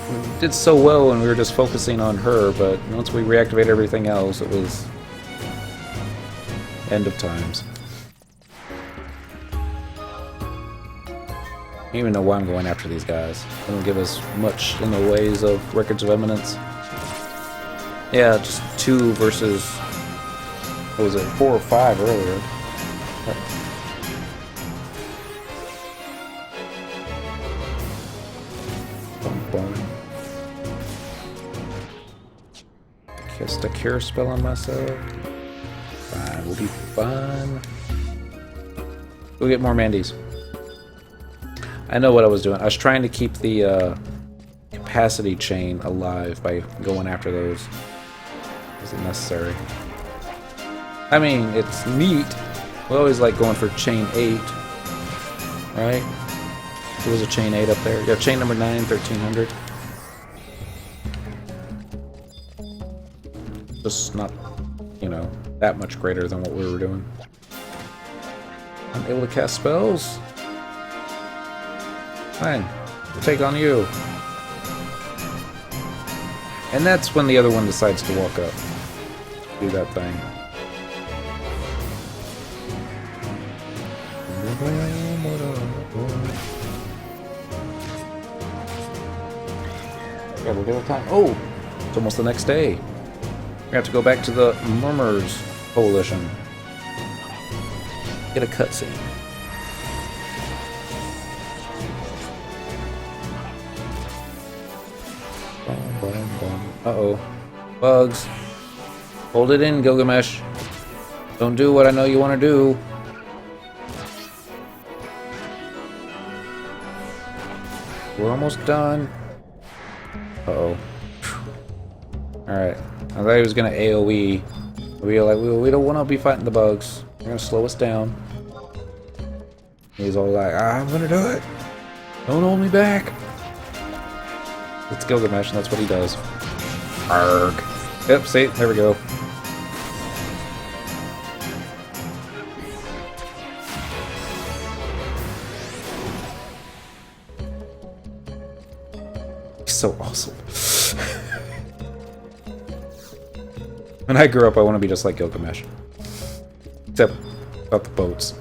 We did so well when we were just focusing on her, but once we reactivated everything else, it was end of times. I don't even know why I'm going after these guys. They don't give us much in the ways of records of eminence. Yeah, just 2 versus, what was it, 4 or 5 earlier. Cast a cure spell on myself. Fine, we'll be fine. We'll get more Mandys. I know what I was doing. I was trying to keep the capacity chain alive by going after those. Is it necessary? I mean, it's neat. We always like going for chain 8, right? There was a chain 8 up there. Yeah, chain number 9, 1300. Just not, you know, that much greater than what we were doing. I'm able to cast spells. Fine, we'll take on you. And that's when the other one decides to walk up. Do that thing. Got a little time. Oh! It's almost the next day. We have to go back to the Murmurs Coalition. Get a cutscene. Uh-oh. Bugs. Hold it in, Gilgamesh. Don't do what I know you want to do. We're almost done. Uh-oh. Alright. I thought he was going to AoE. We were like, we don't want to be fighting the bugs. They're going to slow us down. He's all like, I'm going to do it. Don't hold me back. It's Gilgamesh, and that's what he does. Arg. Yep, see? There we go. He's so awesome. When I grow up, I want to be just like Gilgamesh. Except about the boats.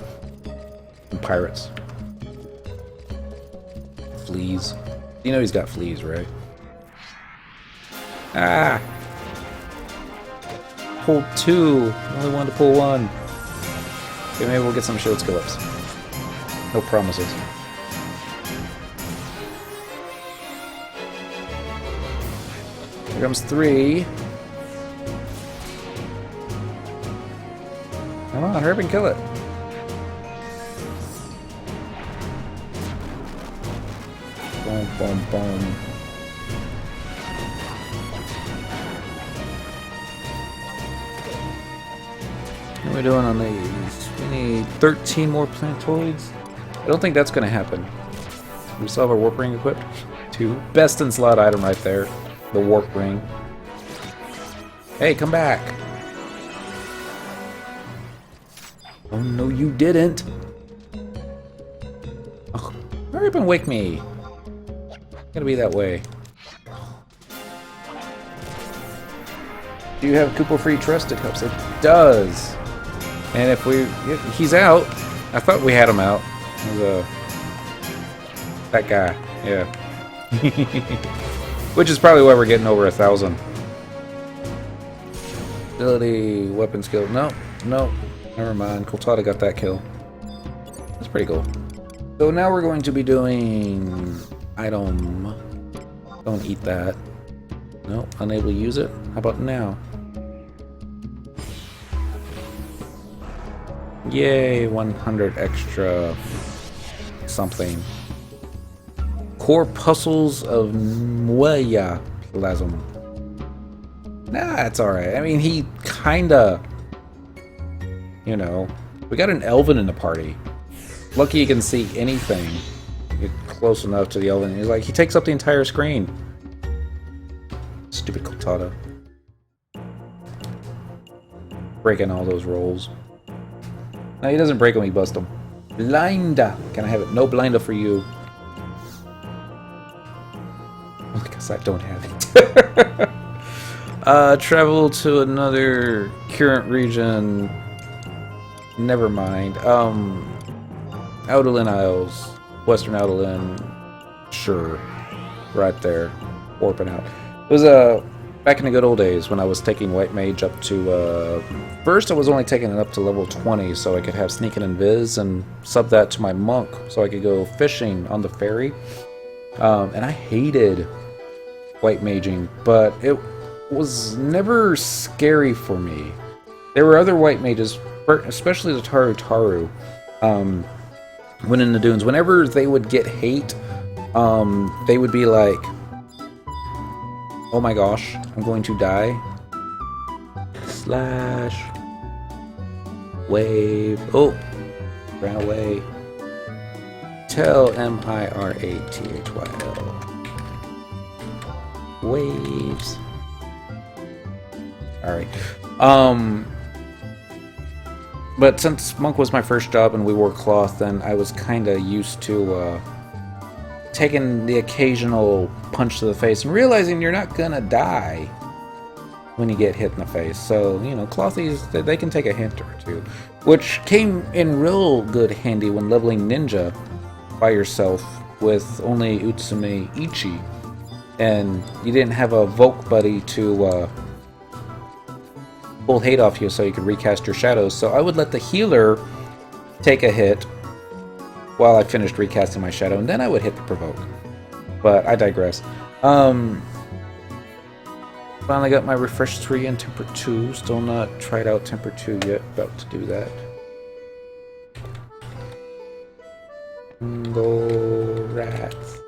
And pirates. Fleas. You know he's got fleas, right? Ah! Pulled 2. Only wanted to pull 1. Okay, maybe we'll get some shield skill ups. No promises. Here comes 3. Come on, hurry up and kill it. Boom, boom, boom. What are we doing on these? We need 13 more plantoids. I don't think that's going to happen. We still have our warp ring equipped. 2. Best in slot item right there. The warp ring. Hey, come back. Oh, no, you didn't. Oh, hurry up and wake me. Gotta be that way. Do you have Koopa-free trusted hubs? It does. And if he's out. I thought we had him out. It was, that guy. Yeah. Which is probably why we're getting over 1,000. Ability, weapon skill. No, no. Never mind. Coltada got that kill. That's pretty cool. So now we're going to be doing item. Don't eat that. No, unable to use it. How about now? Yay, 100 extra something. Corpuscles of Mueya Plasm. Nah, it's alright. I mean, he kinda... You know, we got an Elven in the party. Lucky he can see anything. Get close enough to the Elven. He's like, he takes up the entire screen. Stupid Coltada. Breaking all those rolls. No, he doesn't break them, he busts them. Blinda! Can I have it? No Blinda for you. Because I don't have it. Travel to another current region. Never mind. Adoulin Isles. Western Adoulin. Sure. Right there. Warping out. It was back in the good old days when I was taking White Mage up to first I was only taking it up to level 20 so I could have Sneak and Invis and sub that to my monk so I could go fishing on the ferry. And I hated White Maging, but it was never scary for me. There were other White Mages, especially the Taru, when in the dunes, whenever they would get hate, they would be like, oh my gosh, I'm going to die. Slash. Wave. Oh, ran away. Tell M-I-R-A-T-H-Y-L. Waves. Alright. But since Monk was my first job and we wore cloth, then I was kind of used to taking the occasional punch to the face and realizing you're not gonna die when you get hit in the face. So, you know, clothies, they can take a hint or two. Which came in real good handy when leveling Ninja by yourself with only Utsume Ichi. And you didn't have a Volk buddy to pull hate off you so you could recast your shadows. So I would let the healer take a hit while I finished recasting my shadow, and then I would hit the provoke. But I digress. Finally got my Refresh 3 and Temper 2. Still not tried out Temper 2 yet. About to do that. Go rats.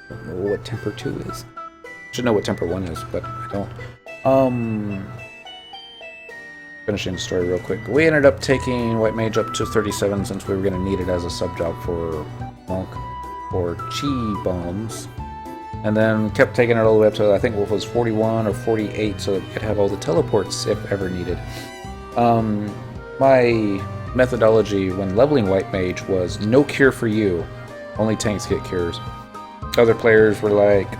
Don't know what Temper 2 is. Should know what Temper 1 is, but I don't. Finishing the story real quick. We ended up taking White Mage up to 37 since we were going to need it as a sub job for Monk or Chi Bombs. And then kept taking it all the way up to, I think it was 41 or 48 so that we could have all the teleports if ever needed. My methodology when leveling White Mage was no cure for you. Only tanks get cures. other players were like,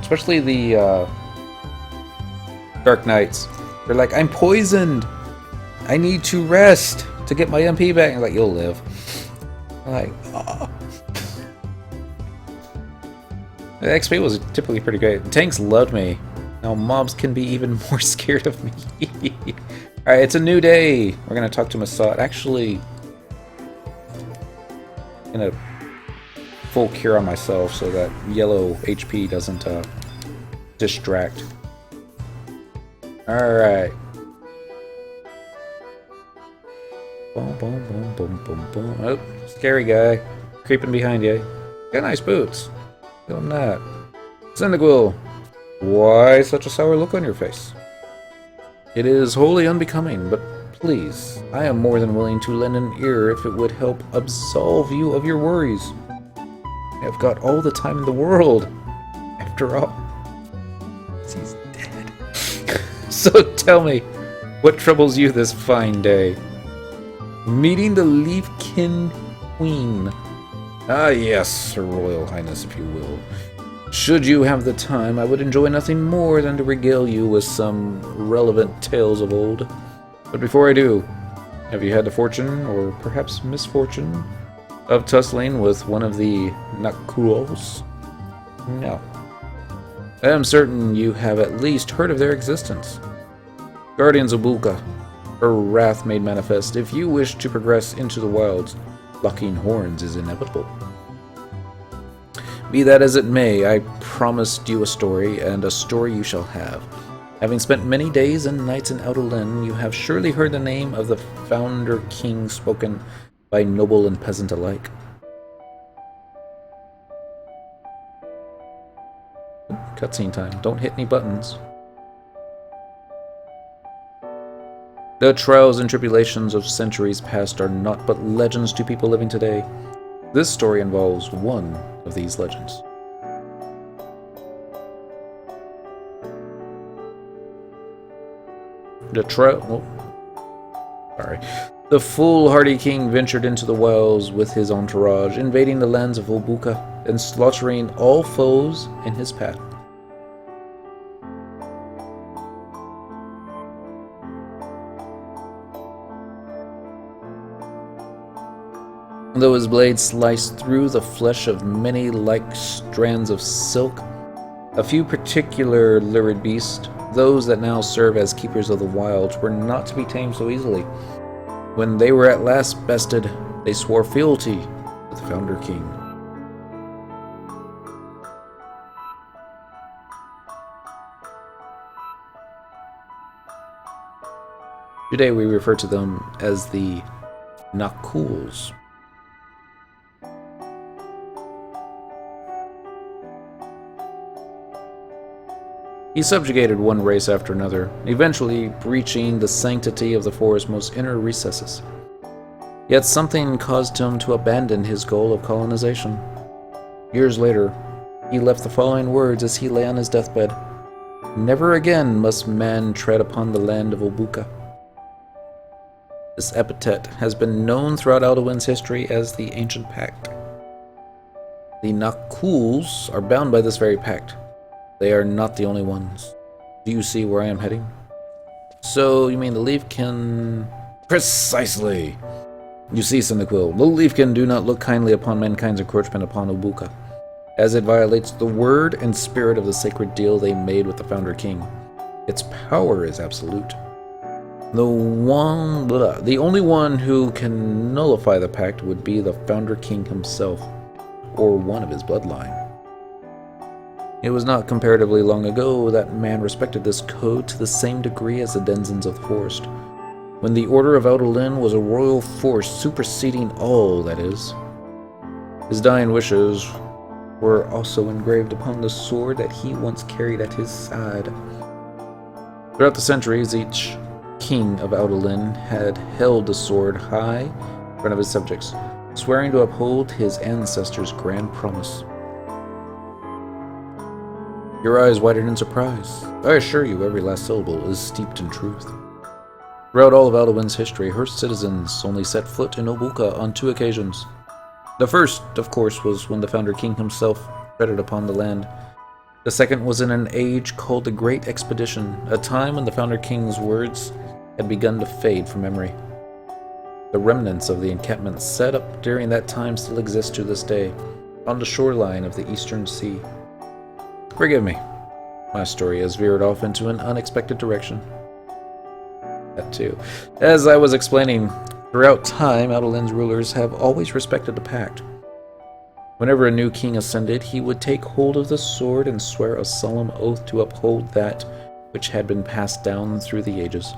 especially the Dark Knights, they're like, I'm poisoned! I need to rest to get my MP back. I'm like, you'll live. I'm like, oh. The XP was typically pretty great. The tanks loved me. Now mobs can be even more scared of me. Alright, it's a new day. We're gonna talk to Masad. Actually, I'm gonna full cure on myself so that yellow HP doesn't distract. Alright. Boom, boom, boom, boom, boom, boom. Oh, scary guy. Creeping behind you. Got nice boots. Give him that. Cyndaquil. Why such a sour look on your face? It is wholly unbecoming, but please, I am more than willing to lend an ear if it would help absolve you of your worries. I have got all the time in the world. After all, he's dead. So tell me, what troubles you this fine day? Meeting the Leafkin Queen. Ah yes, Her Royal Highness, if you will. Should you have the time, I would enjoy nothing more than to regale you with some relevant tales of old. But before I do, have you had the fortune, or perhaps misfortune, of tussling with one of the Nakuls? No. I am certain you have at least heard of their existence. Guardians of Bulka, her wrath made manifest. If you wish to progress into the wilds, locking horns is inevitable. Be that as it may, I promised you a story, and a story you shall have. Having spent many days and nights in Adoulin, you have surely heard the name of the Founder King spoken by noble and peasant alike. Cutscene time. Don't hit any buttons. The trials and tribulations of centuries past are naught but legends to people living today. This story involves one of these legends. The foolhardy king ventured into the wilds with his entourage, invading the lands of Bulka and slaughtering all foes in his path. Though his blade sliced through the flesh of many like strands of silk, a few particular lurid beasts, those that now serve as keepers of the wilds, were not to be tamed so easily. When they were at last bested, they swore fealty to the Founder King. Today we refer to them as the Nakuls. He subjugated one race after another, eventually breaching the sanctity of the forest's most inner recesses. Yet something caused him to abandon his goal of colonization. Years later, he left the following words as he lay on his deathbed. Never again must man tread upon the land of Bulka. This epithet has been known throughout Aldouin's history as the Ancient Pact. The Nakuls are bound by this very pact. They are not the only ones. Do you see where I am heading? So, you mean the Leafkin... Precisely! You see, Cyndaquil, the Leafkin do not look kindly upon mankind's encroachment upon Bulka, as it violates the word and spirit of the sacred deal they made with the Founder King. Its power is absolute. The only one who can nullify the pact would be the Founder King himself, or one of his bloodline. It was not comparatively long ago that man respected this code to the same degree as the denizens of the forest, when the Order of Adoulin was a royal force superseding all, that is. His dying wishes were also engraved upon the sword that he once carried at his side. Throughout the centuries, each king of Adoulin had held the sword high in front of his subjects, swearing to uphold his ancestors' grand promise. Your eyes widened in surprise. I assure you, every last syllable is steeped in truth. Throughout all of Aldouin's history, her citizens only set foot in Bulka on 2 occasions. The first, of course, was when the Founder King himself spread upon the land. The second was in an age called the Great Expedition, a time when the Founder King's words had begun to fade from memory. The remnants of the encampments set up during that time still exist to this day, on the shoreline of the Eastern Sea. Forgive me, my story has veered off into an unexpected direction. That too. As I was explaining, throughout time, Adoulin's rulers have always respected the pact. Whenever a new king ascended, he would take hold of the sword and swear a solemn oath to uphold that which had been passed down through the ages.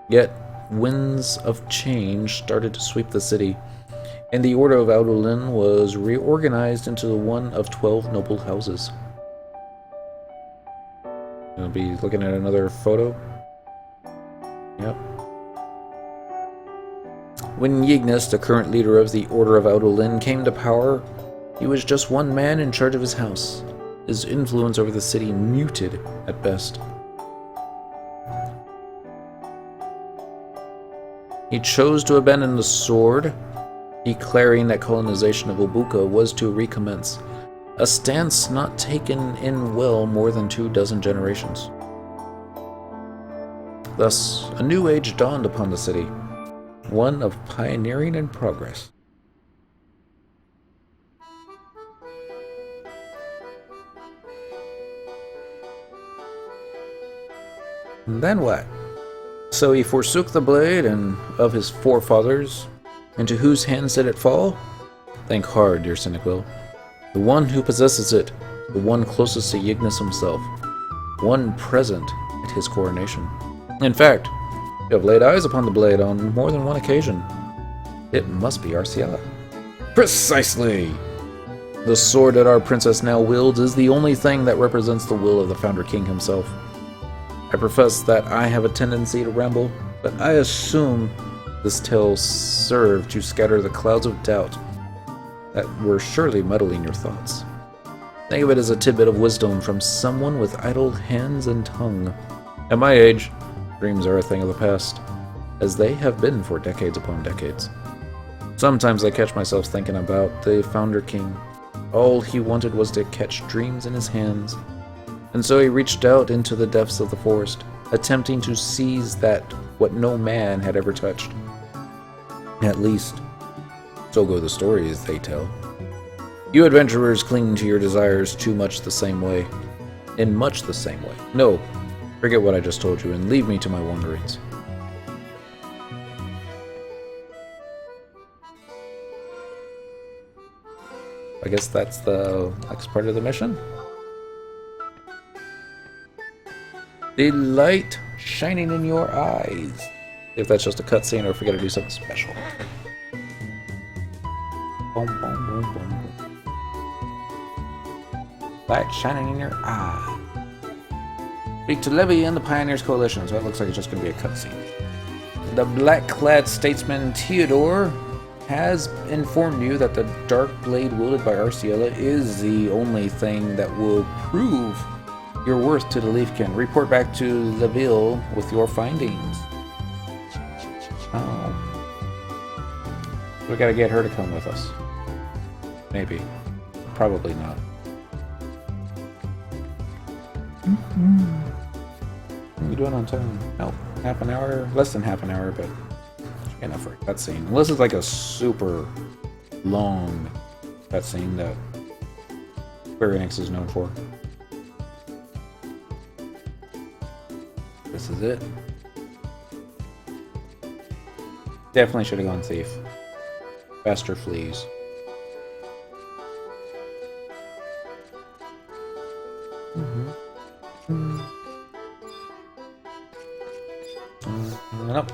Yet, winds of change started to sweep the city, and the Order of Adoulin was reorganized into one of 12 noble houses. I'll be looking at another photo. Yep. When Yignis, the current leader of the Order of Adoulin, came to power, he was just one man in charge of his house. His influence over the city muted at best. He chose to abandon the sword, declaring that colonization of Obuka was to recommence, a stance not taken in well more than 24 generations. Thus, a new age dawned upon the city, one of pioneering and progress. And then what? So he forsook the blade and of his forefathers. Into whose hands did it fall? Think hard, dear Cynical. The one who possesses it, the one closest to Yignis himself, one present at his coronation. In fact, you have laid eyes upon the blade on more than one occasion. It must be Arciela. Precisely! The sword that our princess now wields is the only thing that represents the will of the Founder King himself. I profess that I have a tendency to ramble, but I assume this tale served to scatter the clouds of doubt that were surely muddling your thoughts. Think of it as a tidbit of wisdom from someone with idle hands and tongue. At my age, dreams are a thing of the past, as they have been for decades upon decades. Sometimes I catch myself thinking about the Founder King. All he wanted was to catch dreams in his hands, and so he reached out into the depths of the forest, attempting to seize that what no man had ever touched. At least, so go the stories they tell. You adventurers cling to your desires too much the same way. In much the same way. No, forget what I just told you and leave me to my wanderings. I guess that's the next part of the mission. The light shining in your eyes. If that's just a cutscene or if we gotta do something special. Boom, boom, boom, boom. Light shining in your eye. Speak to Levy and the Pioneers Coalition, so it looks like it's just gonna be a cutscene. The black-clad statesman Theodore has informed you that the dark blade wielded by Arciela is the only thing that will prove your worth to the Leafkin. Report back to Leville with your findings. Oh. We gotta get her to come with us. Maybe. Probably not. What are you doing on time? No, half an hour, less than half an hour, but enough for a cutscene. Unless it's like a super long cutscene that Square Enix is known for. This is it. Definitely should have gone Thief. Faster fleas. Nope.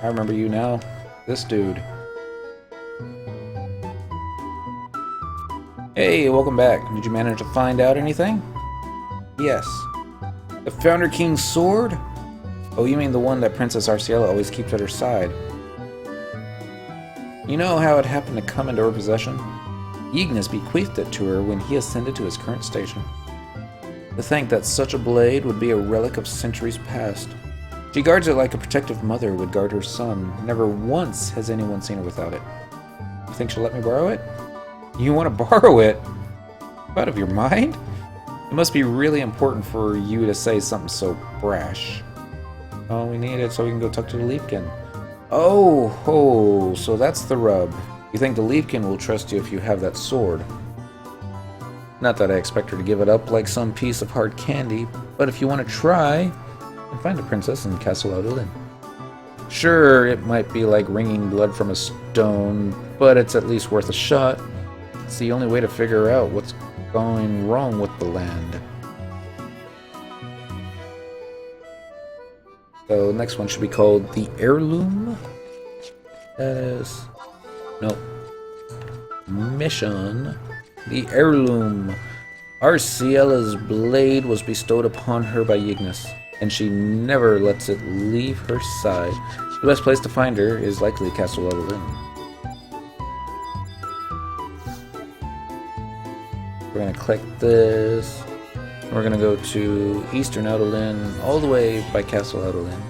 I remember you now. This dude. Hey, welcome back. Did you manage to find out anything? Yes. The Founder King's sword? Oh, you mean the one that Princess Arciela always keeps at her side. You know how it happened to come into her possession? Yignis bequeathed it to her when he ascended to his current station. To think that such a blade would be a relic of centuries past. She guards it like a protective mother would guard her son. Never once has anyone seen her without it. You think she'll let me borrow it? You want to borrow it? Out of your mind? It must be really important for you to say something so brash. Oh, we need it so we can go talk to the Leafkin. Oh, so that's the rub. You think the Leafkin will trust you if you have that sword. Not that I expect her to give it up like some piece of hard candy, but if you want to try, and find a princess in Castle Adoulin. Sure, it might be like wringing blood from a stone, but it's at least worth a shot. It's the only way to figure out what's going wrong with the land. So next one should be called the Heirloom. No. Mission. The Heirloom. Arciella's blade was bestowed upon her by Ignis, and she never lets it leave her side. The best place to find her is likely Castle Adoulin. We're gonna click this. We're gonna go to Eastern Adoulin, all the way by Castle Adoulin.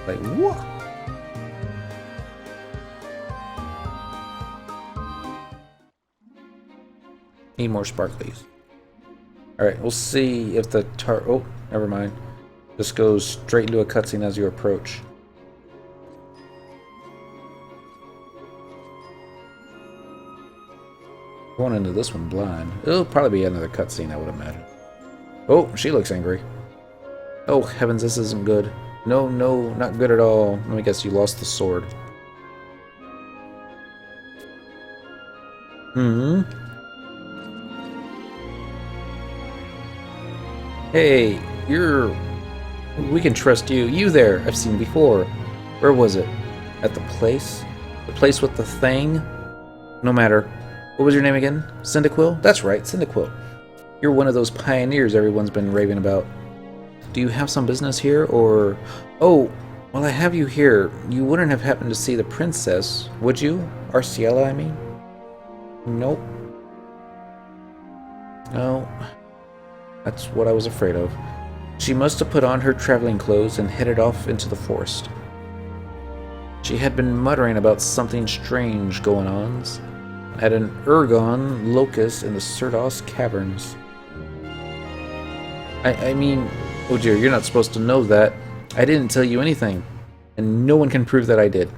Like, what? Need more sparklies. Alright, we'll see if the oh, never mind. This goes straight into a cutscene as you approach. Going into this one blind. It'll probably be another cutscene, I would imagine. Oh, she looks angry. Oh, heavens, this isn't good. No, not good at all. Let me guess, you lost the sword. Hey, we can trust you. You there, I've seen before. Where was it? At the place? The place with the thing? No matter. What was your name again? Cyndaquil? That's right, Cyndaquil. You're one of those pioneers everyone's been raving about. Do you have some business here, or... Oh, well, I have you here. You wouldn't have happened to see the princess, would you? Arciella, I mean? Nope. No. That's what I was afraid of. She must have put on her traveling clothes and headed off into the forest. She had been muttering about something strange going on at an Ergon locus in the Cerdos Caverns. I mean, oh dear, you're not supposed to know that. I didn't tell you anything, and no one can prove that I did.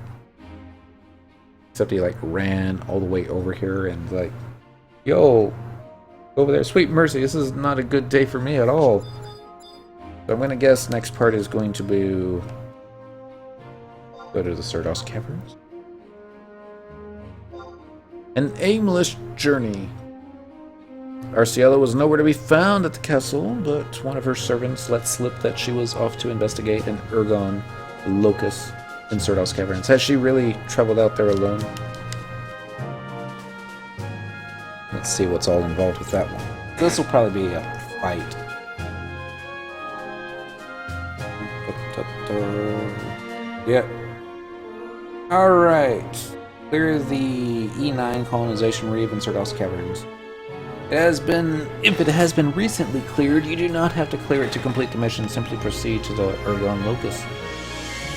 Except he like ran all the way over here and like, yo, over there, sweet mercy, this is not a good day for me at all. So I'm gonna guess next part is going to be go to the Cerdos Caverns. An aimless journey. Arciella was nowhere to be found at the castle, but one of her servants let slip that she was off to investigate an Ergon locus in Cerdos Caverns. Has she really traveled out there alone? Let's see what's all involved with that one. This will probably be a fight. Yep. Alright. Clear the E9 colonization reef in Cerdos Caverns. If it has been recently cleared, you do not have to clear it to complete the mission. Simply proceed to the Ergon locus.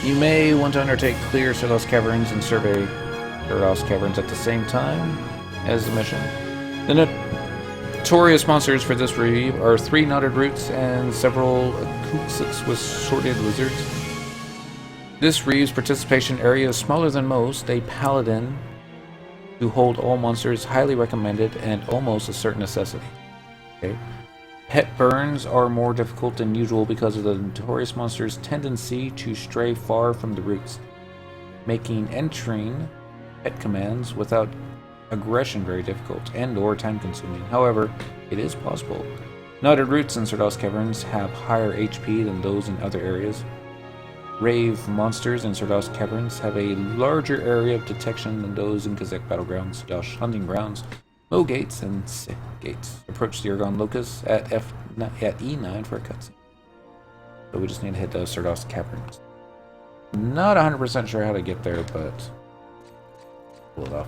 You may want to undertake clear Cerdos Caverns and survey Cerdos Caverns at the same time as the mission. The notorious monsters for this reef are 3 knotted roots and several acoustics with sorted lizards. This reef's participation area is smaller than most. A paladin to hold all monsters highly recommended and almost a certain necessity. Okay. Pet burns are more difficult than usual because of the notorious monster's tendency to stray far from the roots, making entering pet commands without aggression very difficult and or time consuming. However, it is possible. Knotted roots in Cerdos Caverns have higher HP than those in other areas. Rave monsters in Cerdos Caverns have a larger area of detection than those in Ceizak battlegrounds, hunting grounds, Mo gates, and Sick gates. Approach the Ergon locus at E9 for a cutscene. So we just need to hit those Cerdos Caverns. Not 100% sure how to get there, but pull it off.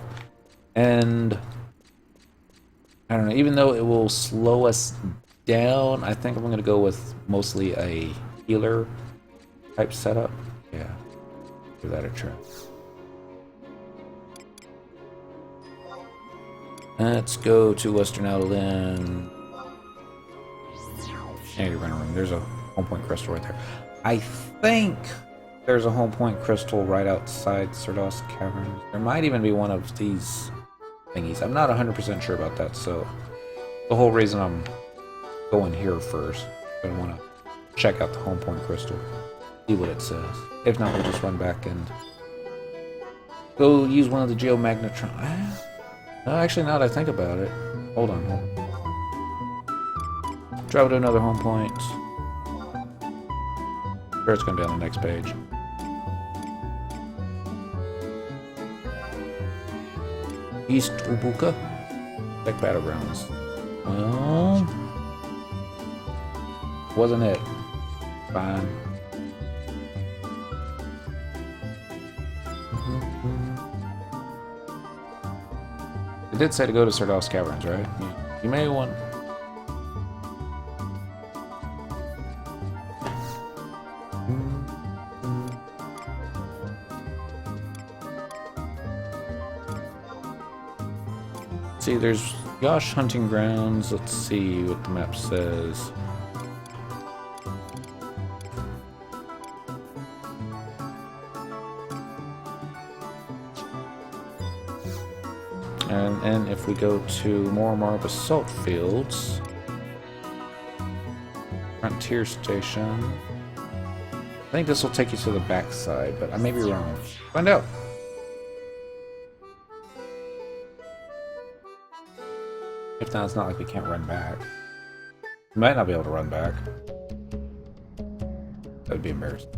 And I don't know, even though it will slow us down, I think I'm going to go with mostly a healer type setup. Yeah, give that a try. Let's go to Western Adoulin. Yeah, you're running room. There's a home point crystal right there. I think there's a home point crystal right outside Cerdos Caverns. There might even be one of these thingies. I'm not 100% sure about that, so the whole reason I'm going here first, I want to check out the home point crystal, see what it says. If not, we'll just run back and go use one of the geomagnetron. Actually, now that I think about it, hold on. Travel to another home point. Sure, it's going to be on the next page. East Ubuka? Like Battlegrounds. Well, wasn't it? Fine. It did say to go to Cerdos Caverns, right? You may want... See, there's Yosh Hunting Grounds. Let's see what the map says. And if we go to Mormar Basalt Fields, Frontier Station, I think this will take you to the backside, but I may be wrong. Find out. If not, it's not like we can't run back. We might not be able to run back. That would be embarrassing.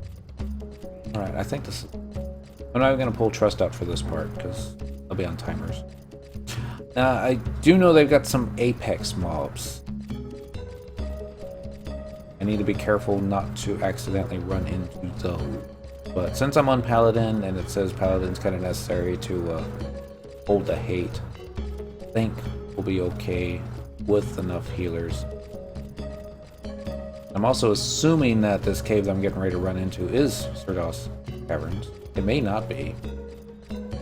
Alright, I think this is... I'm not even going to pull Trust out for this part, because they'll be on timers. I do know they've got some Apex mobs. I need to be careful not to accidentally run into those. But since I'm on Paladin, and it says Paladin's kind of necessary to hold the hate, I think we'll be okay with enough healers. I'm also assuming that this cave that I'm getting ready to run into is Cerdos Caverns. It may not be.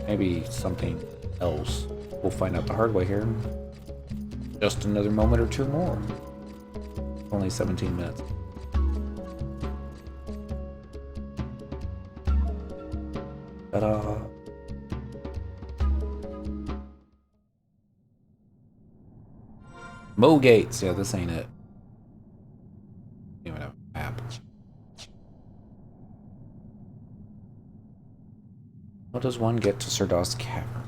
Maybe something else. We'll find out the hard way here. Just another moment or two more. Only 17 minutes. Ta-da! Mo Gates. Yeah, this ain't it. Even have a map. How does one get to Cerdos Cavern?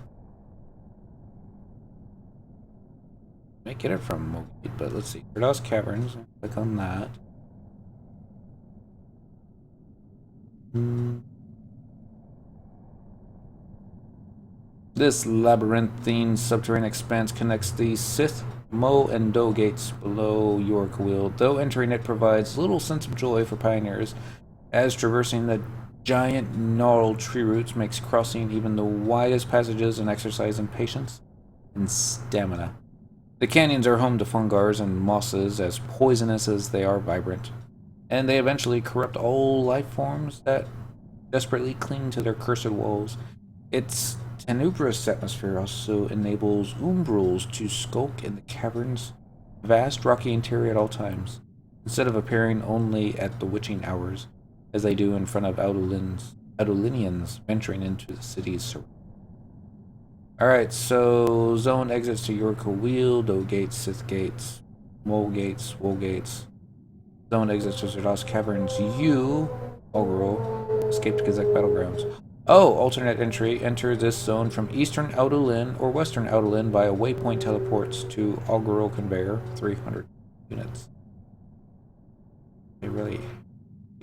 I get it from Mo Gate, but let's see. Cerdos Caverns. Click on that. This labyrinthine subterranean expanse connects the Sith, Mo, and Do gates below Yorkweald. Though entering it provides little sense of joy for pioneers, as traversing the giant gnarled tree roots makes crossing even the widest passages an exercise in patience and stamina. The canyons are home to fungars and mosses, as poisonous as they are vibrant, and they eventually corrupt all life forms that desperately cling to their cursed walls. Its tenebrous atmosphere also enables umbrals to skulk in the cavern's vast rocky interior at all times, instead of appearing only at the witching hours, as they do in front of Adoulinians venturing into the city's surroundings. Alright, so zone exits to Yorkweald, Do gates, Sith gates, Mo gates, Wool gates. Zone exits to Cerdos Caverns. You, Ogro, escaped Ceizak Battlegrounds. Oh, alternate entry. Enter this zone from Eastern Adoulin or Western Adoulin via waypoint teleports to Ogro Conveyor, 300 units. They really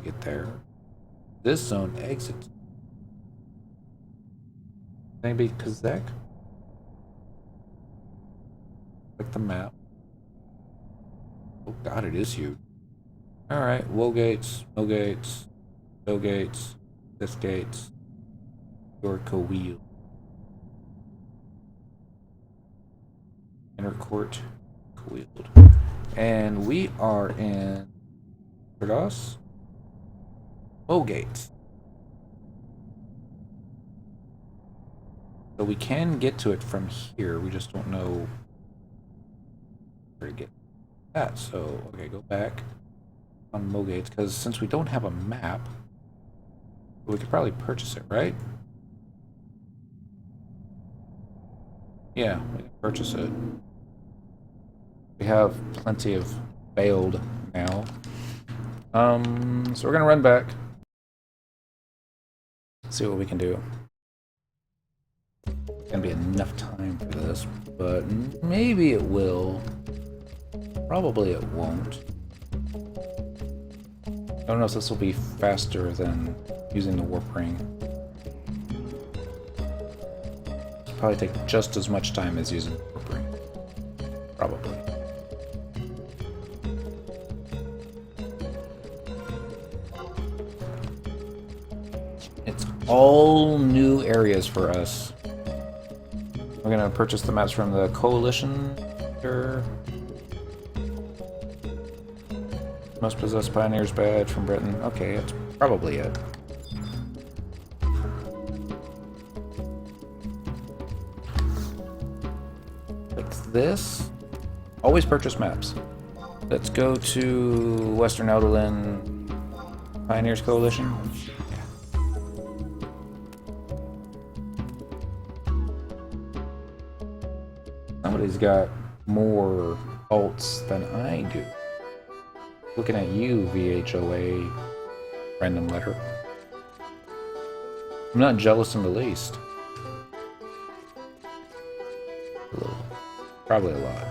get there. This zone exits. Maybe Ceizak? Click the map. Oh god, it is huge. Alright, Wool gates, Mo gates, Do gates, Sith gates, Yorkweald. Inner Court, Yorkweald. And we are in Cerdos, Mo gates. So we can get to it from here, we just don't know where to get that. So, okay, go back on Mogates, because since we don't have a map, we could probably purchase it, right? Yeah, we can purchase it. We have plenty of failed now. So we're gonna run back. See what we can do. It's gonna be enough time for this, but maybe it will. Probably it won't. I don't know if this will be faster than using the warp ring. It'll probably take just as much time as using the warp ring. Probably. It's all new areas for us. We're gonna purchase the maps from the Coalition. Must possess Pioneer's badge from Britain. Okay, that's probably it. Like this. Always purchase maps. Let's go to Western Adoulin Pioneers Coalition. Somebody's got more alts than I do. Looking at you, VHOA random letter. I'm not jealous in the least. A little. Probably a lot.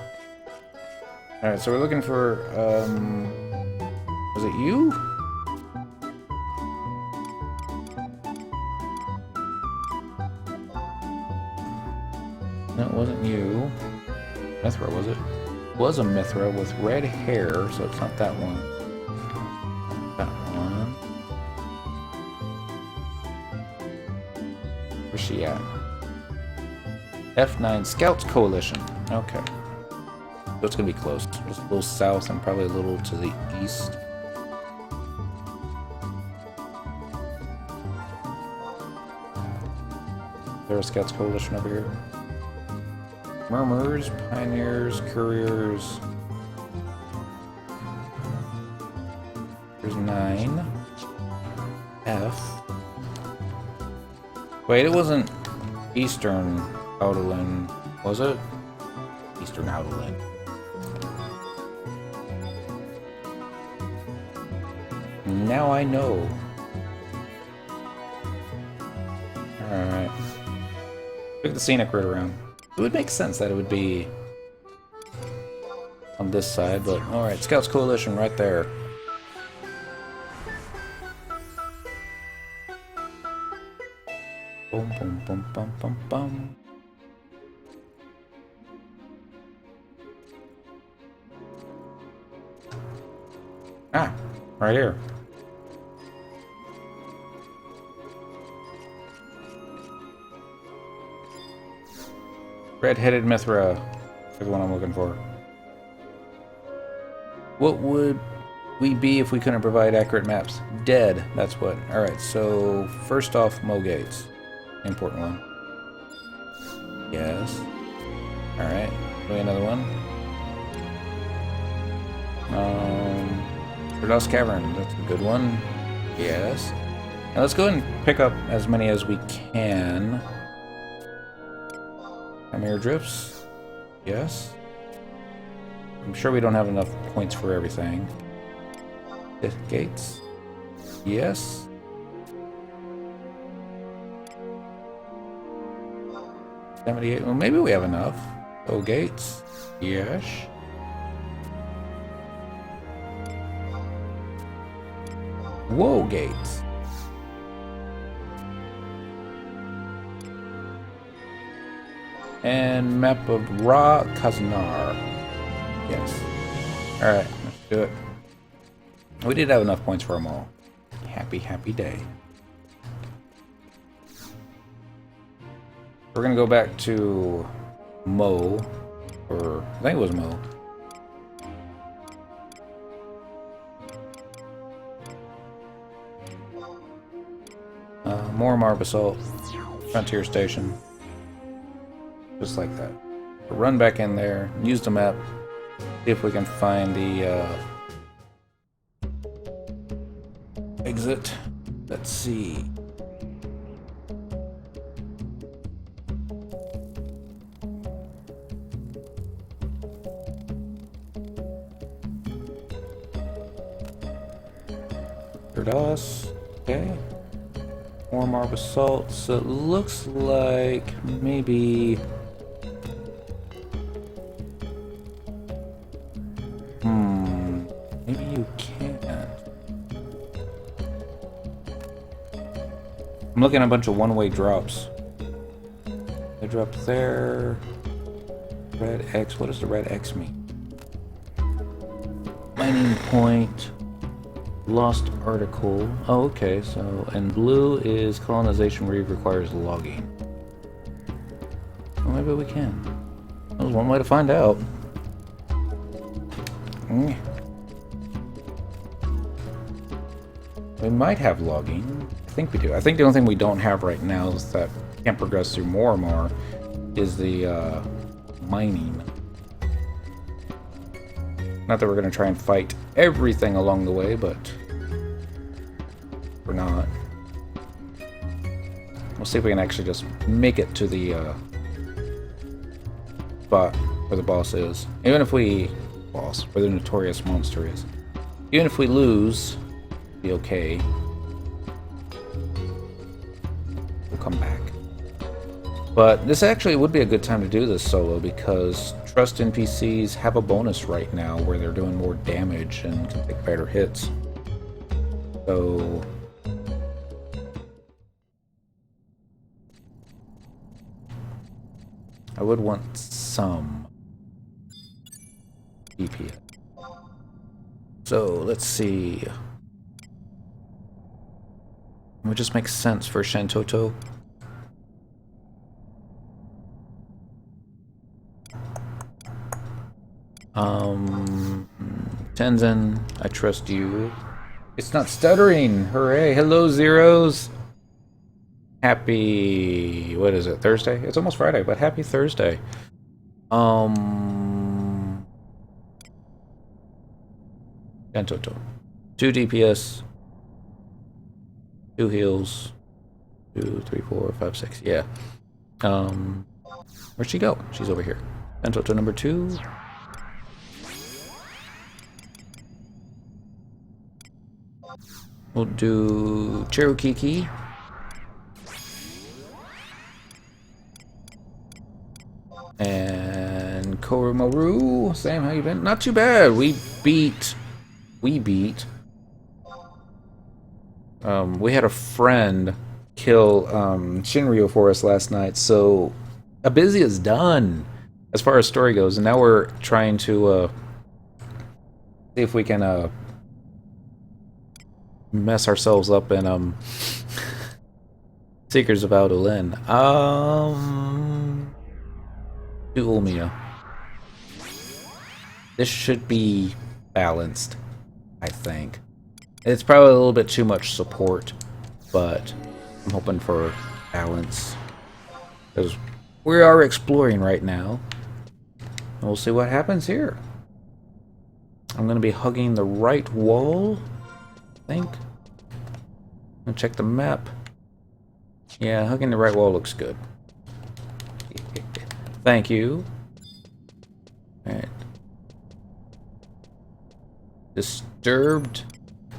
Alright, so we're looking for, was it you? No, it wasn't you. Mithra, was it? Was a Mithra with red hair, so it's not that one. That one. Where's she at? F9 Scouts Coalition. Okay. So it's gonna be close. Just a little south and probably a little to the east. Is there a Scouts Coalition over here? Murmurs, Pioneers, Couriers. There's 9. F. Wait, it wasn't Eastern Adoulin, was it? Eastern Adoulin. Now I know. Alright. Look at the scenic route around. It would make sense that it would be on this side, but alright, Scouts Coalition right there. Boom, boom, boom, boom, boom, boom. Ah, right here. Red-headed Mithra is the one I'm looking for. What would we be if we couldn't provide accurate maps? Dead, that's what. Alright, so first off, Mogates. Important one. Yes. Alright, maybe another one. Lost Caverns, that's a good one. Yes. Now let's go ahead and pick up as many as we can. Chimera Drifts. Yes. I'm sure we don't have enough points for everything. Death Gates. Yes. $78. Well, maybe we have enough. Oh, Gates. Yes. Whoa, Gates. And map of Ra Kaznar. Yes. Alright, let's do it. We did have enough points for them all. Happy, happy day. We're gonna go back to Mo, or I think it was Mo. More Basalt, Frontier Station. Just like that. Run back in there, use the map, see if we can find the exit. Let's see. DOS. Okay. More marble salt. So it looks like maybe. Maybe you can't. I'm looking at a bunch of one-way drops. They drop there. Red X. What does the red X mean? Mining point. Lost article. Oh, okay. So, and blue is colonization requires logging. Well, maybe we can. That was one way to find out. We might have logging. I think we do. I think the only thing we don't have right now is that we can't progress through more and more is the mining. Not that we're going to try and fight everything along the way, but we're not. We'll see if we can actually just make it to the spot where the boss is. Even if we... boss, where the notorious monster is. Even if we lose, it'll be okay. We'll come back. But this actually would be a good time to do this solo because trust NPCs have a bonus right now where they're doing more damage and can take better hits. So I would want some DPS. So let's see. It would just make sense for Shantoto. Tenzin, I trust you. It's not stuttering! Hooray! Hello, Zeros! Happy... what is it? Thursday? It's almost Friday, but happy Thursday. Shantoto. 2 DPS. 2 heals. 2, 3, 4, 5, 6. Yeah. Where'd she go? She's over here. Shantoto number 2. We'll do Cherokee. And Koromaru. Sam, how you been? Not too bad. We beat. We had a friend kill Shinryu for us last night, so Abyssea is done as far as story goes, and now we're trying to see if we can mess ourselves up in Seekers of Adoulin. Do Ulmia. This should be balanced, I think. It's probably a little bit too much support, but I'm hoping for balance. Because we are exploring right now. And we'll see what happens here. I'm going to be hugging the right wall, I think. I'm going to check the map. Yeah, hugging the right wall looks good. Thank you. Alright. Disturbed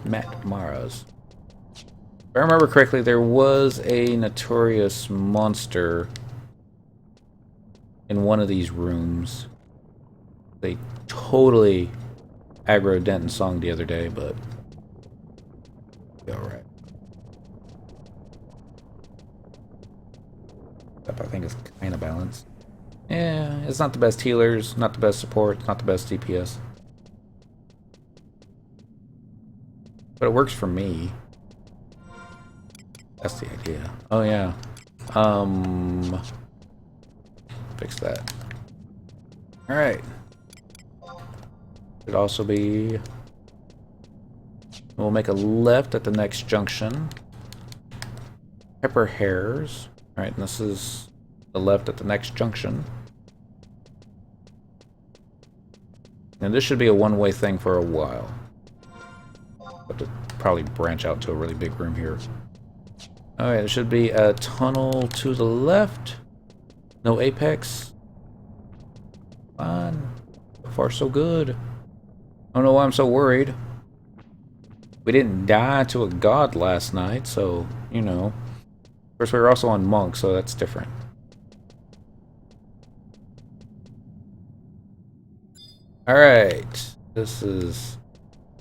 Matt Maras. If I remember correctly, there was a notorious monster in one of these rooms. They totally aggroed Denton Song the other day, but alright. I think it's kind of balanced. Yeah, it's not the best healers, not the best support, not the best DPS. But it works for me. That's the idea. Oh yeah. Fix that. Alright. Could also be... we'll make a left at the next junction. Pepper hairs. Alright, and this is the left at the next junction. And this should be a one-way thing for a while. Have to probably branch out to a really big room here. Alright, there should be a tunnel to the left. No apex. Fine. So far, so good. I don't know why I'm so worried. We didn't die to a god last night, so, you know. Of course, we were also on monk, so that's different. Alright. This is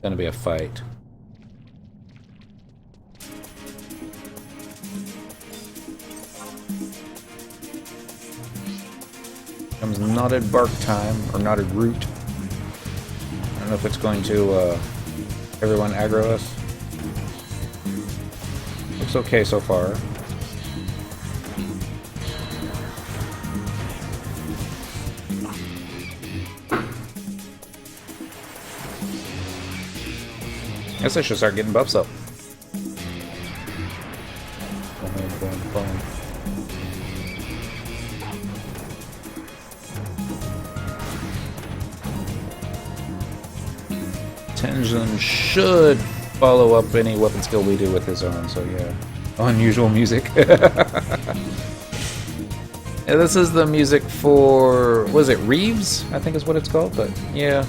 gonna be a fight. Comes knotted bark time, or knotted root. I don't know if it's going to, everyone aggro us. Looks okay so far. Guess I should start getting buffs up. Tenzin should follow up any weapon skill we do with his own, so yeah. Unusual music. Yeah, this is the music for, was it Reeves? I think is what it's called, but yeah.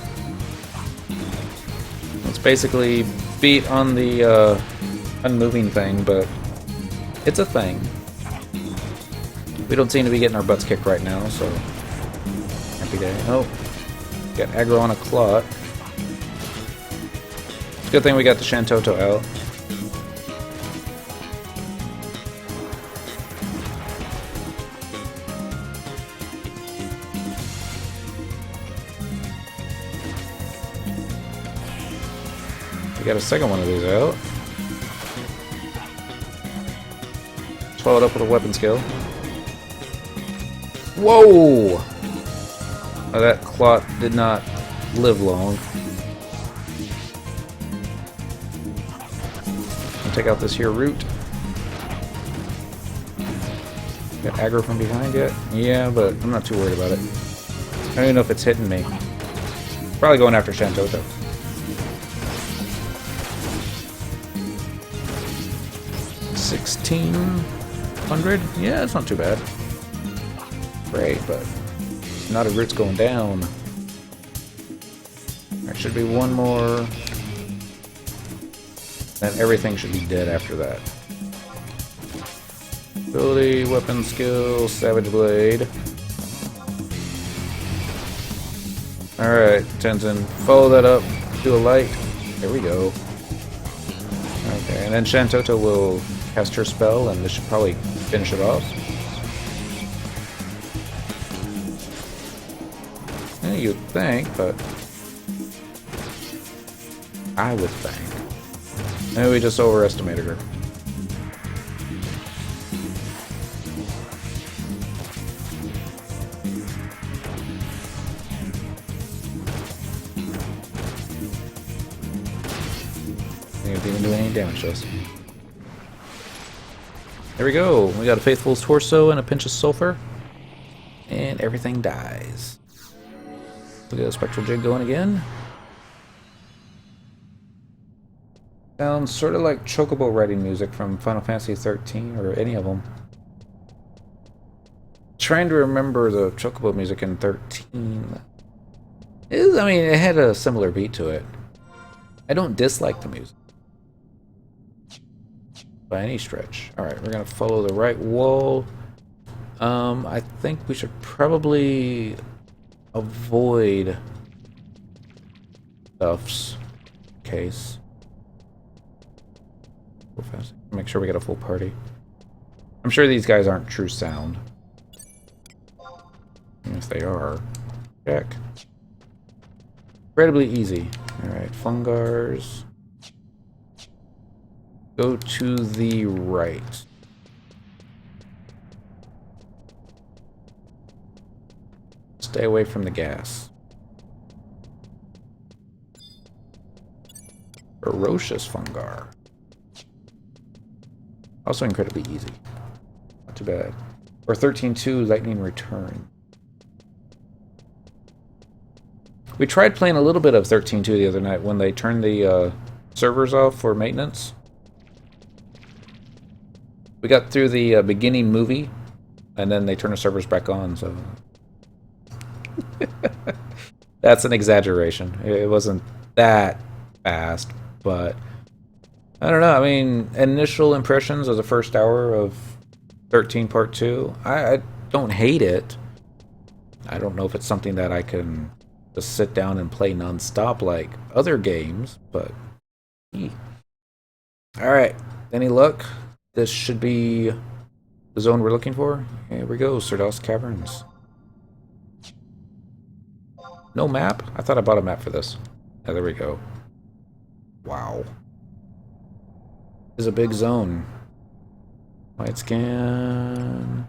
It's basically beat on the unmoving thing, but it's a thing. We don't seem to be getting our butts kicked right now, so happy day. Oh, got aggro on a clot. Good thing we got the Shantoto out. We got a second one of these out. Followed up with a weapon skill. Whoa! Oh, that clot did not live long. Take out this here root. Got aggro from behind yet? Yeah, but I'm not too worried about it. I don't even know if it's hitting me. Probably going after Shantoto. $1,600? Yeah, it's not too bad. Great, but not a root's going down. There should be one more. Then everything should be dead after that. Ability, weapon skill, Savage Blade. Alright, Tenzin, follow that up, do a light. There we go. Okay, and then Shantoto will cast her spell, and this should probably finish it off. Yeah, you'd think, but I would think. Maybe we just overestimated her. Didn't even do any damage to us. There we go. We got a Faithful's Torso and a pinch of sulfur. And everything dies. We got a Spectral Jig going again. Sounds sort of like Chocobo writing music from Final Fantasy 13 or any of them. Trying to remember the Chocobo music in 13. I mean, it had a similar beat to it. I don't dislike the music by any stretch. Alright, we're going to follow the right wall. I think we should probably avoid stuffs case. Fast. Make sure we get a full party. I'm sure these guys aren't true sound. And if they are, check. Incredibly easy. Alright, Fungars. Go to the right. Stay away from the gas. Ferocious Fungar. Also incredibly easy. Not too bad. Or 13.2 Lightning Return. We tried playing a little bit of 13.2 the other night when they turned the servers off for maintenance. We got through the beginning movie, and then they turned the servers back on, so... That's an exaggeration. It wasn't that fast, but... I don't know, I mean, initial impressions of the first hour of 13 Part 2, I don't hate it. I don't know if it's something that I can just sit down and play non-stop like other games, but... Alright, any luck? This should be the zone we're looking for. Here we go, Cerdos Caverns. No map? I thought I bought a map for this. Yeah, there we go. Wow. This is a big zone. Light scan.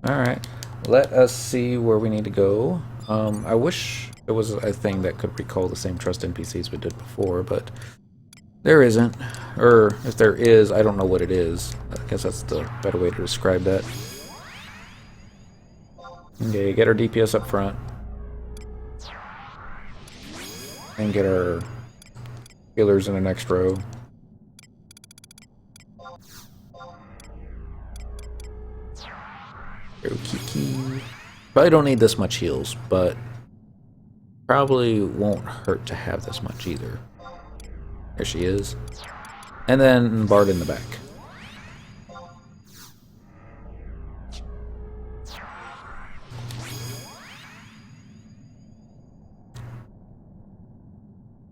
Alright, let us see where we need to go. I wish there was a thing that could recall the same trust NPCs we did before, but there isn't. Or if there is, I don't know what it is. I guess that's the better way to describe that. Okay, get our DPS up front. And get our healers in the next row. Probably don't need this much heals, but probably won't hurt to have this much either. There she is. And then Bard in the back.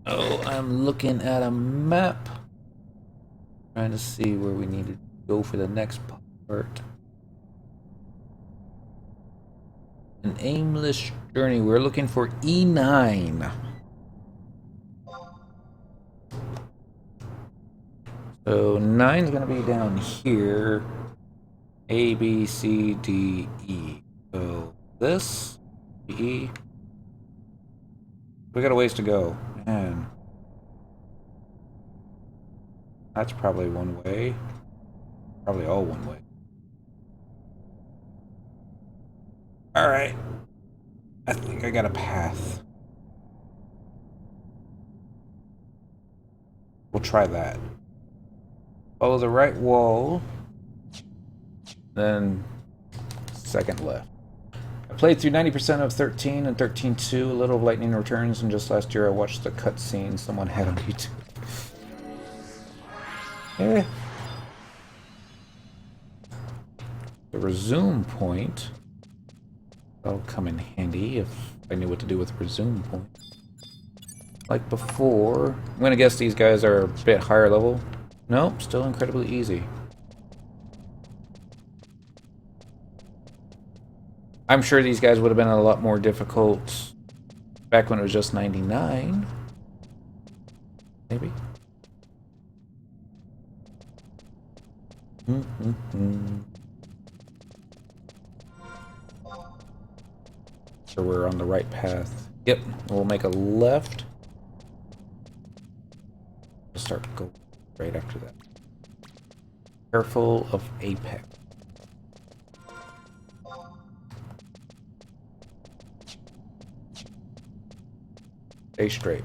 Oh, I'm looking at a map. Trying to see where we need to go for the next part. An aimless journey. We're looking for E9. So 9 is going to be down here. A, B, C, D, E. So this, E. We got a ways to go. Man. That's probably one way. Probably all one way. Alright. I think I got a path. We'll try that. Follow the right wall. Then second left. I played through 90% of 13 and 13.2, a little of Lightning Returns, and just last year I watched the cutscene someone had on YouTube. Eh. The resume point. That'll come in handy if I knew what to do with the resume point. Like before. I'm gonna guess these guys are a bit higher level. Nope, still incredibly easy. I'm sure these guys would have been a lot more difficult back when it was just 99. Maybe. So we're on the right path. Yep, we'll make a left. We'll start to go right after that. Careful of Apex. Stay straight.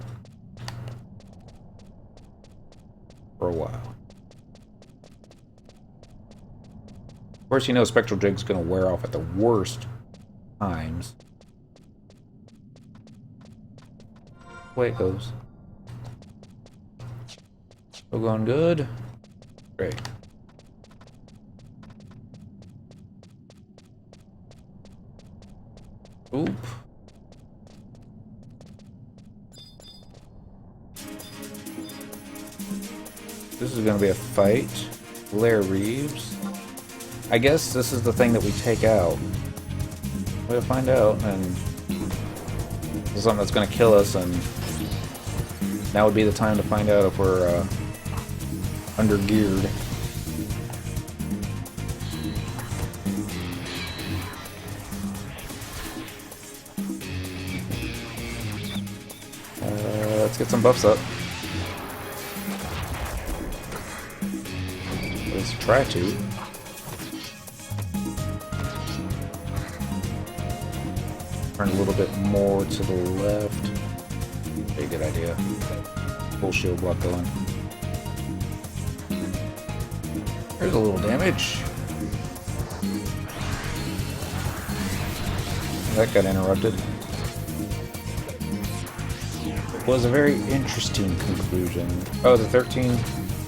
For a while. Of course, you know Spectral Jig's gonna wear off at the worst times. Way it goes. Still going good. Great. Oop. This is going to be a fight. Blair Reeves. I guess this is the thing that we take out. We'll find out, and this is something that's going to kill us, and now would be the time to find out if we're under-geared. Let's get some buffs up. try to. Turn a little bit more to the left. Very good idea. Full shield block going. There's a little damage. That got interrupted. It was a very interesting conclusion. Oh, the 13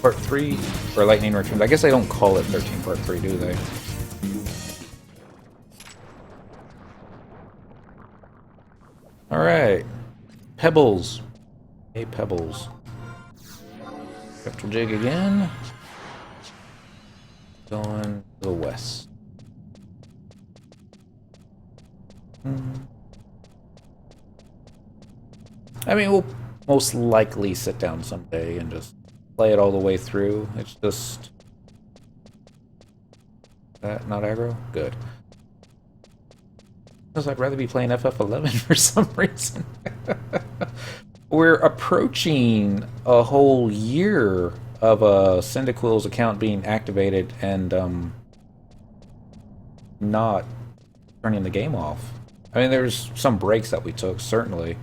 part 3 or lightning returns. I guess they don't call it 13 part 3, do they? All right, pebbles. Hey, pebbles. Spectral jig again. Going to the west. I mean, we'll most likely sit down someday and just play it all the way through. It's just... That not aggro? Good. Because I'd rather be playing FF11 for some reason. We're approaching a whole year of Cyndaquil's account being activated and not turning the game off. I mean, there's some breaks that we took, certainly.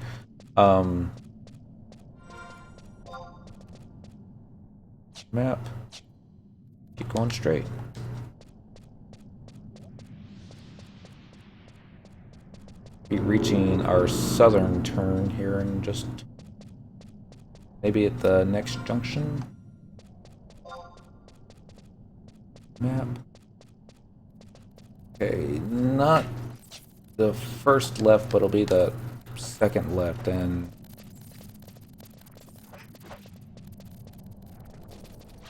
Map. Keep going straight. Be reaching our southern turn here in just maybe at the next junction. Map. Okay, not the first left, but it'll be the second left, and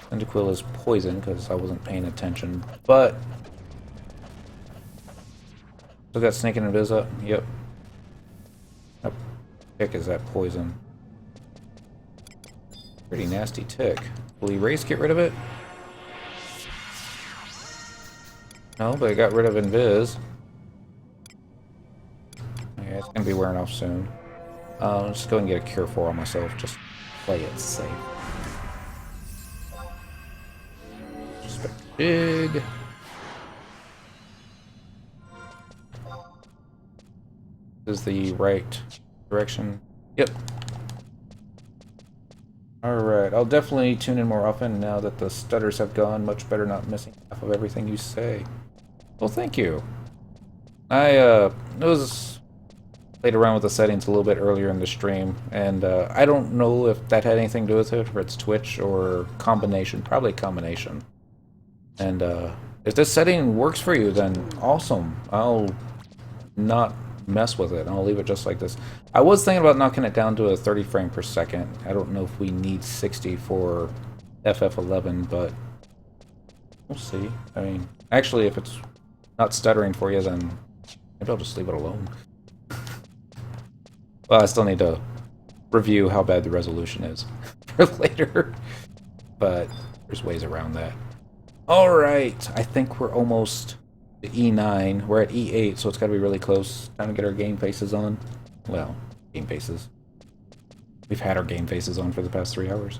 Cyndaquil is poison because I wasn't paying attention, but still got Snake and Abyssea. Yep. That tick is that poison. Pretty nasty tick. Will Erase get rid of it? No, but it got rid of Invis. Yeah, it's gonna be wearing off soon. Just go and get a Cure 4 on myself. Just play it safe. Just big. This is the right direction. Yep. Alright, I'll definitely tune in more often now that the stutters have gone. Much better not missing half of everything you say. Well, thank you. I played around with the settings a little bit earlier in the stream, and I don't know if that had anything to do with it, or it's Twitch, or combination. Probably combination. And if this setting works for you, then awesome. I'll not mess with it. I'll leave it just like this. I was thinking about knocking it down to a 30 frame per second. I don't know if we need 60 for FF11, but we'll see. I mean, actually, if it's not stuttering for you, then maybe I'll just leave it alone. Well, I still need to review how bad the resolution is for later, but there's ways around that. Alright, I think we're almost to E9. We're at E8, so it's got to be really close. Time to get our game faces on. Well, game faces. We've had our game faces on for the past 3 hours.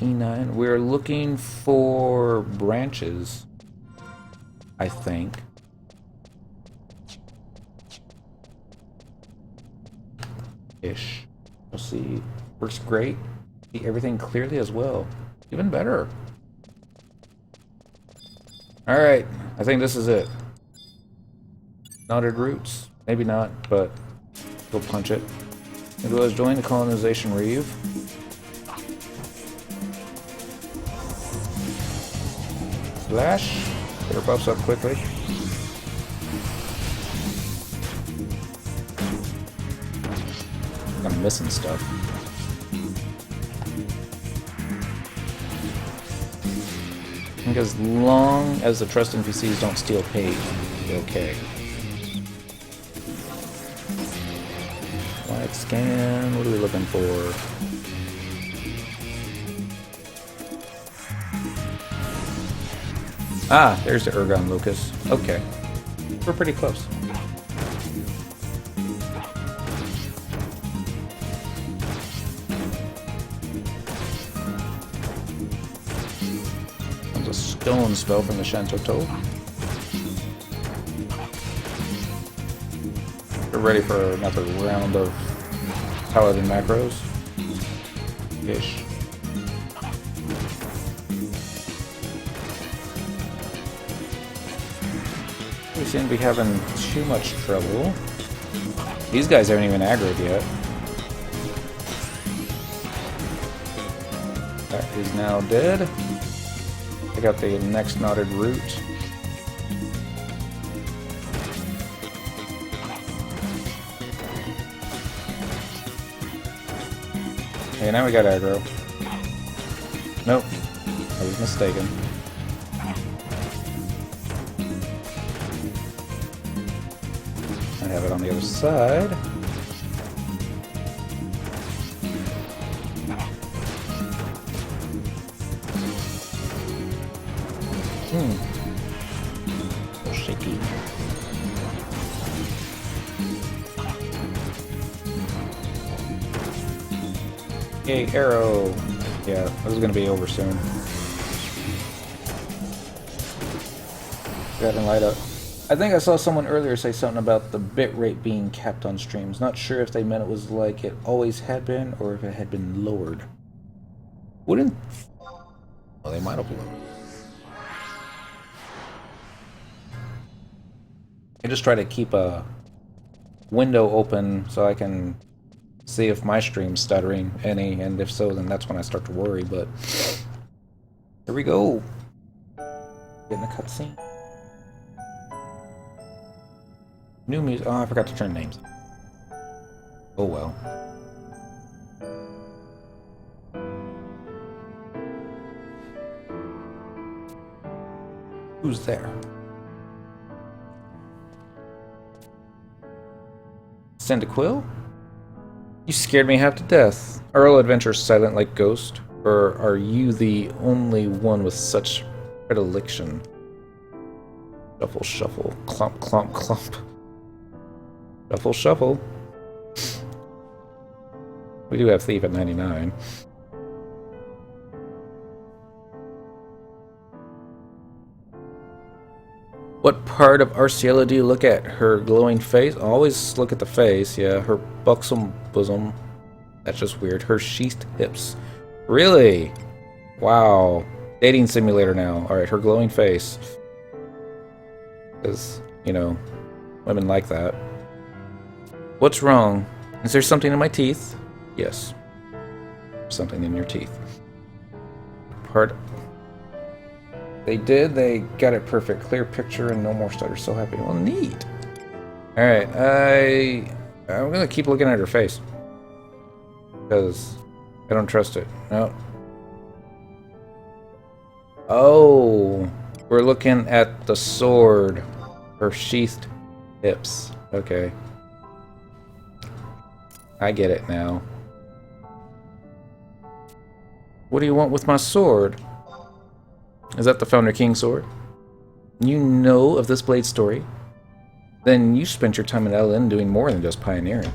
E9. We're looking for branches, I think. Ish. We'll see. Works great. See everything clearly as well. Even better. Alright, I think this is it. Knotted roots? Maybe not, but we'll punch it. It was join the colonization reeve. Slash. Get our buffs up quickly. I'm missing stuff. I think as long as the trust NPCs don't steal page, we'll be okay. Light scan, what are we looking for? Ah, there's the Ergon Lucas. Okay. We're pretty close. Stone spell from the Shantoto. We're ready for another round of Paladin macros. Ish. We seem to be having too much trouble. These guys aren't even aggroed yet. That is now dead. I got the next knotted root. Okay, now we got aggro. Nope. I was mistaken. I have it on the other side. So shaky. Yay, arrow! Yeah, this is gonna be over soon. Go ahead and light up. I think I saw someone earlier say something about the bitrate being capped on streams. Not sure if they meant it was like it always had been, or if it had been lowered. Wouldn't... Well, they might have lowered. I just try to keep a window open so I can see if my stream's stuttering any, and if so, then that's when I start to worry, but... Here we go! Getting a cutscene. New music. Oh, I forgot to turn names. Oh well. Who's there? Cyndaquil? You scared me half to death. Are all adventures silent like Ghost? Or are you the only one with such predilection? Shuffle, shuffle. Clump, clump, clump. Shuffle, shuffle. We do have Thief at 99. What part of Arciela do you look at? Her glowing face? Always look at the face, yeah. Her buxom bosom. That's just weird. Her sheathed hips. Really? Wow. Dating simulator now. Alright, her glowing face. Because, you know, women like that. What's wrong? Is there something in my teeth? Yes. Something in your teeth. Part. They did. They got it perfect. Clear picture and no more stutter. So happy. Well, neat. Alright, I'm gonna keep looking at her face. Because I don't trust it. No. Oh. We're looking at the sword. Her sheathed hips. Okay. I get it now. What do you want with my sword? Is that the Founder King sword? You know of this blade story? Then you spent your time in LN doing more than just pioneering.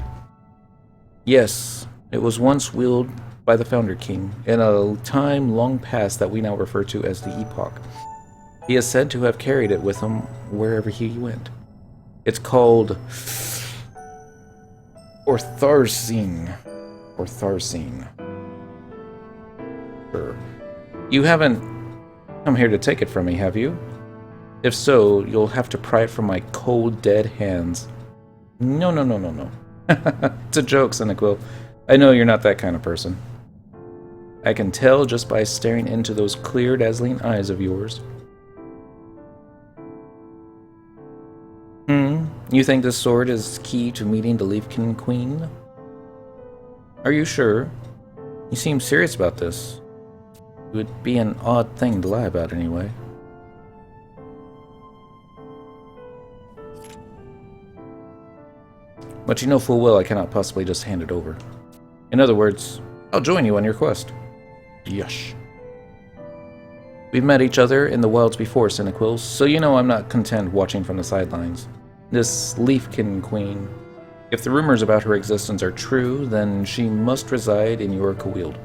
Yes, it was once wielded by the Founder King in a time long past that we now refer to as the Epoch. He is said to have carried it with him wherever he went. It's called Ortharsine. Sure. You haven't come here to take it from me, have you? If so, you'll have to pry it from my cold, dead hands. No. It's a joke, Cyndaquil. I know you're not that kind of person. I can tell just by staring into those clear, dazzling eyes of yours. You think this sword is key to meeting the Leafkin Queen? Are you sure? You seem serious about this. It would be an odd thing to lie about anyway. But you know full well I cannot possibly just hand it over. In other words, I'll join you on your quest. Yush. We've met each other in the wilds before, Cyndaquil, so you know I'm not content watching from the sidelines. This Leafkin Queen, if the rumors about her existence are true, then she must reside in your Cawield.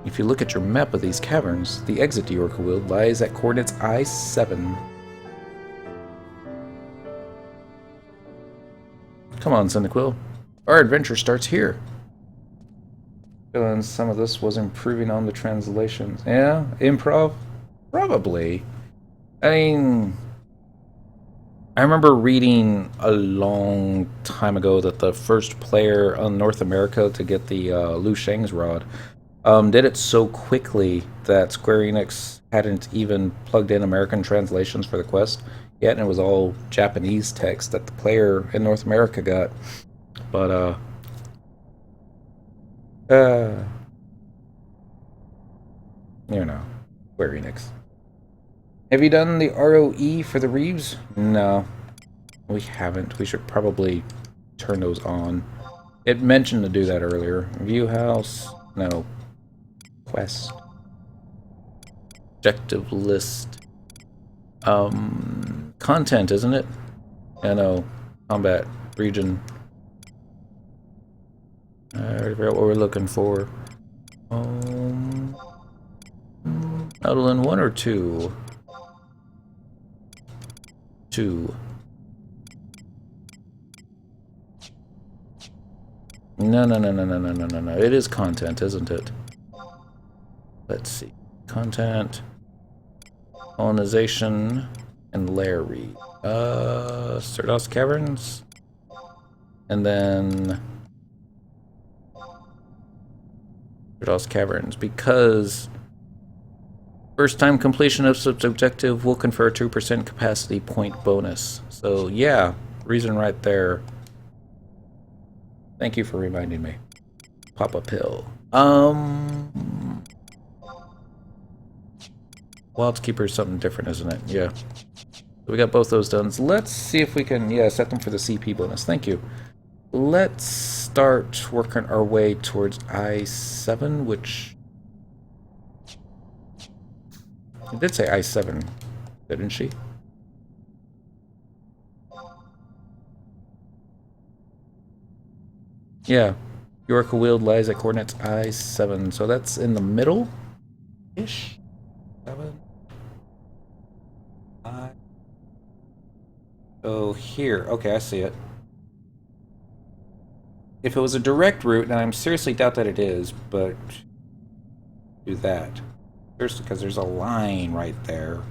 If you look at your map of these caverns, the exit to Yorka Wield lies at coordinates I-7. Come on, Cyndaquil. Our adventure starts here. Feeling some of this was improving on the translations. Yeah? Improv? Probably. I mean, I remember reading a long time ago that the first player on North America to get the Liu Shang's rod did it so quickly that Square Enix hadn't even plugged in American translations for the quest yet, and it was all Japanese text that the player in North America got. But, you know, Square Enix. Have you done the ROE for the Reeves? No, we haven't. We should probably turn those on. It mentioned to do that earlier. View house? No. Quest. Objective list. Content, isn't it? Yeah, no. Combat. Region. I forgot what we're looking for. Adoulin 1 or 2? 2. No. It is content, isn't it? Let's see. Content. Colonization. And Larry. Cerdos Caverns. And then Cerdos Caverns. Because first time completion of such objective will confer a 2% capacity point bonus. So yeah, reason right there. Thank you for reminding me. Pop a pill. Wildkeeper is something different, isn't it? Yeah. So we got both those done. So let's see if we can, yeah, set them for the CP bonus. Thank you. Let's start working our way towards I-7, which... It did say I-7, didn't she? Yeah. Yorka Wield lies at coordinates I-7, so that's in the middle-ish? 7? Oh, here. Okay, I see it. If it was a direct route, and I seriously doubt that it is, but do that. Seriously, because there's a line right there.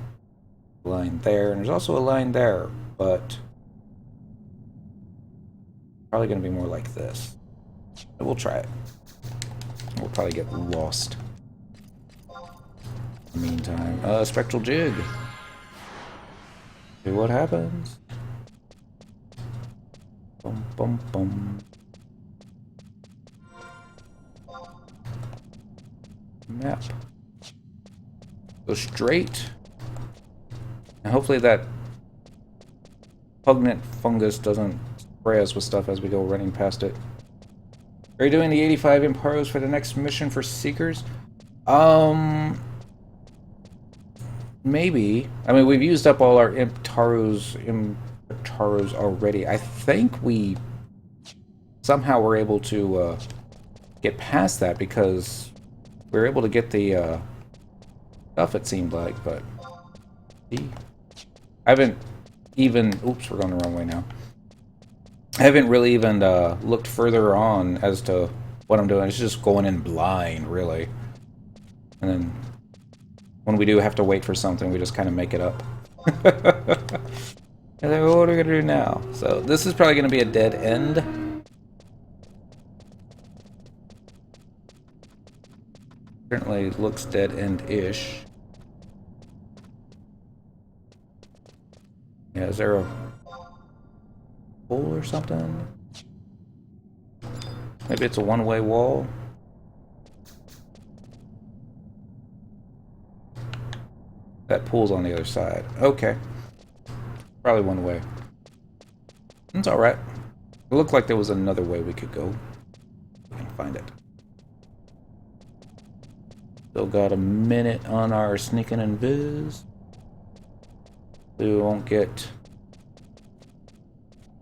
A line there, and there's also a line there, but probably going to be more like this. But we'll try it. We'll probably get lost. In the meantime, Spectral Jig. See what happens. Bum, bum, bum. Map. Go straight. And hopefully that pugnant fungus doesn't spray us with stuff as we go running past it. Are you doing the 85 Imparos for the next mission for Seekers? Maybe. I mean, we've used up all our Imparos already. I think we somehow were able to get past that because we were able to get the stuff, it seemed like, but see, I haven't even, oops, we're going the wrong way now. I haven't really even looked further on as to what I'm doing. It's just going in blind, really. And then when we do have to wait for something, we just kind of make it up. And then what are we going to do now? So this is probably going to be a dead end. Certainly looks dead end-ish. Yeah, is there a hole or something? Maybe it's a one-way wall. That pool's on the other side. Okay. Probably one way. It's alright. It looked like there was another way we could go. We can find it. Still got a minute on our sneaking and viz. We won't get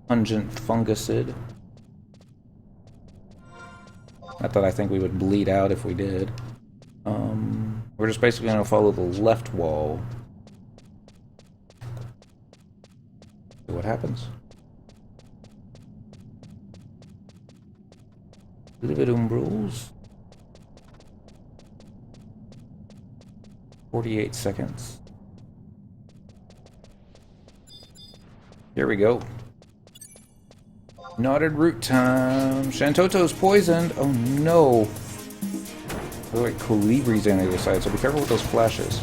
pungent fungicid. Not that I think we would bleed out if we did. We're just basically going to follow the left wall. See what happens. Leave it umbrals. 48 seconds. Here we go. Knotted root time. Shantoto's poisoned. Oh no. There are like colibris on the other side, so be careful with those flashes.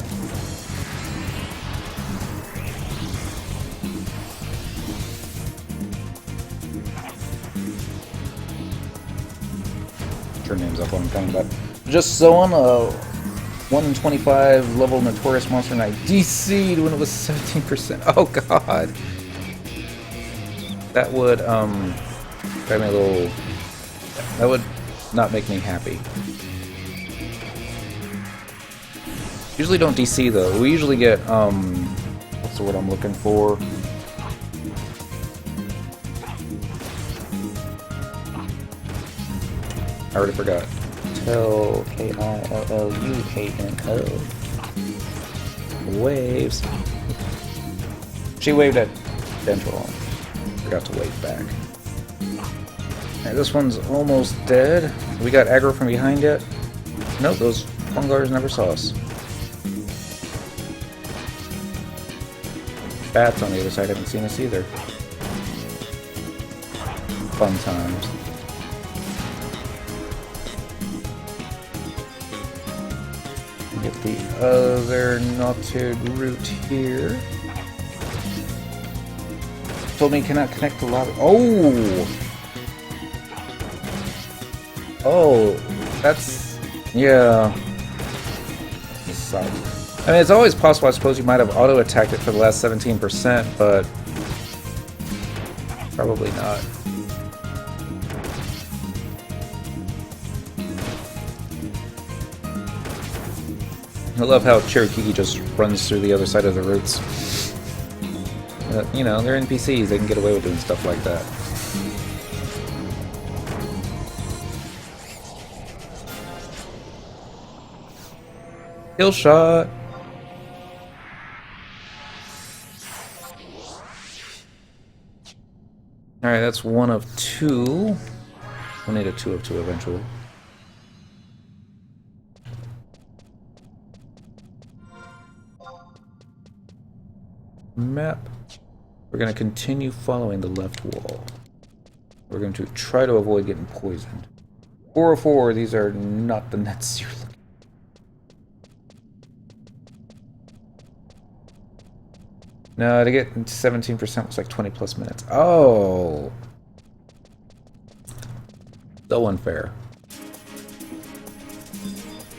Turn names up while I'm coming back. Just so on a 1 in 25 level notorious monster, and I DC'd when it was 17%. Oh god. That would drive me a little. That would not make me happy. Usually don't DC though. We usually get what's the word I'm looking for? I already forgot. Tell K-I-L-L-U-A-N-O. Waves. She waved at Dental. Forgot to wave back. Alright, this one's almost dead. We got aggro from behind yet? Nope, those fungars never saw us. Bats on the other side haven't seen us either. Fun times. Get the other knotted root here. Told me you cannot connect the lava. Oh! Oh, that's... yeah. This sucks. I mean, it's always possible, I suppose you might have auto-attacked it for the last 17%, but... probably not. I love how Cherokee just runs through the other side of the roots. You know, they're NPCs, they can get away with doing stuff like that. Kill shot! Alright, that's 1 of 2. We'll need a 2 of 2 eventually. Map. We're going to continue following the left wall. We're going to try to avoid getting poisoned. 404, these are not the nets you're looking. No, to get 17% was like 20 plus minutes. Oh! So unfair.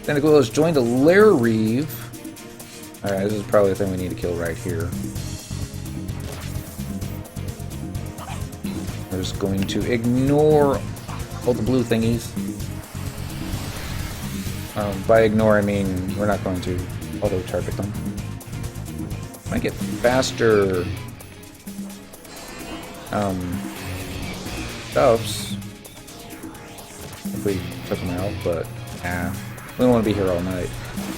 Tentacle has joined a lair reeve. Alright, this is probably the thing we need to kill right here. We're just going to ignore all the blue thingies. By ignore, I mean we're not going to auto-target them. Might get faster stuffs if we took them out, but we don't want to be here all night.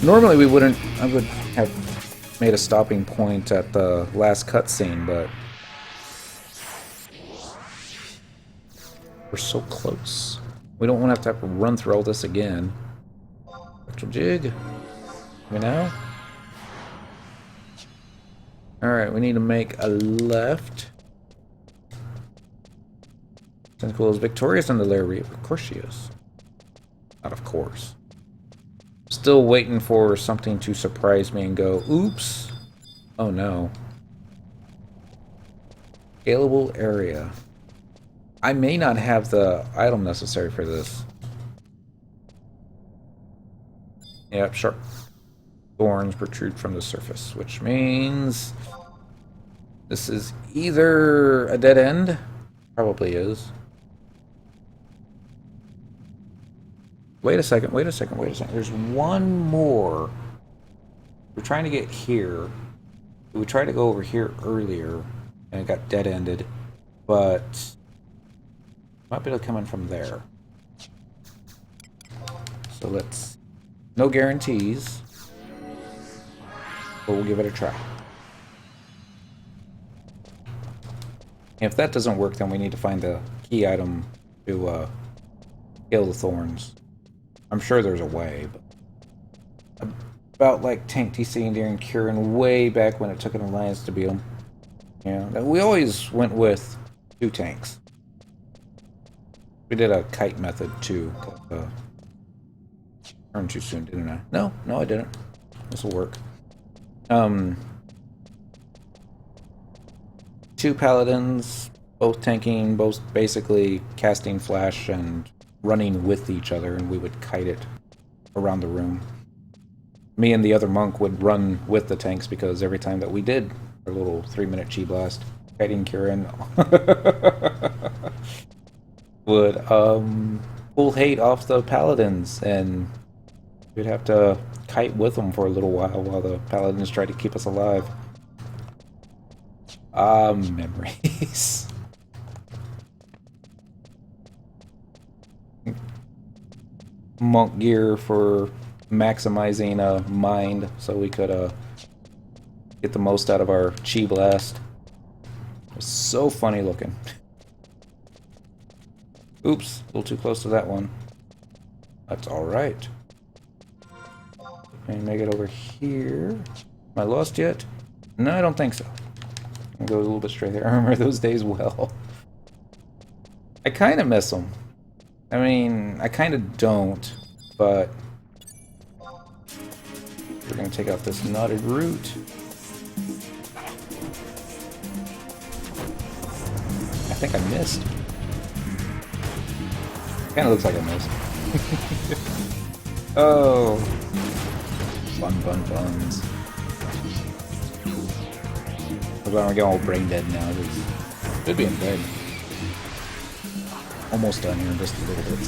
Normally we wouldn't. I would have made a stopping point at the last cutscene, but we're so close. We don't want to have to run through all this again. Electro jig. You know? Alright, we need to make a left. Tentacle is victorious on the lair reef. Of course she is. Not of course. Still waiting for something to surprise me and go, oops. Oh no. Scalable area. I may not have the item necessary for this. Yep, sharp thorns protrude from the surface, which means this is either a dead end. Probably is. Wait a second, wait a second, wait a second. There's one more. We're trying to get here. We tried to go over here earlier, and it got dead-ended, but might be able to come in from there. So let's No guarantees, but we'll give it a try. If that doesn't work, then we need to find the key item to kill the thorns. I'm sure there's a way, but about like Tank TC during Kieran way back when it took an alliance to beat them. Yeah, we always went with 2 tanks. We did a kite method too. Turned too soon, didn't I? No, I didn't. This will work. 2 paladins, both tanking, both basically casting flash and running with each other, and we would kite it around the room. Me and the other monk would run with the tanks because every time that we did our little 3-minute chi blast, kiting Kieran would pull hate off the paladins, and we'd have to kite with them for a little while the paladins tried to keep us alive. Memories. Monk gear for maximizing mind so we could get the most out of our chi blast. It was so funny looking. Oops, a little too close to that one. That's alright. Can I make it over here? Am I lost yet? No, I don't think so. I'll go a little bit straight there. I remember those days well. I kind of miss them. I mean, I kind of don't, but we're going to take out this knotted root. I think I missed. Kind of looks like I missed. Oh. Buns. I'm getting all brain dead now. Should be in bed. Almost done here in just a little bit.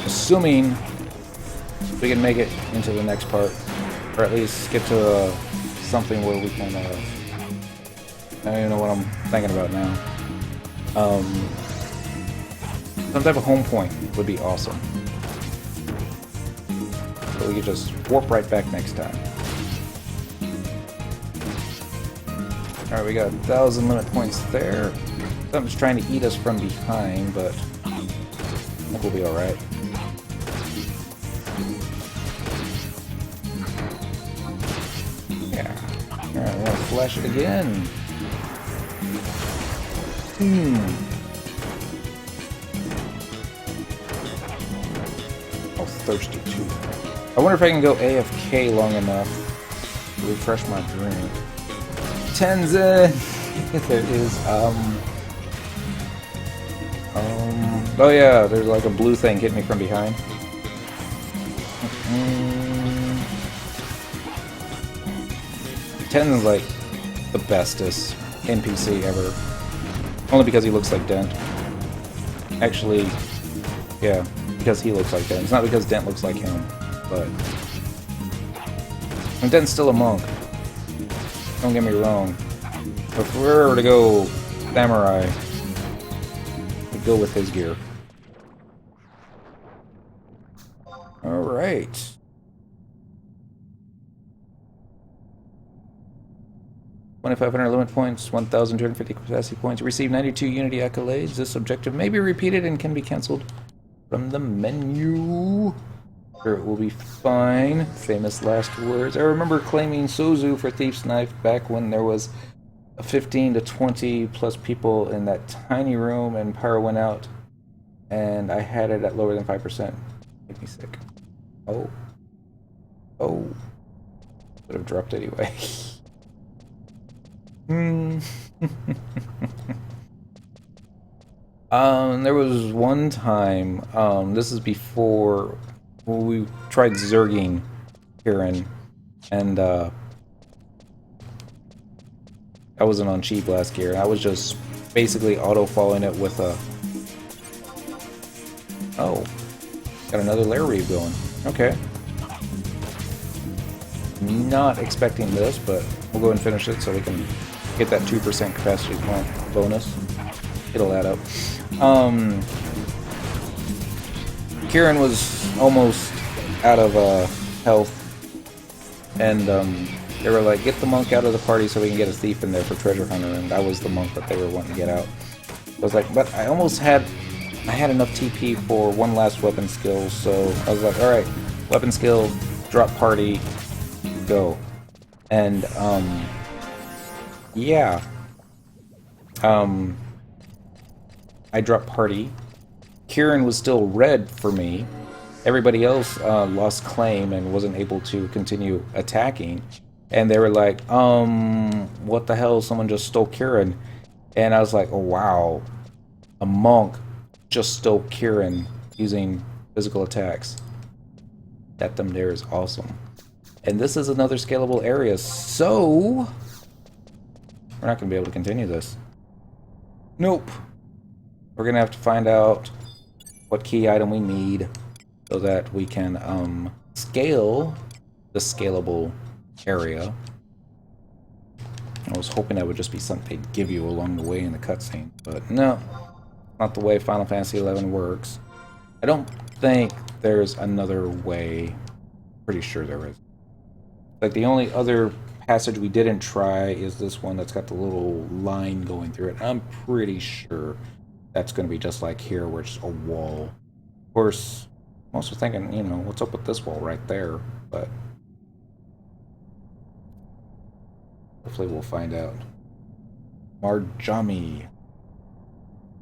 Assuming we can make it into the next part, or at least get to something where we can. I don't even know what I'm thinking about now. Some type of home point would be awesome. So we could just warp right back next time. Alright, we got 1,000 limit points there. Something's trying to eat us from behind, but I think we'll be alright. Yeah. Alright, we're gonna flash it again. Oh, thirsty too. I wonder if I can go AFK long enough to refresh my drink. Tenzin! There is, oh yeah, there's like a blue thing hitting me from behind. Tenzin's like the bestest NPC ever. Only because he looks like Dent. Actually, yeah, because he looks like Dent. It's not because Dent looks like him, but... And Dent's still a monk. Don't get me wrong. But if we were to go samurai, we'd go with his gear. Alright. $2,500 limit points, 1,250 capacity points. Receive 92 Unity accolades. This objective may be repeated and can be cancelled from the menu. Sure, it will be fine. Famous last words. I remember claiming Sozu for Thief's Knife back when there was 15 to 20 plus people in that tiny room and power went out. And I had it at lower than 5%. Made me sick. Oh. Oh. Would have dropped anyway. There was one time, this is before we tried zerging Kieran, and I wasn't on Chi Blast gear. I was just basically auto-falling it with a... Oh, got another lair reave going. Okay. Not expecting this, but we'll go and finish it so we can get that 2% capacity point bonus. It'll add up. Kieran was almost out of health, and they were like, get the monk out of the party so we can get a thief in there for treasure hunter, and I was the monk that they were wanting to get out. I was like, but I almost had, I had enough TP for one last weapon skill, so I was like, alright, weapon skill, drop party, go. And, yeah. I dropped party. Kieran was still red for me. Everybody else lost claim and wasn't able to continue attacking. And they were like, what the hell? Someone just stole Kieran. And I was like, oh wow. A monk just stole Kieran using physical attacks. That them there is awesome. And this is another scalable area, so we're not going to be able to continue this. Nope. We're going to have to find out what key item we need so that we can scale the scalable area. I was hoping that would just be something they'd give you along the way in the cutscene, but no. Not the way Final Fantasy XI works. I don't think there's another way. Pretty sure there is. Like, the only other passage we didn't try is this one that's got the little line going through it. I'm pretty sure that's going to be just like here, where it's a wall. Of course, I'm also thinking, you know, what's up with this wall right there? But hopefully we'll find out. Marjami.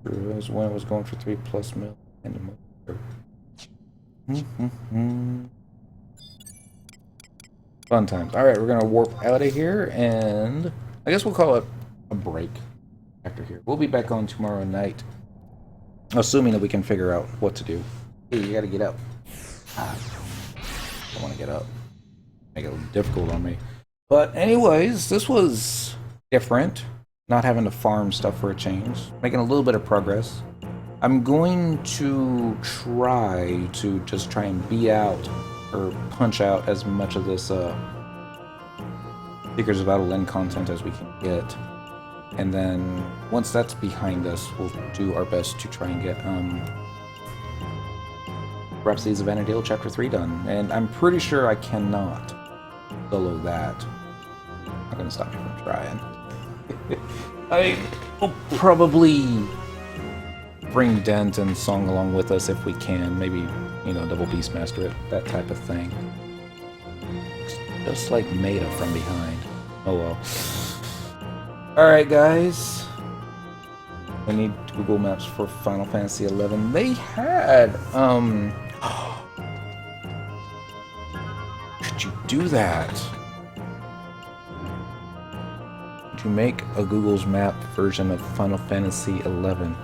It was when I was going for 3+ mil and fun times. Alright, we're gonna warp out of here, and I guess we'll call it a break after here. We'll be back on tomorrow night, assuming that we can figure out what to do. Hey, you gotta get up. I don't want to get up. Make it a little difficult on me. But anyways, this was different. Not having to farm stuff for a change. Making a little bit of progress. I'm going to try to just try and beat out or punch out as much of this Seekers of Adoulin content as we can get. And then once that's behind us, we'll do our best to try and get Rhapsodies of Vana'diel Chapter 3 done. And I'm pretty sure I cannot solo that. I'm not gonna stop me from trying. I will probably bring Dent and Song along with us if we can. Maybe, you know, double Beastmaster it, that type of thing. Just like Maida from behind. Oh well. Alright guys. We need Google Maps for Final Fantasy XI. They had, could you do that? To make a Google's Map version of Final Fantasy XI.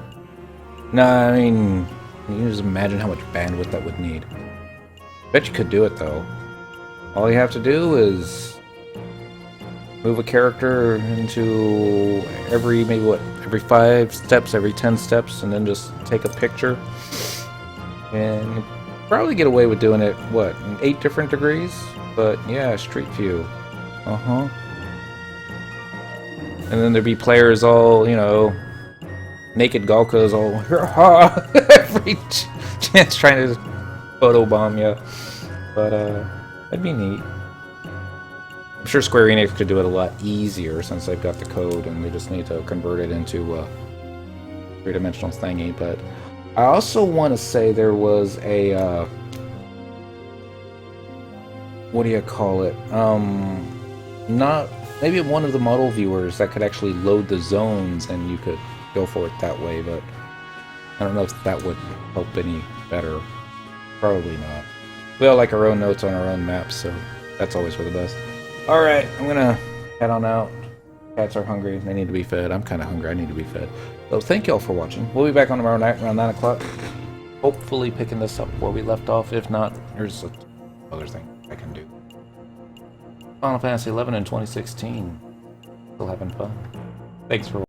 Nah, I mean, you can just imagine how much bandwidth that would need. Bet you could do it though. All you have to do is move a character into every, maybe what, every 5 steps, every 10 steps, and then just take a picture. And you probably get away with doing it, what, in 8 different degrees? But yeah, Street View. Uh-huh. And then there'd be players all, you know, naked Galkas all every chance trying to photobomb you. But that'd be neat. I'm sure Square Enix could do it a lot easier since they've got the code and they just need to convert it into a 3-dimensional thingy. But I also want to say there was a what do you call it? Not maybe one of the model viewers that could actually load the zones and you could go for it that way, but I don't know if that would help any better. Probably not. We all like our own notes on our own maps, so that's always for the best. Alright, I'm gonna head on out. Cats are hungry, they need to be fed. I'm kinda hungry, I need to be fed. So thank you all for watching. We'll be back on tomorrow night around 9 o'clock. Hopefully picking this up where we left off. If not, there's other thing I can do. Final Fantasy XI in 2016. Still having fun. Thanks for watching.